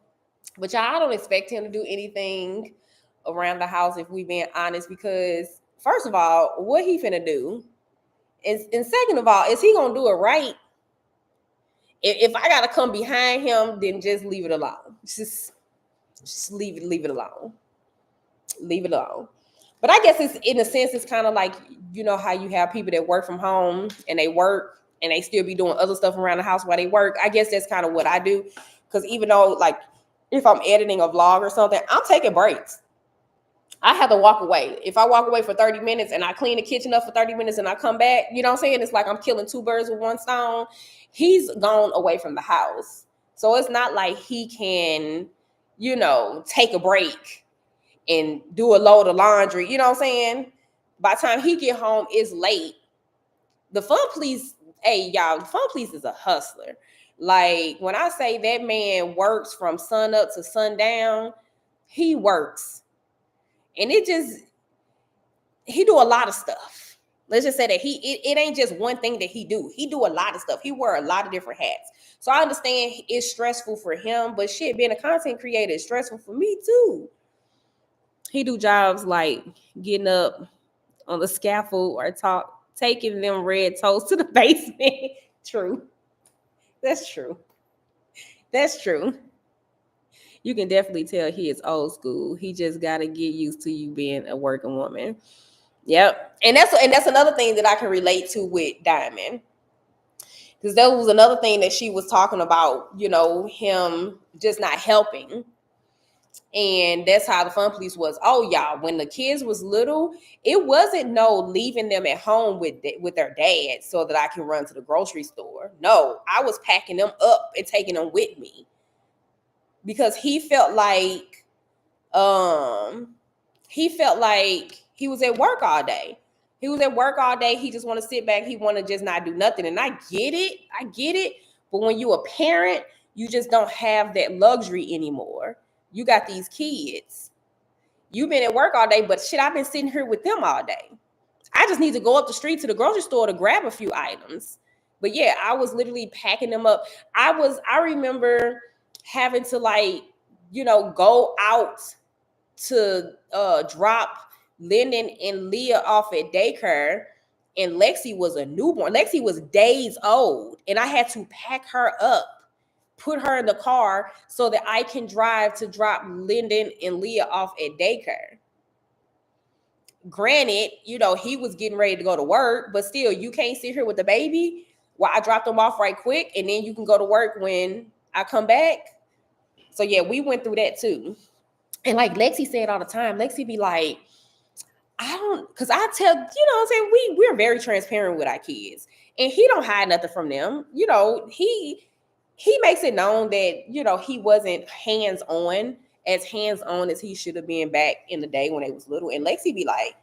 but y'all, I don't expect him to do anything around the house if we being honest, because first of all, what he finna do? And second of all, is he gonna do it right? If I gotta come behind him, then just leave it alone. Just leave it alone. Leave it alone. But I guess it's, in a sense, it's kind of like, how you have people that work from home and they work and they still be doing other stuff around the house while they work. I guess that's kind of what I do. Because even though, like, if I'm editing a vlog or something, I'm taking breaks. I have to walk away. If I walk away for 30 minutes and I clean the kitchen up for 30 minutes and I come back, you know what I'm saying? It's like I'm killing two birds with one stone. He's gone away from the house. So it's not like he can, take a break and do a load of laundry. You know what I'm saying? By the time he get home, it's late. The Fun Please, hey, y'all, the Fun Please is a hustler. Like, when I say that man works from sun up to sundown, he works. And he do a lot of stuff. Let's just say that it ain't just one thing that he do. He do a lot of stuff. He wear a lot of different hats. So I understand it's stressful for him, but shit, being a content creator is stressful for me too. He do jobs like getting up on the scaffold or taking them red toes to the basement. True. That's true. That's true. You can definitely tell he is old school. He just got to get used to you being a working woman. Yep. And that's another thing that I can relate to with Diamond. Because that was another thing that she was talking about, you know, him just not helping. And that's how the fun police was. Oh, y'all, when the kids was little, it wasn't no leaving them at home with their dad so that I can run to the grocery store. No, I was packing them up and taking them with me because he felt like he was at work all day. He was at work all day. He just want to sit back. He want to just not do nothing. And I get it. But when you a parent, you just don't have that luxury anymore. You got these kids. You've been at work all day, but shit, I've been sitting here with them all day. I just need to go up the street to the grocery store to grab a few items. But yeah, I was literally packing them up. I remember having to, like, you know, go out to drop Lyndon and Leah off at daycare, and Lexi was a newborn. Lexi was days old, and I had to pack her up, put her in the car so that I can drive to drop Lyndon and Leah off at daycare. Granted, you know, he was getting ready to go to work, but still, you can't sit here with the baby while I drop them off right quick, and then you can go to work when I come back. So yeah, we went through that too. And like Lexi said all the time, Lexi be like, because I tell, you know what I'm saying, we're very transparent with our kids. And he don't hide nothing from them. You know, he makes it known that, you know, he wasn't hands-on as he should have been back in the day when they was little. And Lexi be like,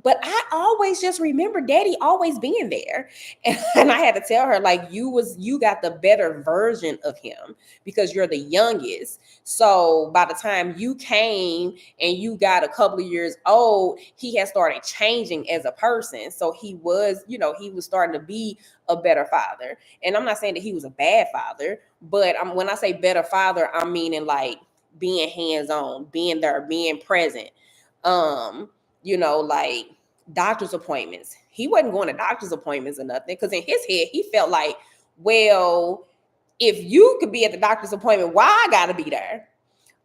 but I always just remember daddy always being there. And I had to tell her, like, you got the better version of him because you're the youngest. So by the time you came and you got a couple of years old, he had started changing as a person. So he was, you know, he was starting to be a better father. And I'm not saying that he was a bad father, but when I say better father, I'm meaning like being hands-on, being there, being present. You know, like doctor's appointments. He wasn't going to doctor's appointments or nothing because in his head, he felt like, well, if you could be at the doctor's appointment, why I gotta be there?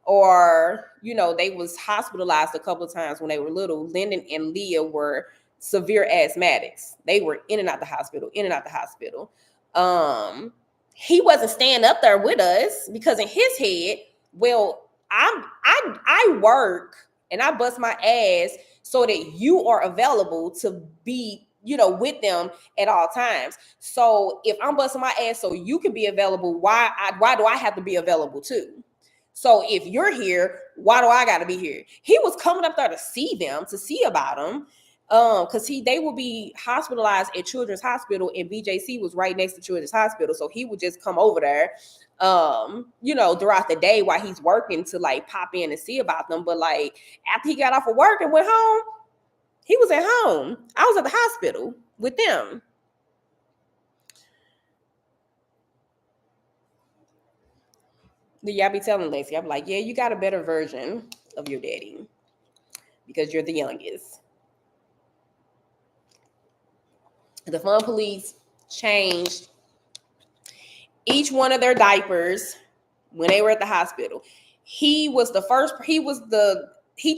Or, you know, they was hospitalized a couple of times when they were little. Lyndon and Leah were severe asthmatics. They were in and out the hospital. He wasn't staying up there with us because in his head, well, I work and I bust my ass so that you are available to be, you know, with them at all times. So if I'm busting my ass so you can be available, why do I have to be available too? So if you're here, why do I got to be here? He was coming up there to see them, to see about them, because they would be hospitalized at Children's Hospital, and BJC was right next to Children's Hospital, so he would just come over there, you know, throughout the day while he's working to like pop in and see about them. But like after he got off of work and went home, he was at home. I was at the hospital with them. Yeah, I be telling Lacey, I'm like, yeah, you got a better version of your daddy because you're the youngest. The fun police changed each one of their diapers when they were at the hospital. He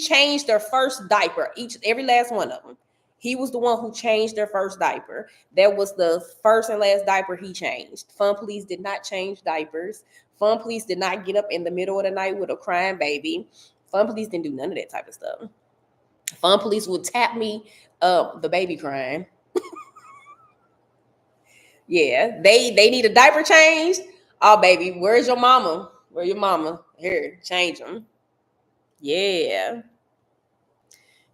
changed their first diaper, every last one of them. He was the one who changed their first diaper. That was the first and last diaper he changed. Fun police did not change diapers. Fun police did not get up in the middle of the night with a crying baby. Fun police didn't do none of that type of stuff. Fun police would tap me up, the baby crying. Yeah, they need a diaper change. Oh, baby, where's your mama? Where your mama? Here, change them. Yeah.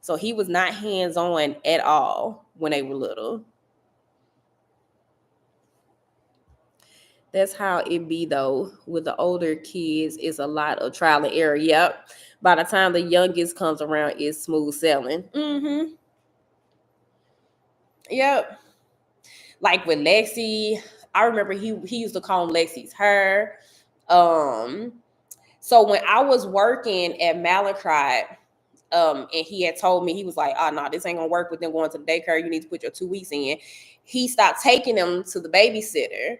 So he was not hands-on at all when they were little. That's how it be though. With the older kids, it's a lot of trial and error. Yep. By the time the youngest comes around, it's smooth sailing. Mm-hmm. Yep. Like with Lexi, I remember he used to comb Lexi's hair. So when I was working at Mallinckrodt, and he had told me, he was like, oh no, this ain't gonna work with them going to the daycare. You need to put your 2 weeks in. He stopped taking them to the babysitter.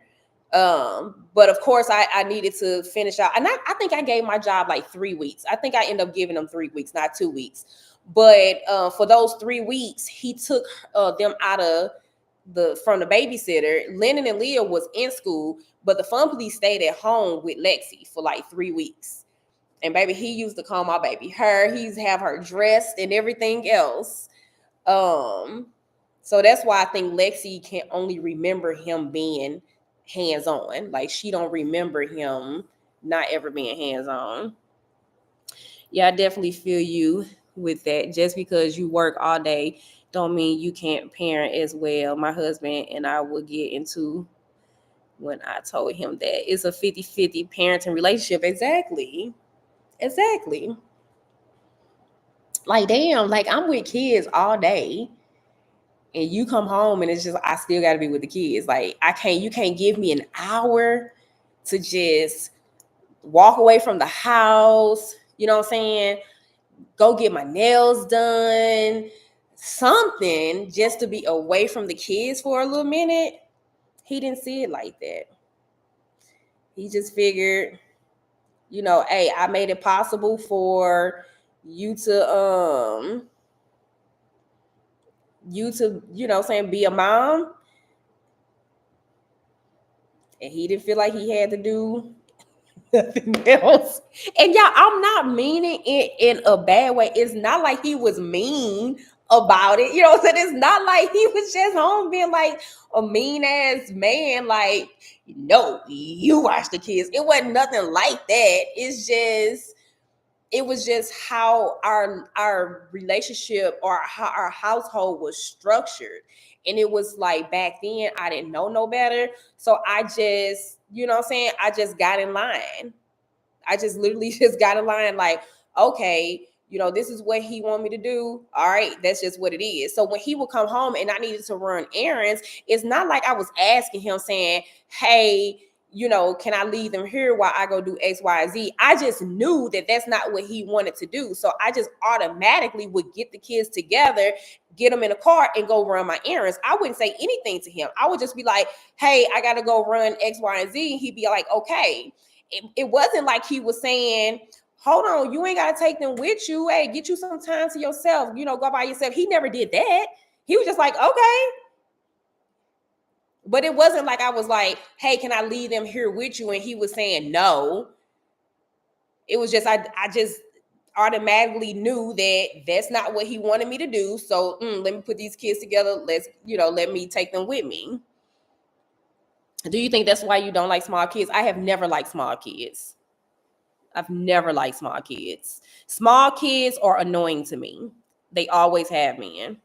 But of course I needed to finish out. And I think I gave my job like 3 weeks. I think I ended up giving them 3 weeks, not 2 weeks. But for those 3 weeks, he took them out of from the babysitter, Lennon and Leah was in school, but the fun police stayed at home with Lexi for like 3 weeks. And baby, he used to call my baby her. He's have her dressed and everything else. So that's why I think Lexi can only remember him being hands-on. Like she don't remember him not ever being hands-on. Yeah, I definitely feel you with that. Just because you work all day don't mean you can't parent as well. My husband and I will get into when I told him that it's a 50-50 parenting relationship. Exactly. Like, damn, like I'm with kids all day and you come home and it's just, I still got to be with the kids. Like you can't give me an hour to just walk away from the house. You know what I'm saying? Go get my nails done, something just to be away from the kids for a little minute. He didn't see it like that. He just figured, hey, I made it possible for you to, be a mom. And he didn't feel like he had to do nothing else. And y'all, I'm not meaning it in a bad way. It's not like he was mean about it. You know what I'm saying? It's not like he was just home being like a mean ass man. Like, no, you watch the kids. It wasn't nothing like that. It was just how our relationship or how our household was structured. And it was like back then I didn't know no better. So I just, you know what I'm saying? I just got in line. I just literally just got in line like, okay, this is what he want me to do. All right, that's just what it is. So when he would come home and I needed to run errands, it's not like I was asking him saying, hey, can I leave them here while I go do X, Y, Z? I just knew that that's not what he wanted to do. So I just automatically would get the kids together, get them in a car and go run my errands. I wouldn't say anything to him. I would just be like, hey, I got to go run X, Y, and Z. And he'd be like, okay. It wasn't like he was saying, hold on, you ain't got to take them with you. Hey, get you some time to yourself. Go by yourself. He never did that. He was just like, okay. But it wasn't like I was like, hey, can I leave them here with you? And he was saying no. It was just, I just automatically knew that that's not what he wanted me to do. So let me put these kids together. Let me take them with me. Do you think that's why you don't like small kids? I have never liked small kids. I've never liked small kids. Small kids are annoying to me. They always have been.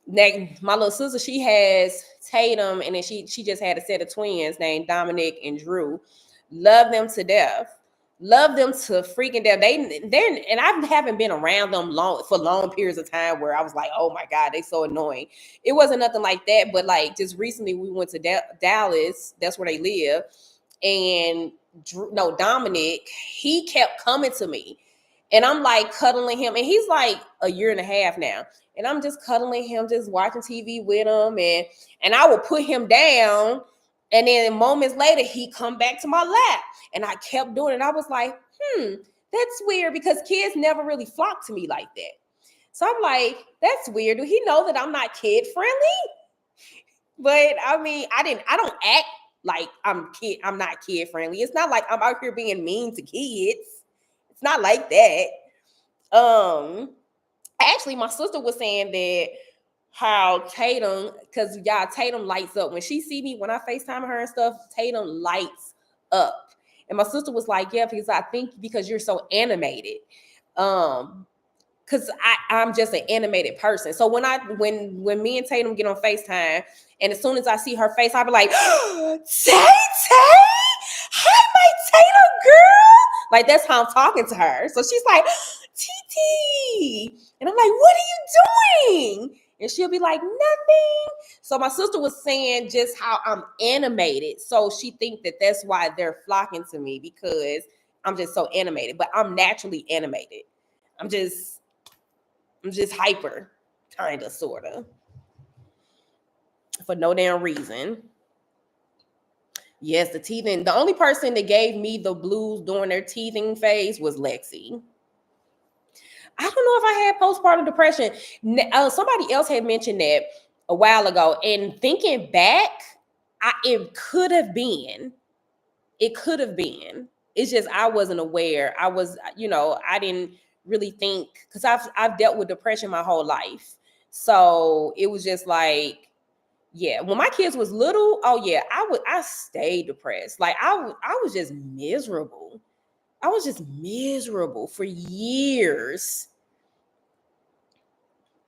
My little sister, she has Tatum, and then she just had a set of twins named Dominic and Drew. Love them to death. Love them to freaking death. They're and I haven't been around them for long periods of time where I was like, oh my God, they so annoying. It wasn't nothing like that, but like just recently we went to Dallas. That's where they live, and Dominic, he kept coming to me, and I'm like cuddling him, and he's like a year and a half now. And I'm just cuddling him, just watching TV with him. And I would put him down. And then moments later, he come back to my lap. And I kept doing it. And I was like, that's weird because kids never really flock to me like that. So I'm like, that's weird. Do he know that I'm not kid friendly? But I mean, I don't act like I'm not kid friendly. It's not like I'm out here being mean to kids. It's not like that. Actually, my sister was saying that how Tatum, because Tatum lights up. When she see me, when I FaceTime her and stuff, Tatum lights up. And my sister was like, yeah, because I think because you're so animated. Because I'm just an animated person. So when me and Tatum get on FaceTime, and as soon as I see her face, I'll be like, Tay! Hi, my Tatum girl! Like, that's how I'm talking to her. So she's like, TT! And I'm like, what are you doing? And she'll be like, nothing. So my sister was saying just how I'm animated. So she think that that's why they're flocking to me, because I'm just so animated. But I'm naturally animated. I'm just hyper, kind of, sort of, for no damn reason. Yes, the teething. The only person that gave me the blues during their teething phase was Lexi. I don't know if I had postpartum depression. Somebody else had mentioned that a while ago. And thinking back, it could have been. It could have been. It's just I wasn't aware. I was, I didn't really think, because I've dealt with depression my whole life. So it was just like, yeah, when my kids was little, oh yeah, I stayed depressed. Like I was just miserable. I was just miserable for years.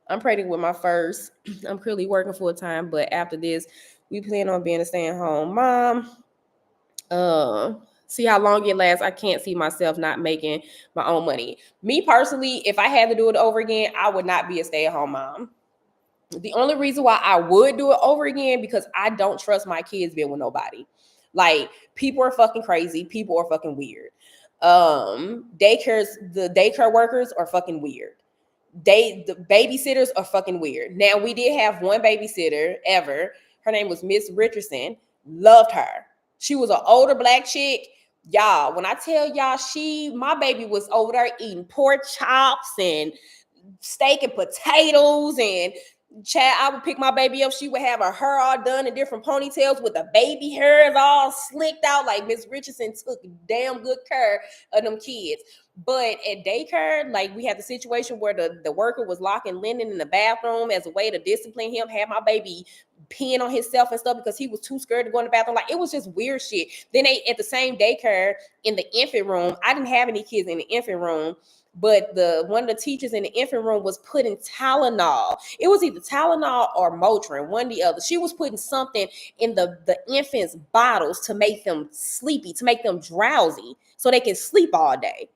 I'm pregnant with my first. I'm currently working full time, but after this, we plan on being a stay-at-home mom. See how long it lasts. I can't see myself not making my own money. Me personally, if I had to do it over again, I would not be a stay-at-home mom. The only reason why I would do it over again, because I don't trust my kids being with nobody. Like, people are fucking crazy. People are fucking weird. The daycare workers are fucking weird. The babysitters are fucking weird. Now, we did have one babysitter ever. Her name was Miss Richardson. Loved her. She was an older black chick. Y'all, when I tell y'all, my baby was over there eating pork chops and steak and potatoes, and I would pick my baby up. She would have her hair all done in different ponytails with the baby hairs all slicked out. Like, Miss Richardson took damn good care of them kids. But at daycare, like, we had the situation where the worker was locking linen in the bathroom as a way to discipline him, had my baby peeing on himself and stuff because he was too scared to go in the bathroom. Like, it was just weird shit. Then they, at the same daycare, in the infant room, I didn't have any kids in the infant room, but one of the teachers in the infant room was putting Tylenol. It was either Tylenol or Motrin, one or the other. She was putting something in the infants' bottles to make them sleepy, to make them drowsy, so they can sleep all day.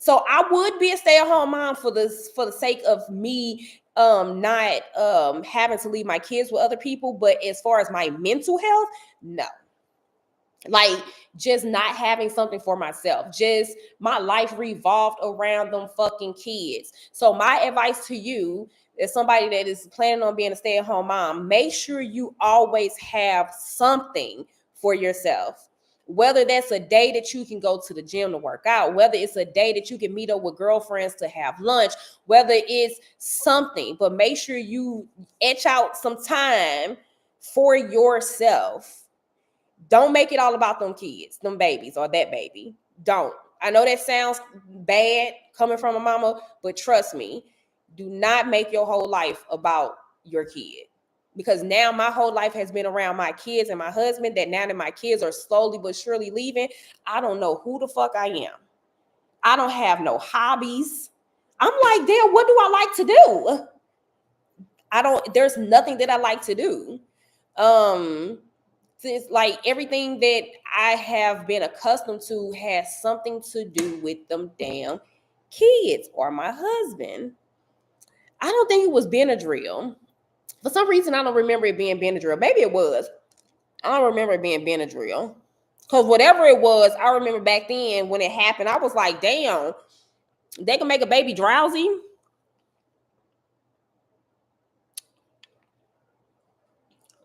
So I would be a stay-at-home mom for the sake of me not having to leave my kids with other people. But as far as my mental health, no. Like, just not having something for myself. Just my life revolved around them fucking kids. So my advice to you, as somebody that is planning on being a stay-at-home mom, make sure you always have something for yourself. Whether that's a day that you can go to the gym to work out, whether it's a day that you can meet up with girlfriends to have lunch, whether it's something, but make sure you etch out some time for yourself. Don't make it all about them kids, them babies, or that baby. Don't. I know that sounds bad coming from a mama, but trust me, do not make your whole life about your kid. Because now my whole life has been around my kids and my husband, that now that my kids are slowly but surely leaving, I don't know who the fuck I am. I don't have no hobbies. I'm like, damn, what do I like to do? There's nothing that I like to do. It's like everything that I have been accustomed to has something to do with them damn kids or my husband. I don't think it was Benadryl. For some reason, I don't remember it being Benadryl. Maybe it was. I don't remember it being Benadryl. Because whatever it was, I remember back then when it happened, I was like, damn, they can make a baby drowsy.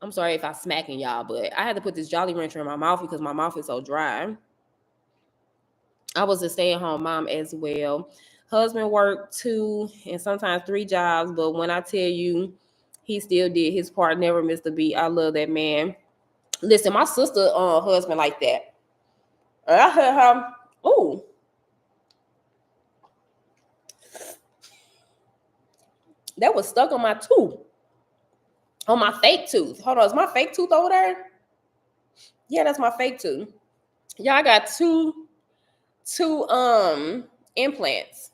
I'm sorry if I'm smacking y'all, but I had to put this Jolly Rancher in my mouth because my mouth is so dry. I was a stay-at-home mom as well. Husband worked 2 and sometimes 3 jobs, but when I tell you, he still did his part, never missed a beat. I love that man. Listen, my sister husband like that. I heard her. Ooh. That was stuck on my tooth. On my fake tooth. Hold on, is my fake tooth over there? Yeah, that's my fake tooth. Y'all got two implants.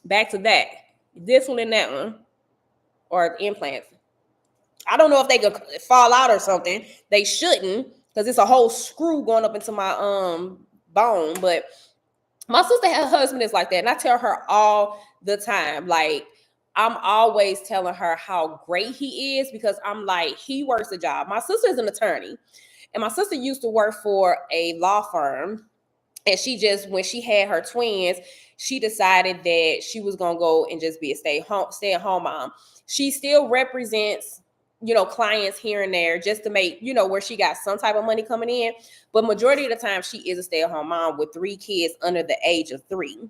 Back to that. This one and that one. Or implants. I don't know if they could fall out or something. They shouldn't, because it's a whole screw going up into my bone. But my sister, her husband is like that. And I tell her all the time, like, I'm always telling her how great he is, because I'm like, he works a job. My sister is an attorney, and my sister used to work for a law firm. And she just, when she had her twins, she decided that she was going to go and just be a stay-at-home mom. She still represents, clients here and there just to make, where she got some type of money coming in. But majority of the time, she is a stay-at-home mom with 3 kids under the age of 3.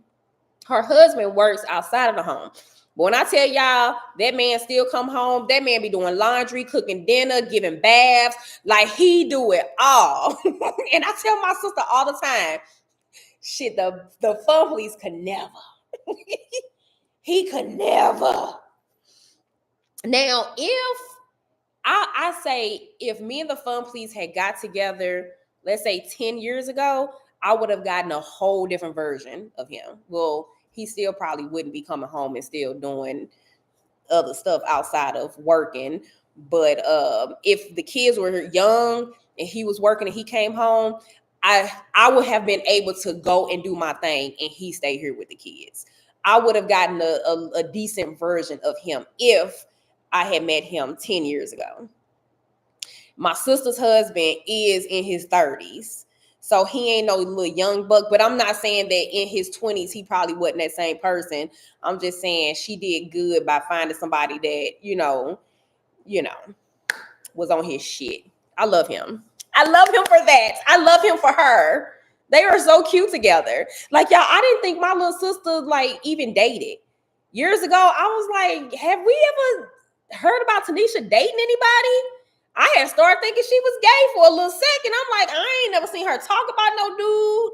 Her husband works outside of the home. But when I tell y'all, that man still come home, that man be doing laundry, cooking dinner, giving baths, like he do it all. And I tell my sister all the time, shit, the fun police could never. He could never. Now, if I say if me and the fun police had got together, let's say 10 years ago, I would have gotten a whole different version of him. Well, he still probably wouldn't be coming home and still doing other stuff outside of working. But if the kids were young and he was working and he came home, I would have been able to go and do my thing and he stayed here with the kids. I would have gotten a decent version of him if I had met him 10 years ago. My sister's husband is in his 30s. So he ain't no little young buck, but I'm not saying that in his 20s he probably wasn't that same person. I'm just saying she did good by finding somebody that, was on his shit. I love him. I love him for that. I love him for her. They are so cute together. Like, y'all, I didn't think my little sister, like, even dated. Years ago, I was like, have we ever heard about Tanisha dating anybody? I had started thinking she was gay for a little second. I'm like, I ain't never seen her talk about no dude.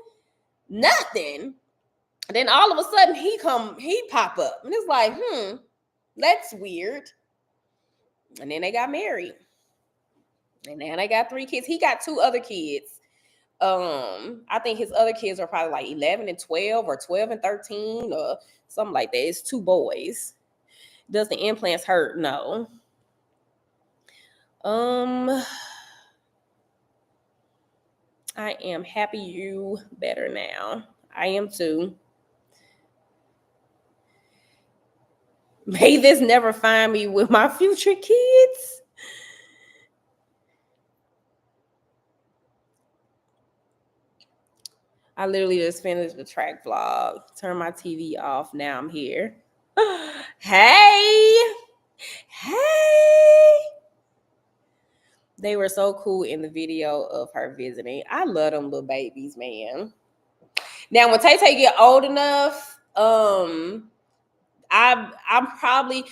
Nothing. And then all of a sudden, he pop up. And it's like, that's weird. And then they got married. And now they got 3 kids. He got 2 other kids. I think his other kids are probably like 11 and 12 or 12 and 13 or something like that. It's 2 boys. Does the implants hurt? No. I am happy you better now. I am too. May this never find me with my future kids. I literally just finished the track vlog. Turn my TV off. Now I'm here. Hey. They were so cool in the video of her visiting. I love them little babies, man. Now, when Tay get old enough, I'm probably,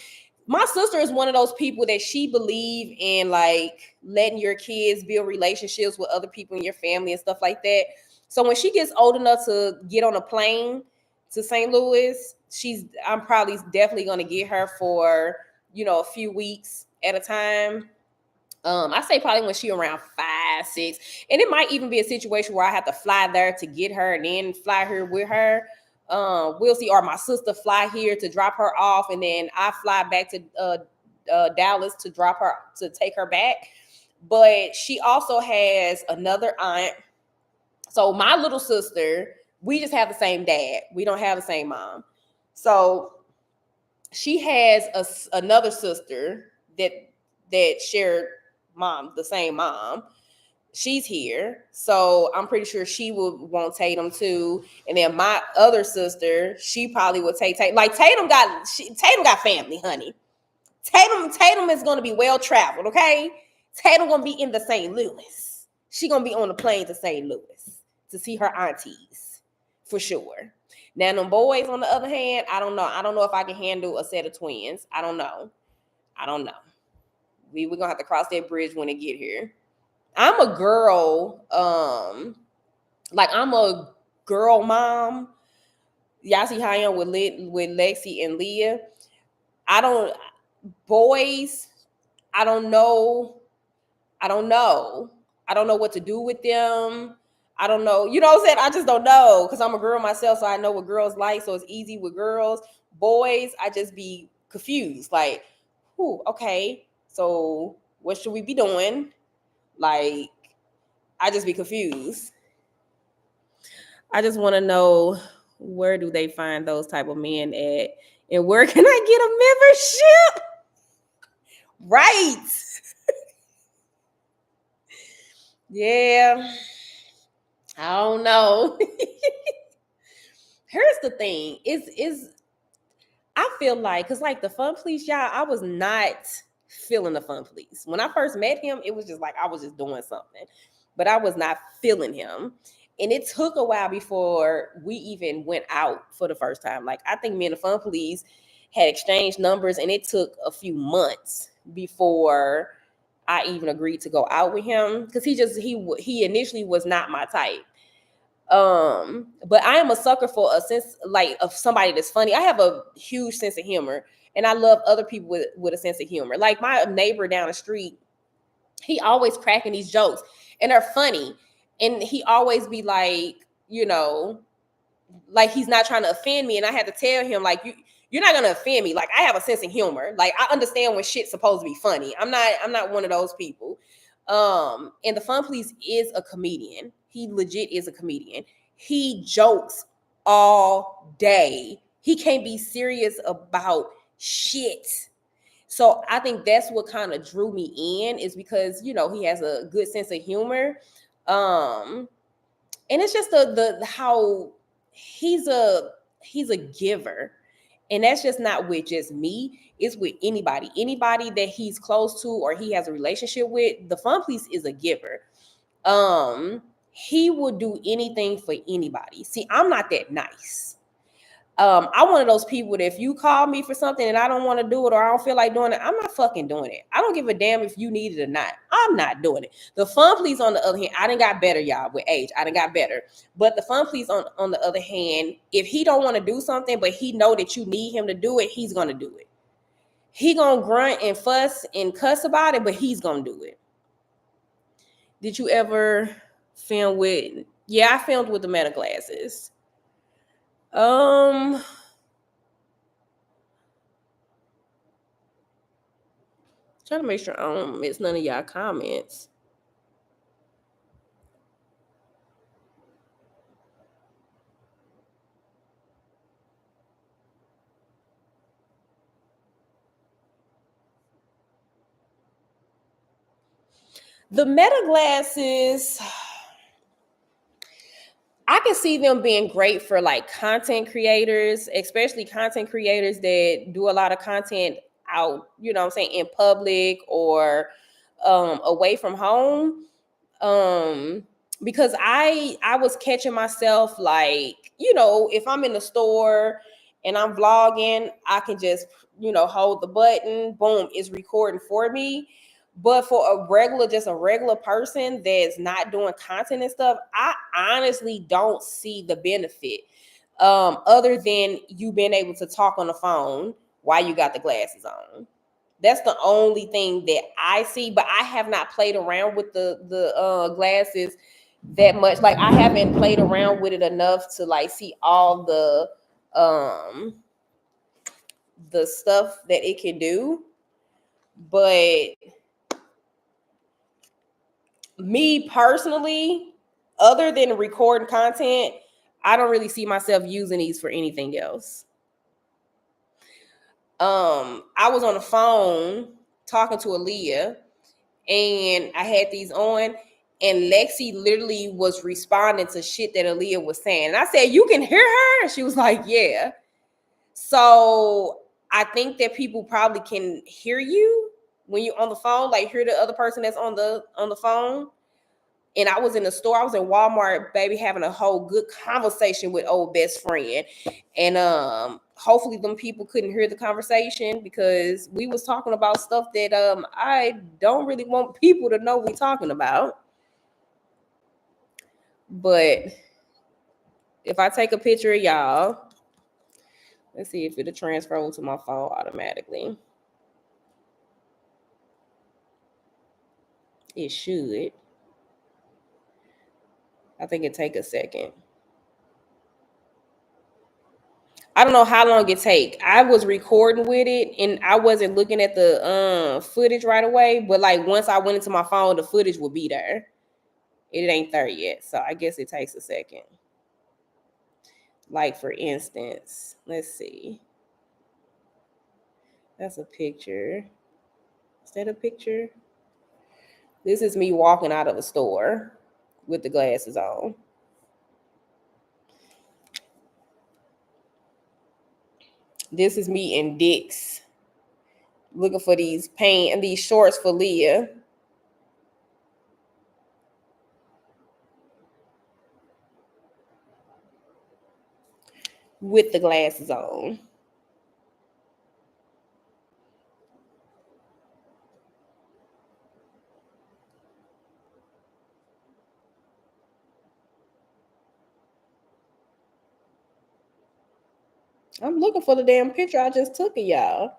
my sister is one of those people that she believe in, like, letting your kids build relationships with other people in your family and stuff like that. So when she gets old enough to get on a plane to St. Louis, I'm probably definitely going to get her for, a few weeks at a time. I say probably when she around 5, 6, and it might even be a situation where I have to fly there to get her and then fly here with her. We'll see. Or my sister fly here to drop her off, and then I fly back to Dallas to take her back. But she also has another aunt. So my little sister, we just have the same dad. We don't have the same mom. So she has another sister that shared the same mom. She's here, so I'm pretty sure she will want Tatum too. And then my other sister, she probably would take Tatum. Like Tatum got family, honey. Tatum is gonna be well traveled, okay? Tatum gonna be in the St. Louis. She gonna be on the plane to St. Louis to see her aunties for sure. Now, them boys, on the other hand, I don't know. I don't know if I can handle a set of twins. I don't know. We're gonna have to cross that bridge when it get here. I'm a girl, I'm a girl mom. Y'all see how I am with Lexi and Leah. I don't know. I don't know what to do with them. I don't know. You know what I'm saying? I just don't know because I'm a girl myself, so I know what girls like. So it's easy with girls. Boys, I just be confused. Like, okay, so what should we be doing? Like, I just be confused. I just want to know, where do they find those type of men at? And where can I get a membership? Right. Yeah. I don't know. Here's the thing. I feel like, because like the fun police, y'all, I was not feeling the fun police. When I first met him, it was just like I was just doing something. But I was not feeling him. And it took a while before we even went out for the first time. Like, I think me and the fun police had exchanged numbers, and it took a few months before I even agreed to go out with him, because he initially was not my type. But I am a sucker for a sense, like, of somebody that's funny. I have a huge sense of humor, and I love other people with a sense of humor. Like my neighbor down the street, he always cracking these jokes, and they're funny, and he always be like, you know, like he's not trying to offend me, and I had to tell him, like, you're not gonna offend me. Like, I have a sense of humor. Like, I understand when shit's supposed to be funny. I'm not one of those people. And the Fun Police is a comedian. He legit is a comedian. He jokes all day. He can't be serious about shit. So I think that's what kind of drew me in, is because, you know, he has a good sense of humor. And it's just the how he's a giver, and that's just not with just me. It's with anybody that he's close to or he has a relationship with. The Fun Police is a giver. He would do anything for anybody. See, I'm not that nice. I'm one of those people that if you call me for something and I don't want to do it, or I don't feel like doing it, I'm not fucking doing it. I don't give a damn if you need it or not. I'm not doing it. The Fun Police, on the other hand, I done got better, y'all, with age. I done got better. But the Fun Police, on the other hand, if he don't want to do something, but he know that you need him to do it, he's going to do it. He going to grunt and fuss and cuss about it, but he's going to do it. Did you ever film with... Yeah, I filmed with the meta glasses. Trying to make sure I don't miss none of y'all comments. The meta glasses, I can see them being great for like content creators, especially content creators that do a lot of content out, you know what I'm saying, in public or away from home. Because I was catching myself, like, you know, if I'm in the store and I'm vlogging, I can just, you know, hold the button, boom, it's recording for me. But for just a regular person that's not doing content and stuff, I honestly don't see the benefit. Other than you being able to talk on the phone while you got the glasses on. That's the only thing that I see, but I have not played around with the glasses that much. Like, I haven't played around with it enough to like see all the stuff that it can do. But me personally, other than recording content, I don't really see myself using these for anything else. I was on the phone talking to Aaliyah, and I had these on, and Lexi literally was responding to shit that Aaliyah was saying. And I said, "You can hear her?" And she was like, "Yeah." So I think that people probably can hear you when you're on the phone, like hear the other person that's on the phone. And I was in the store, I was in Walmart, baby, having a whole good conversation with old best friend. And hopefully them people couldn't hear the conversation, because we was talking about stuff that I don't really want people to know we talking about. But if I take a picture of y'all, let's see if it'll transfer over to my phone automatically. It should. I think it take a second. I don't know how long it take. I was recording with it and I wasn't looking at the footage right away, but like once I went into my phone, the footage will be there. It ain't there yet, so I guess it takes a second. Like, for instance, let's see. That's a picture. Is that a picture? This is me walking out of a store with the glasses on. This is me in Dick's looking for these paint and these shorts for Leah. With the glasses on. I'm looking for the damn picture I just took of y'all.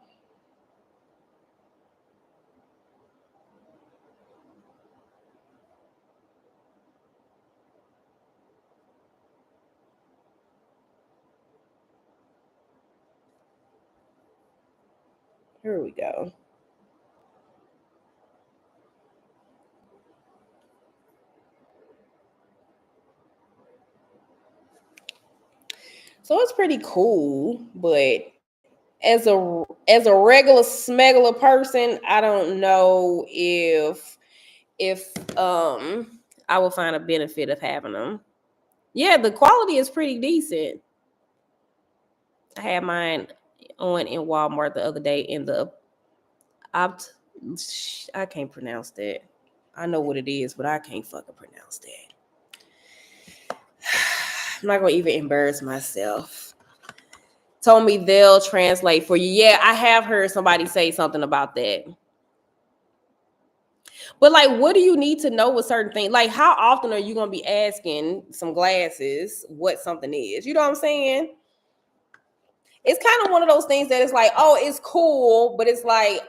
Here we go. So it's pretty cool, but as a regular smuggler person, I don't know if I will find a benefit of having them. Yeah, the quality is pretty decent. I had mine on in Walmart the other day in the opt. I can't pronounce that. I know what it is, but I can't fucking pronounce that. I'm not gonna even embarrass myself. Told me they'll translate for you. Yeah, I have heard somebody say something about that. But like, what do you need to know with certain things? Like, how often are you gonna be asking some glasses what something is? You know what I'm saying? It's kind of one of those things that it's like, oh, it's cool, but it's like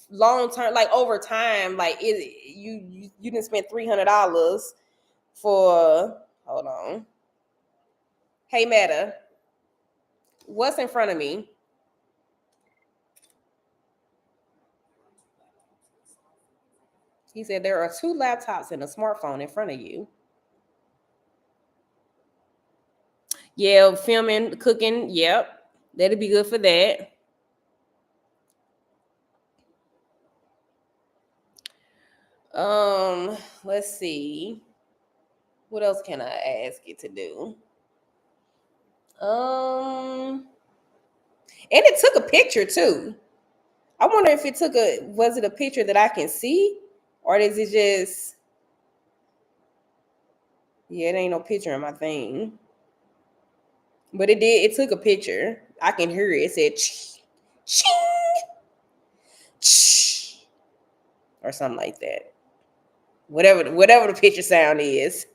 long term, like over time, like you didn't spend $300 for. Hold on. Hey Meta, what's in front of me? He said there are 2 laptops and a smartphone in front of you. Yeah, filming, cooking. Yep, that'd be good for that. Let's see. What else can I ask it to do? And it took a picture too. I wonder if was it a picture that I can see, or is it just? Yeah, it ain't no picture in my thing, but it did. It took a picture. I can hear it. It said ching, ching, or something like that. Whatever the picture sound is.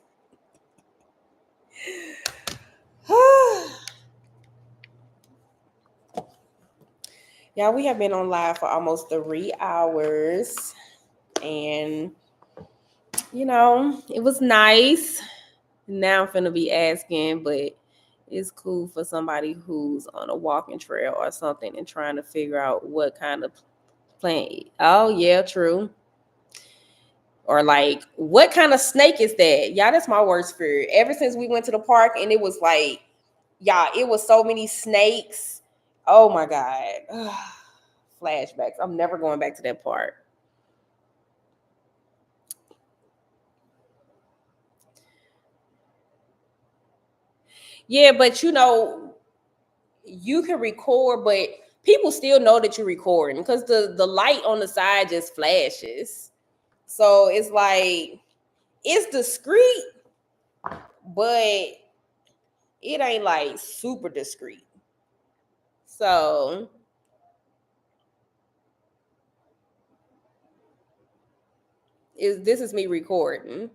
Yeah, we have been on live for almost 3 hours, and it was nice. Now I'm finna be asking, but it's cool for somebody who's on a walking trail or something and trying to figure out what kind of plant. Oh yeah, true. Or like, what kind of snake is that? Yeah, that's my worst fear. Ever since we went to the park and it was like, yeah, it was so many snakes. Oh my God. Flashbacks. I'm never going back to that part. Yeah, but you can record, but people still know that you're recording because the light on the side just flashes. So it's like it's discreet, but it ain't like super discreet. So this is me recording.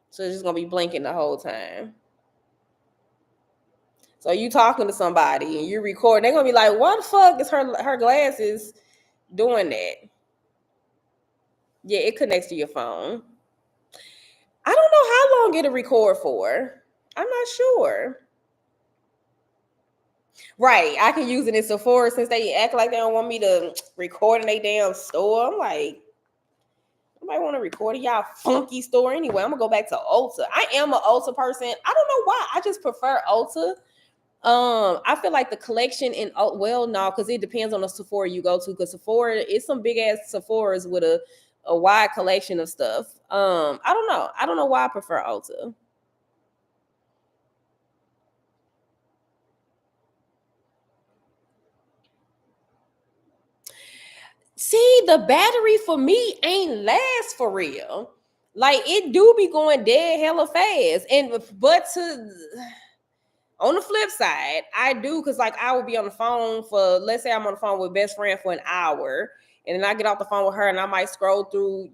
So it's just gonna be blinking the whole time. So you talking to somebody and you're recording, they're gonna be like, "What the fuck is her glasses doing that?" Yeah, it connects to your phone. I don't know how long it'll record for. I'm not sure. Right. I can use it in Sephora since they act like they don't want me to record in their damn store. I'm like, nobody want to record in y'all funky store anyway. I'm gonna go back to Ulta. I am an Ulta person. I don't know why. I just prefer Ulta. I feel like the collection in no, because it depends on the Sephora you go to. Because Sephora, it's some big ass Sephoras with a wide collection of stuff. I don't know. I don't know why I prefer Ulta. See, the battery for me ain't last for real. Like it do be going dead hella fast. But on the flip side, I do because like I will be on the phone for, let's say I'm on the phone with best friend for an hour, and then I get off the phone with her and I might scroll through,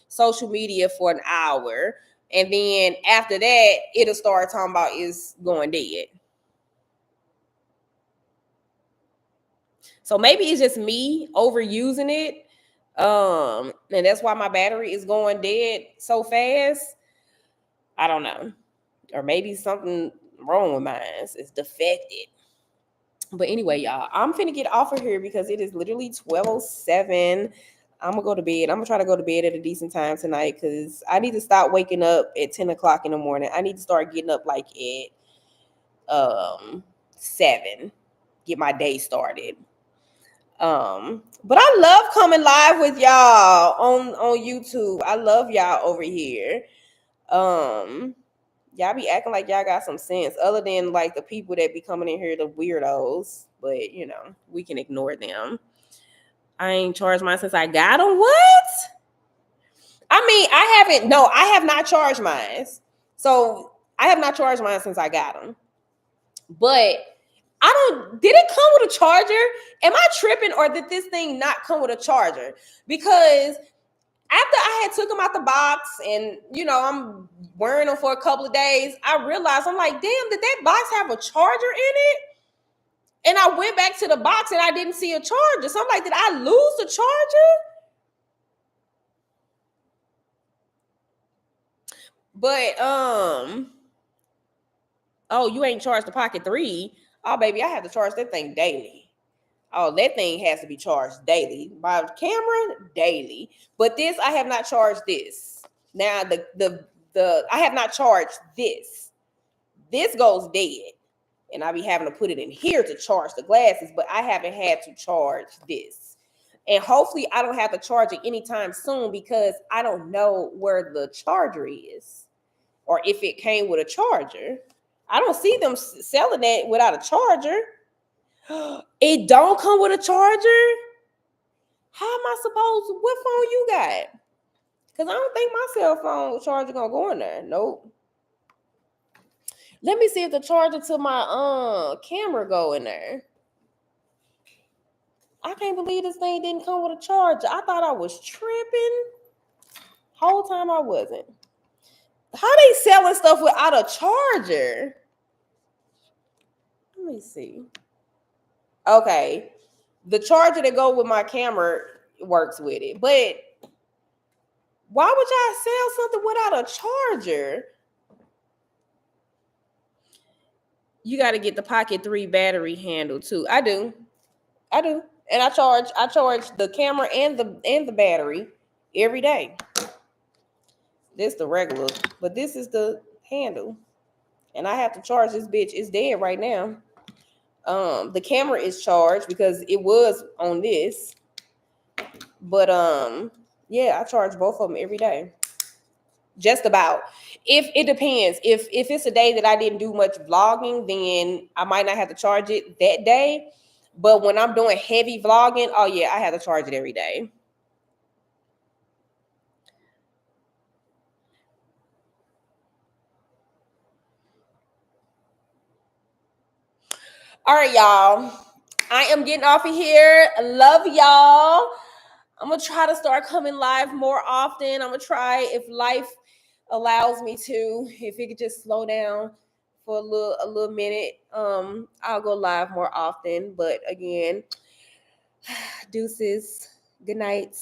social media for an hour. And then after that, it'll start talking about is going dead. So maybe it's just me overusing it. And that's why my battery is going dead so fast. I don't know. Or maybe something wrong with mine. It's defected. But anyway, y'all, I'm finna get off of here because it is literally 12:07. I'm gonna go to bed. I'm gonna try to go to bed at a decent time tonight because I need to stop waking up at 10 o'clock in the morning. I need to start getting up like at 7, get my day started. But I love coming live with y'all on YouTube. I love y'all over here. Y'all be acting like y'all got some sense, other than like the people that be coming in here, the weirdos. But you know, we can ignore them. I ain't charged mine since I got them. What? I mean, I have not charged mine. So I have not charged mine since I got them. But did it come with a charger? Am I tripping, or did this thing not come with a charger? Because after I had took them out the box and, you know, I'm wearing them for a couple of days, I realized, I'm like, damn, did that box have a charger in it? And I went back to the box and I didn't see a charger. So I'm like, did I lose the charger? But, oh, you ain't charged the Pocket 3. Oh, baby, I have to charge that thing daily. Oh, that thing has to be charged daily. My camera, daily. But this, I have not charged this. Now, I have not charged this. This goes dead. And I be having to put it in here to charge the glasses, but I haven't had to charge this. And hopefully I don't have to charge it anytime soon because I don't know where the charger is or if it came with a charger. I don't see them selling that without a charger. It don't come with a charger? How am I supposed, what phone you got? Because I don't think my cell phone charger gonna go in there. Nope. Let me see if the charger to my camera go in there. I can't believe this thing didn't come with a charger. I thought I was tripping. Whole time I wasn't. How they selling stuff without a charger? Let me see. Okay. The charger that go with my camera works with it. But why would y'all sell something without a charger? You got to get the Pocket 3 battery handle too. I do. And I charge the camera and the battery every day. This the regular, but this is the handle. And I have to charge this bitch. It's dead right now. The camera is charged because it was on this. But yeah, I charge both of them every day. Just about. If it depends. If it's a day that I didn't do much vlogging, then I might not have to charge it that day. But when I'm doing heavy vlogging, oh yeah, I have to charge it every day. All right, y'all. I am getting off of here. Love y'all. I'm going to try to start coming live more often. I'm going to try, if life allows me to, if it could just slow down for a little minute, I'll go live more often. But again, deuces. Good night.